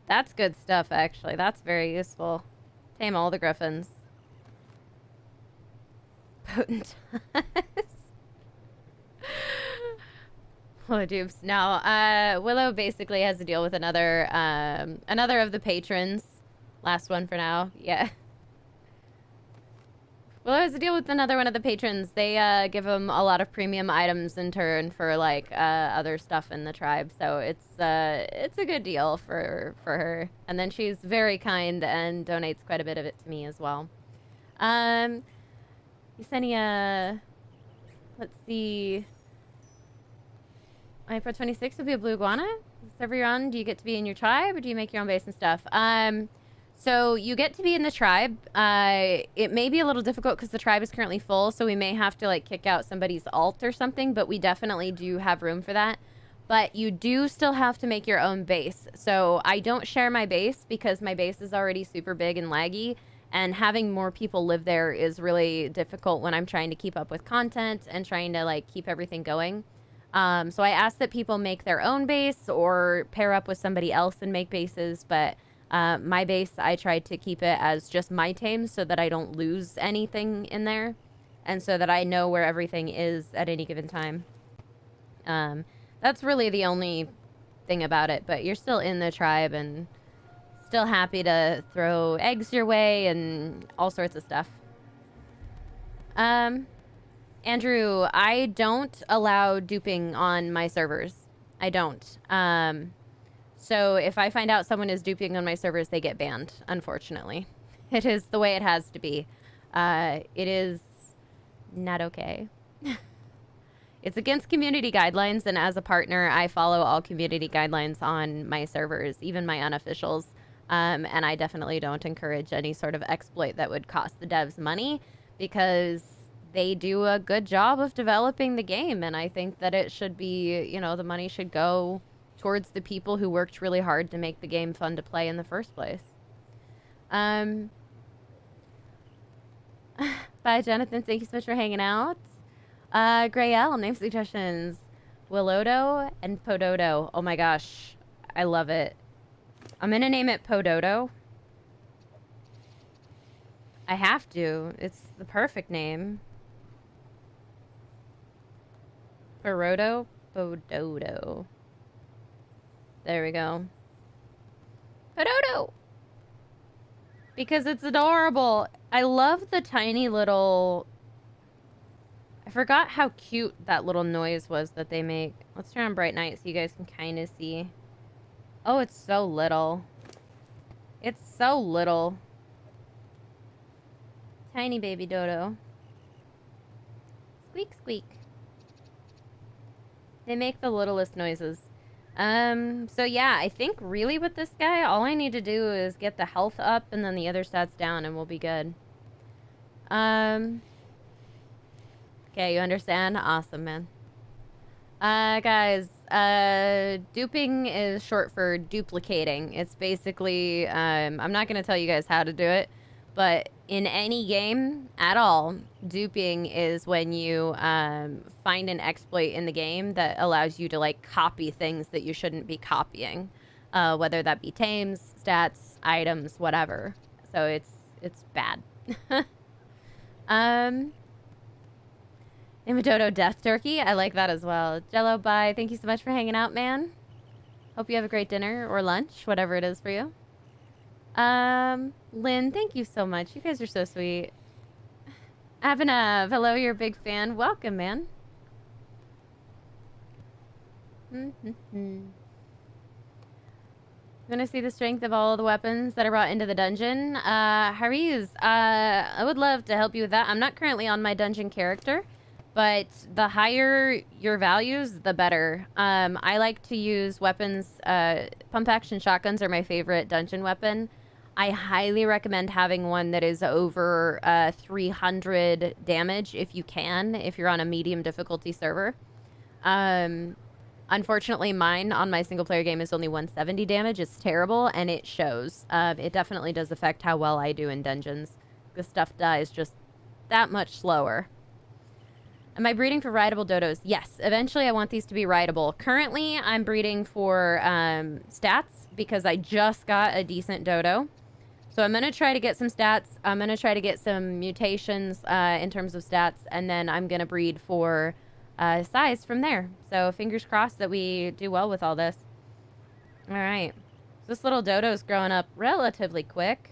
that's good stuff, actually. That's very useful. Tame all the griffins. Potent. Oh, dupes. Now, Willow basically has to deal with another of the patrons. Last one for now. Yeah. Willow has to deal with another one of the patrons. They give him a lot of premium items in turn for like other stuff in the tribe. So it's a good deal for her. And then she's very kind and donates quite a bit of it to me as well. Yesenia, let's see. April 26th will be a blue iguana. Server you're on, do you get to be in your tribe or do you make your own base and stuff? So you get to be in the tribe. It may be a little difficult because the tribe is currently full, so we may have to like kick out somebody's alt or something, but we definitely do have room for that. But you do still have to make your own base. So I don't share my base because my base is already super big and laggy, and having more people live there is really difficult when I'm trying to keep up with content and trying to like keep everything going. So I ask that people make their own base or pair up with somebody else and make bases, but my base, I tried to keep it as just my tames so that I don't lose anything in there and so that I know where everything is at any given time. That's really the only thing about it, but you're still in the tribe and still happy to throw eggs your way and all sorts of stuff. Andrew, I don't allow duping on my servers. I don't. So if I find out someone is duping on my servers, they get banned, unfortunately. It is the way it has to be. It is not okay. It's against community guidelines, and as a partner, I follow all community guidelines on my servers, even my unofficials. And I definitely don't encourage any sort of exploit that would cost the devs money, because they do a good job of developing the game, and I think that it should be, you know, the money should go towards the people who worked really hard to make the game fun to play in the first place. Bye, Jonathan. Thank you so much for hanging out. Grayel, name suggestions. Willodo and Pododo. Oh my gosh. I love it. I'm gonna name it Pododo. I have to. It's the perfect name. Pododo? Pododo. There we go. Pododo! Because it's adorable. I love the tiny little... I forgot how cute that little noise was that they make. Let's turn on bright night so you guys can kind of see. Oh, it's so little. It's so little. Tiny baby dodo. Squeak, squeak. They make the littlest noises. So yeah, I think really with this guy, all I need to do is get the health up and then the other stats down and we'll be good. Okay, you understand? Awesome, man. Guys, duping is short for duplicating. It's basically, I'm not gonna tell you guys how to do it, but in any game at all, duping is when you, find an exploit in the game that allows you to, like, copy things that you shouldn't be copying. Whether that be tames, stats, items, whatever. So it's bad. Dodo Death Turkey. I like that as well. Jello, bye. Thank you so much for hanging out, man. Hope you have a great dinner or lunch, whatever it is for you. Lynn, thank you so much. You guys are so sweet. Abhinav, hello, you're a big fan. Welcome, man. I'm gonna see the strength of all the weapons that are brought into the dungeon. Hariz, I would love to help you with that. I'm not currently on my dungeon character. But the higher your values, the better. I like to use weapons. Pump action shotguns are my favorite dungeon weapon. I highly recommend having one that is over 300 damage if you can, if you're on a medium difficulty server. Unfortunately, mine on my single player game is only 170 damage. It's terrible, and it shows. It definitely does affect how well I do in dungeons. The stuff dies just that much slower. Am I breeding for rideable dodos? Yes. Eventually, I want these to be rideable. Currently, I'm breeding for stats because I just got a decent dodo. So I'm going to try to get some stats. I'm going to try to get some mutations in terms of stats. And then I'm going to breed for size from there. So fingers crossed that we do well with all this. All right. This little dodo's growing up relatively quick.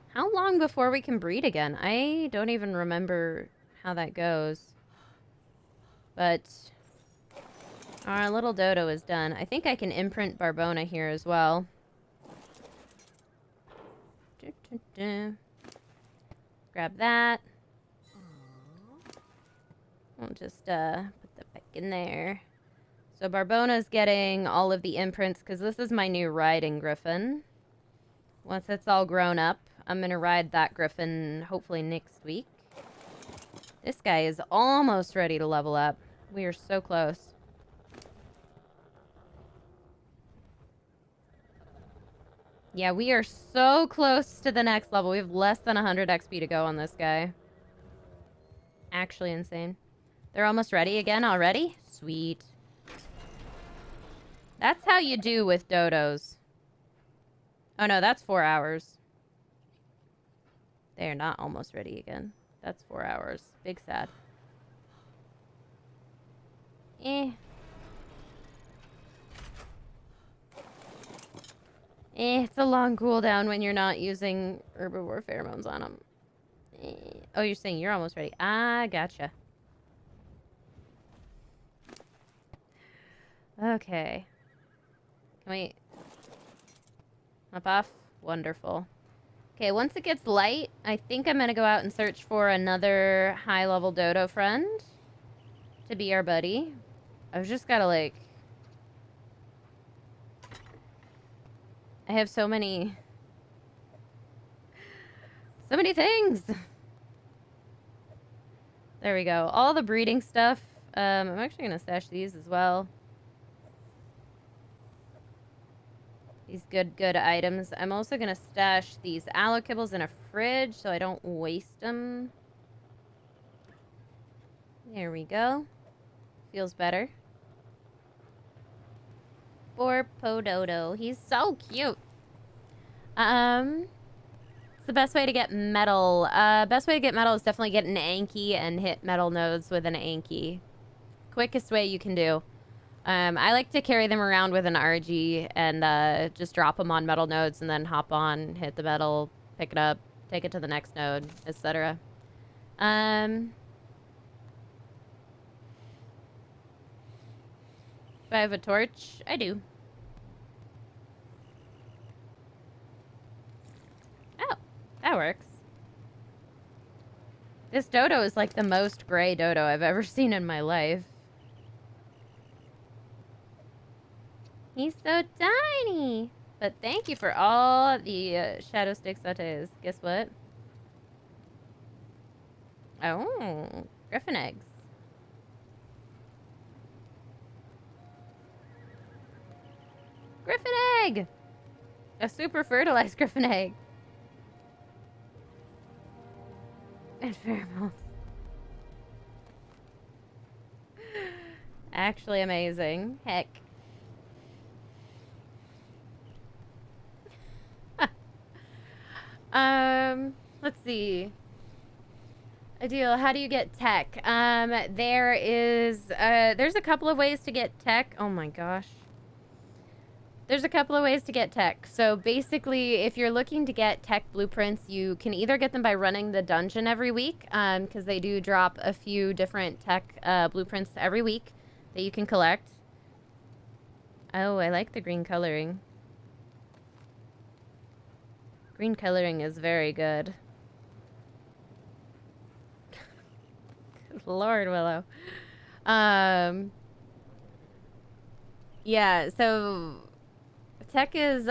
How long before we can breed again? I don't even remember how that goes. But our little dodo is done. I think I can imprint Barbona here as well. Grab that. I'll just put that back in there. So Barbona's getting all of the imprints because this is my new riding griffin. Once it's all grown up, I'm going to ride that griffin hopefully next week. This guy is almost ready to level up. We are so close. Yeah, we are so close to the next level. We have less than 100 XP to go on this guy. Actually insane. They're almost ready again already? Sweet. That's how you do with dodos. Oh no, that's 4 hours. They are not almost ready again. That's 4 hours. Big sad. It's a long cooldown when you're not using herbivore pheromones on them. Oh, you're saying you're almost ready. Ah, gotcha. Okay. Can we hop off? Wonderful. Okay, once it gets light, I think I'm gonna go out and search for another high-level dodo friend to be our buddy. I've just gotta, like... I have so many things! There we go. All the breeding stuff. I'm actually gonna stash these as well. These good items. I'm also gonna stash these aloe kibbles in a fridge so I don't waste them. There we go. Feels better. Poor Pododo. He's so cute. It's the best way to get metal. Best way to get metal is definitely get an Anki and hit metal nodes with an Anki. Quickest way you can do. I like to carry them around with an RG and just drop them on metal nodes and then hop on, hit the metal, pick it up, take it to the next node, etc. Do I have a torch? I do. that works. This dodo is like the most gray dodo I've ever seen in my life. He's so tiny. But thank you for all the shadow stick sautés. Guess what? Oh, griffin eggs. Griffin egg! A super fertilized griffin egg. And pheromones. Actually amazing. Heck. Let's see. Ideal, how do you get tech? There's a couple of ways to get tech. Oh my gosh. There's a couple of ways to get tech. So basically, if you're looking to get tech blueprints, you can either get them by running the dungeon every week, because they do drop a few different tech blueprints every week that you can collect. Oh, I like the green coloring. Green coloring is very good. Lord Willow. Yeah, so tech is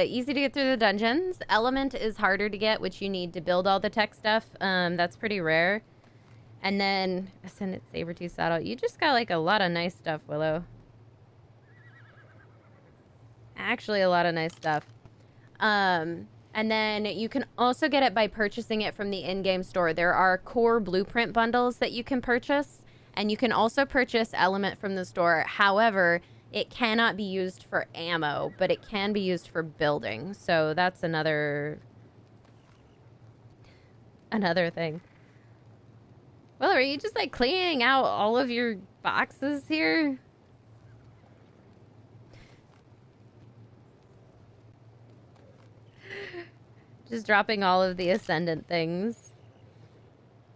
easy to get through the dungeons. Element is harder to get, which you need to build all the tech stuff. That's pretty rare. And then Ascendant Sabertooth Saddle. You just got like a lot of nice stuff, Willow. Actually, a lot of nice stuff. And then you can also get it by purchasing it from the in-game store. There are core blueprint bundles that you can purchase, and you can also purchase element from the store. However, it cannot be used for ammo, but it can be used for building. So that's another thing. Well, are you just like cleaning out all of your boxes here? Just dropping all of the Ascendant things.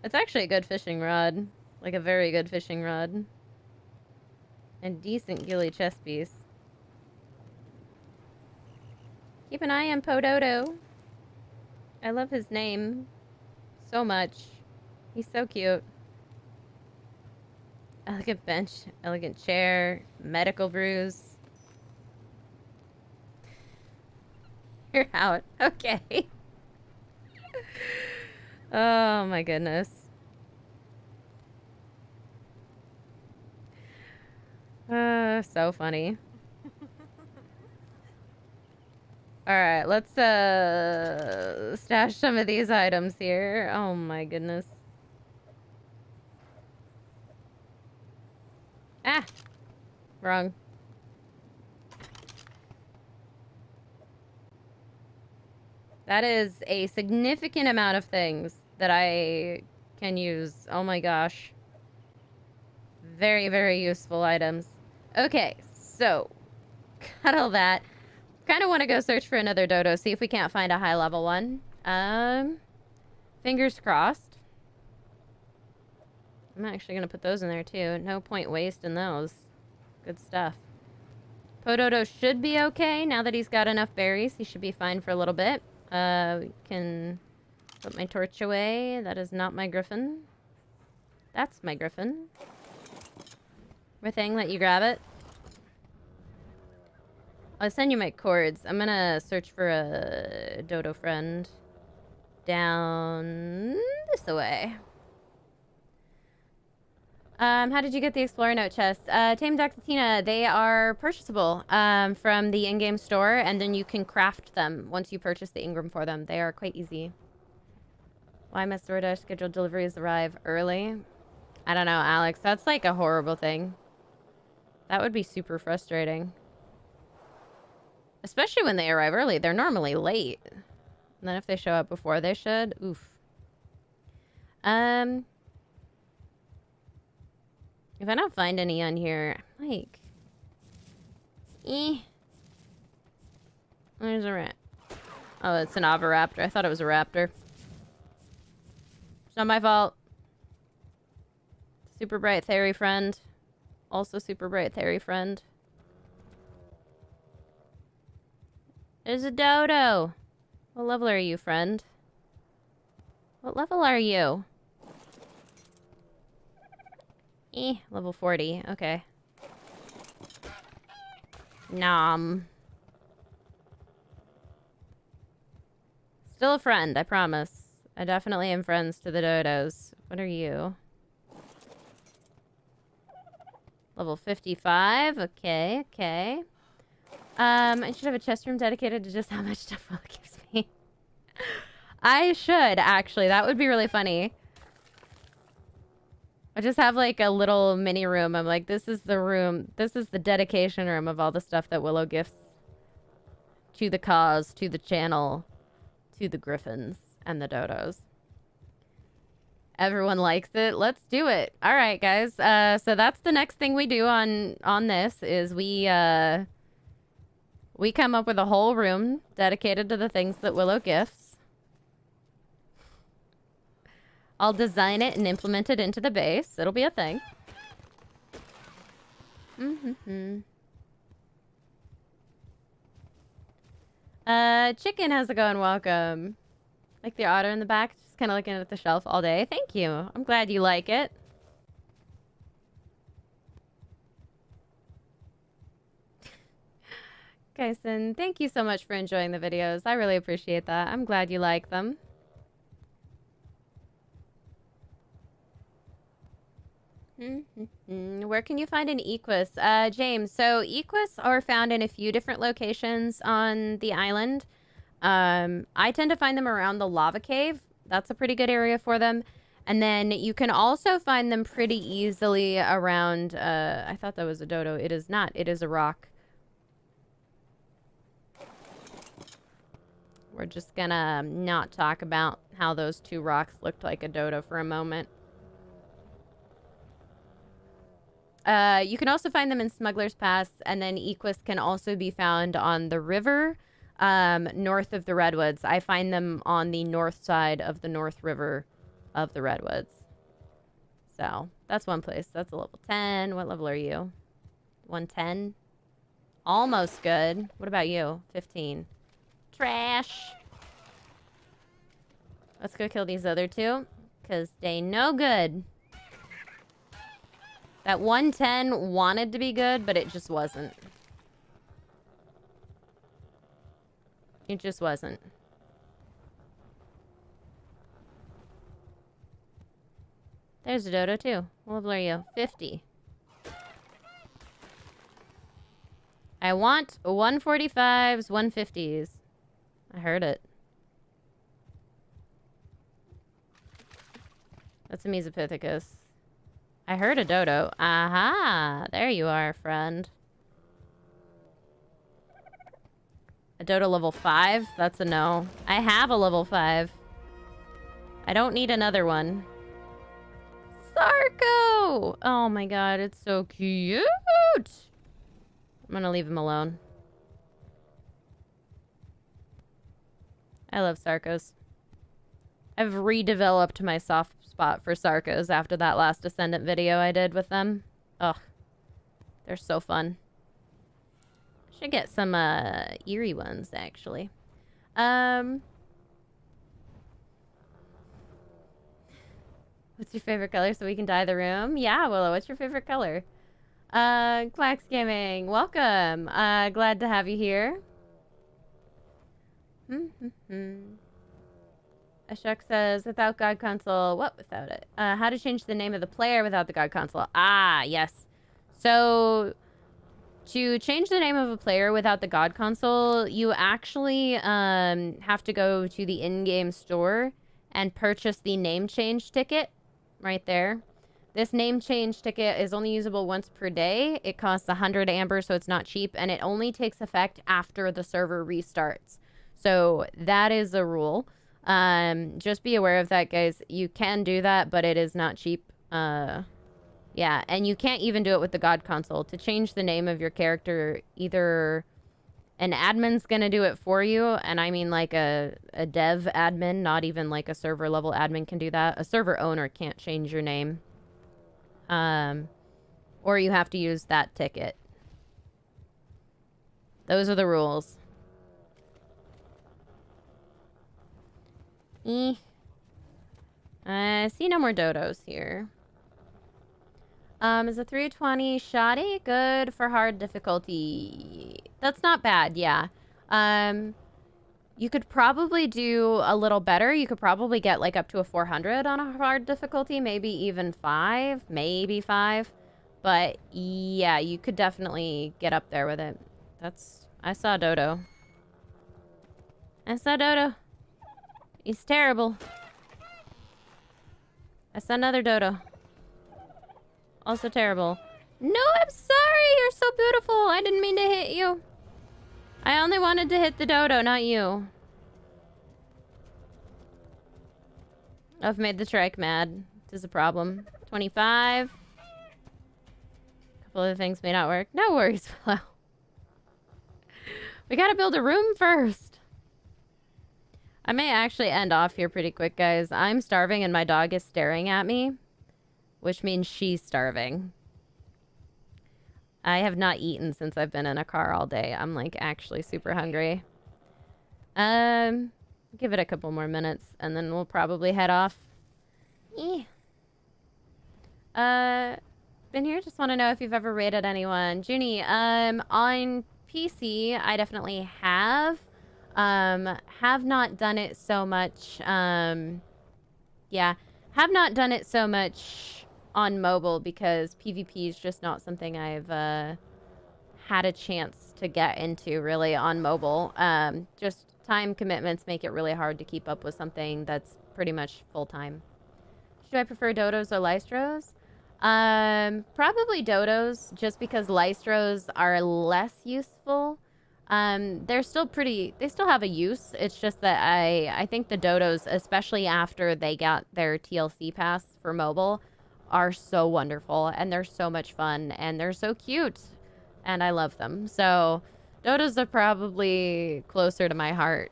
It's actually a good fishing rod. Like a very good fishing rod. And decent ghillie chest piece. Keep an eye on Pododo. I love his name so much. He's so cute. Elegant bench, elegant chair, medical brews. You're out. Okay. Oh my goodness. So funny. Alright, let's stash some of these items here. Oh my goodness. Ah! Wrong. That is a significant amount of things that I can use. Oh my gosh. Very, very useful items. Okay, so Cuddle that. Kind of want to go search for another dodo, see if we can't find a high level one. Fingers crossed. I'm actually going to put those in there too. No point wasting those. Good stuff. Pododo should be okay now that he's got enough berries. He should be fine for a little bit. We can put my torch away. That is not my griffin. That's my griffin. Thing, let you grab it. I'll send you my cords. I'm gonna search for a dodo friend down this way. How did you get the Explorer Note chest? Tame Dr. Tina, they are purchasable from the in-game store, and then you can craft them once you purchase the Ingram for them. They are quite easy. Why must DoorDash scheduled deliveries arrive early? I don't know, Alex. That's like a horrible thing. That would be super frustrating. Especially when they arrive early. They're normally late. And then if they show up before they should, oof. If I don't find any on here, like... There's a rat. Oh, it's an Raptor. I thought it was a raptor. It's not my fault. Super bright fairy friend. Also super bright fairy friend. There's a dodo. What level are you, friend? What level are you? Level 40. Okay. Nom. Still a friend, I promise. I definitely am friends to the dodos. What are you? Level 55. Okay, okay. I should have a chest room dedicated to just how much stuff Will gives me. I should, actually. That would be really funny. I just have like a little mini room. I'm like, this is the room. This is the dedication room of all the stuff that Willow gifts to the cause, to the channel, to the Griffins and the dodos. Everyone likes it. Let's do it. All right, guys. So that's the next thing we do on this is we come up with a whole room dedicated to the things that Willow gifts. I'll design it and implement it into the base. It'll be a thing. Chicken, how's it going? Welcome. Like the otter in the back, just kind of looking at the shelf all day. Thank you. I'm glad you like it. Kyson, thank you so much for enjoying the videos. I really appreciate that. I'm glad you like them. Where can you find an Equis? James, so Equis are found in a few different locations on the island. I tend to find them around the lava cave. That's a pretty good area for them. And then you can also find them pretty easily around, I thought that was a dodo. It is not. It is a rock. We're just gonna not talk about how those two rocks looked like a dodo for a moment. You can also find them in Smuggler's Pass, and then Equis can also be found on the river north of the Redwoods. I find them on the north side of the North River of the Redwoods. So, that's one place. That's a level 10. What level are you? 110? Almost good. What about you? 15. Trash. Let's go kill these other two, because they no good. That 110 wanted to be good, but it just wasn't. It just wasn't. There's a dodo, too. What level are you? 50. I want 145s, 150s. I heard it. That's a Mesopithecus. I heard a dodo. Aha! There you are, friend. A dodo level 5? That's a no. I have a level 5. I don't need another one. Sarko! Oh my god, it's so cute! I'm gonna leave him alone. I love Sarkos. I've redeveloped my soft spot for Sarkos after that last Ascendant video I did with them. Ugh. They're so fun. Should get some eerie ones, actually. What's your favorite color so we can dye the room? Yeah, Willow, what's your favorite color? Clax Gaming, welcome. Glad to have you here. Ashok says, without God Console, what without it? How to change the name of the player without the God Console. Ah, yes. So, to change the name of a player without the God Console, you actually have to go to the in-game store and purchase the name change ticket right there. This name change ticket is only usable once per day. It costs 100 amber, so it's not cheap, and it only takes effect after the server restarts. So that is a rule. Just be aware of that, guys. You can do that, but it is not cheap. Yeah, and you can't even do it with the God Console. To change the name of your character, either an admin's gonna do it for you, and I mean like a dev admin, not even like a server level admin can do that. A server owner can't change your name. Or you have to use that ticket. Those are the rules. I see no more dodos here. Is a 320 shoddy good for hard difficulty? That's not bad, yeah. You could probably do a little better. You could probably get like up to a 400 on a hard difficulty, maybe even 5, maybe 5. But yeah, you could definitely get up there with it. I saw Dodo. I saw Dodo. He's terrible. I saw another Dodo. Also terrible. No, I'm sorry. You're so beautiful. I didn't mean to hit you. I only wanted to hit the Dodo, not you. I've made the trike mad. This is a problem. 25. A couple of things may not work. No worries, Willow. We gotta build a room first. I may actually end off here pretty quick, guys. I'm starving and my dog is staring at me, which means she's starving. I have not eaten since I've been in a car all day. I'm like actually super hungry. Give it a couple more minutes and then we'll probably head off. Been here, just want to know if you've ever rated anyone. Junie, on PC, I definitely have. Have not done it so much. Yeah, have not done it so much on mobile because PvP is just not something I've had a chance to get into really on mobile. Just time commitments make it really hard to keep up with something that's pretty much full-time. Do I prefer dodos or lystros? Probably dodos, just because lystros are less useful. They're still they still have a use. It's just that I think the dodos, especially after they got their TLC pass for mobile, are so wonderful and they're so much fun and they're so cute and I love them. So dodos are probably closer to my heart.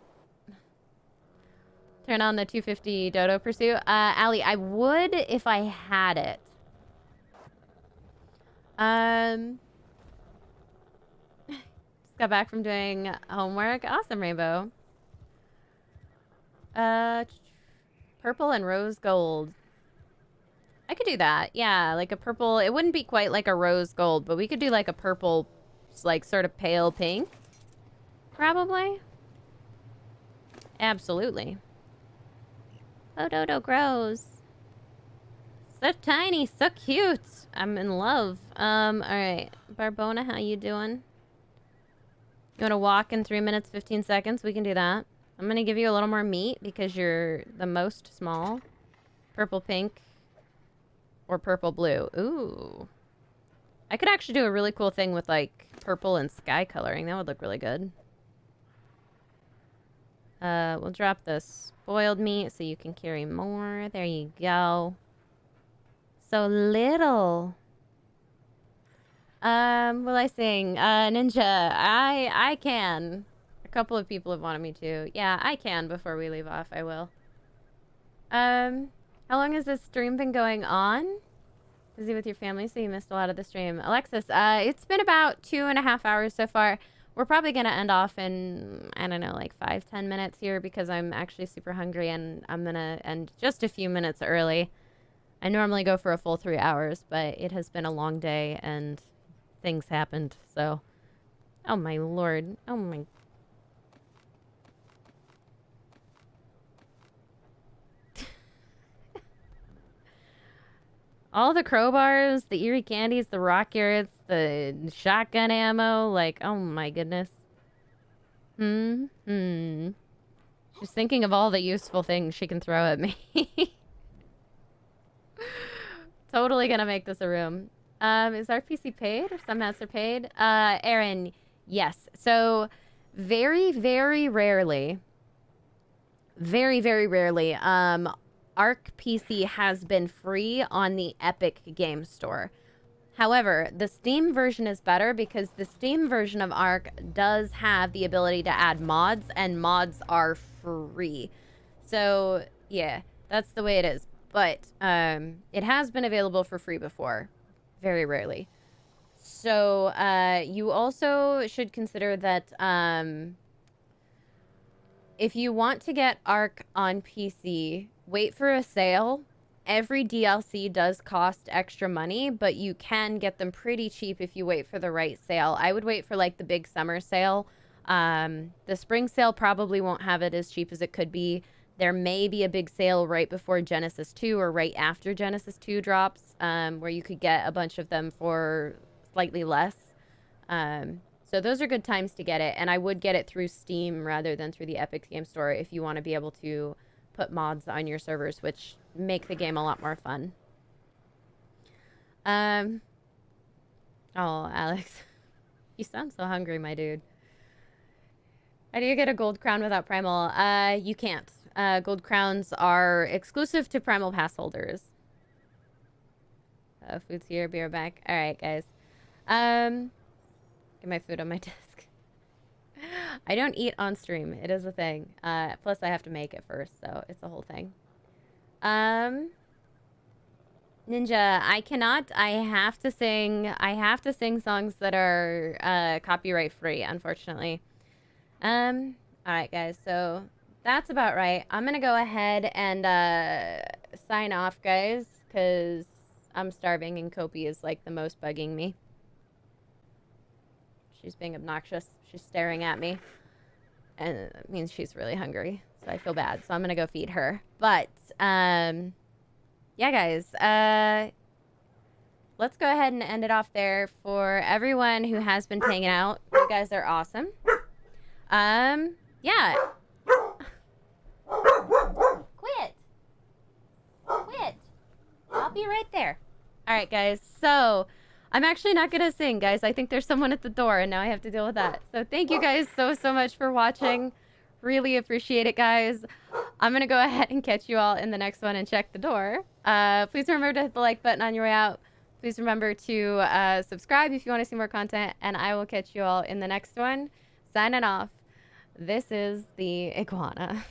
Turn on the 250 dodo pursuit. Allie, I would if I had it. Just got back from doing homework. Awesome, Rainbow. Purple and rose gold. I could do that. Yeah, like a purple. It wouldn't be quite like a rose gold, but we could do like a purple, like sort of pale pink. Probably. Absolutely. Oh, Dodo grows. So tiny, so cute. I'm in love. Alright. Barbona, how you doing? You want to walk in 3 minutes, 15 seconds? We can do that. I'm going to give you a little more meat because you're the most small. Purple, pink, or purple, blue. Ooh. I could actually do a really cool thing with, like, purple and sky coloring. That would look really good. We'll drop this boiled meat so you can carry more. There you go. So little. What will I sing? Ninja. I can. A couple of people have wanted me to. Yeah, I can before we leave off. I will. How long has this stream been going on? Busy with your family, so you missed a lot of the stream. Alexis, it's been about 2.5 hours so far. We're probably going to end off in, I don't know, like 5-10 minutes here because I'm actually super hungry and I'm going to end just a few minutes early. I normally go for a full 3 hours, but it has been a long day and things happened, so. Oh my lord. Oh my. All the crowbars, the eerie candies, the rock yards, the shotgun ammo, like, oh my goodness. She's thinking of all the useful things she can throw at me. Totally gonna make this a room. Is our PC paid or some hats are paid? Aaron, yes. So very, very rarely, ARK PC has been free on the Epic Game Store. However, the Steam version is better because the Steam version of ARK does have the ability to add mods, and mods are free. So, yeah, that's the way it is. But it has been available for free before. Very rarely. So, you also should consider that if you want to get ARK on PC, wait for a sale. Every DLC does cost extra money, but you can get them pretty cheap if you wait for the right sale. I would wait for like the big summer sale. The spring sale probably won't have it as cheap as it could be. There may be a big sale right before Genesis 2 or right after Genesis 2 drops, where you could get a bunch of them for slightly less. So those are good times to get it, and I would get it through Steam rather than through the Epic Game Store if you want to be able to put mods on your servers, which make the game a lot more fun. Oh, Alex, you sound so hungry, my dude. How do you get a gold crown without Primal? You can't. Gold crowns are exclusive to Primal Pass holders. Food's here, be right back. All right, guys. Get my food on my desk. I don't eat on stream. It is a thing. Plus, I have to make it first, so it's a whole thing. Ninja, I cannot. I have to sing songs that are copyright free, unfortunately. All right, guys. So that's about right. I'm gonna go ahead and sign off, guys, because I'm starving and Kopi is like the most bugging me. She's being obnoxious. She's staring at me. And it means she's really hungry. So I feel bad. So I'm going to go feed her. But, yeah, guys. Let's go ahead and end it off there. For everyone who has been hanging out, you guys are awesome. Yeah. Quit. I'll be right there. All right, guys. So I'm actually not going to sing, guys. I think there's someone at the door, and now I have to deal with that. So thank you guys so much for watching. Really appreciate it, guys. I'm going to go ahead and catch you all in the next one and check the door. Please remember to hit the like button on your way out. Please remember to subscribe if you want to see more content, and I will catch you all in the next one. Signing off. This is the Iguana.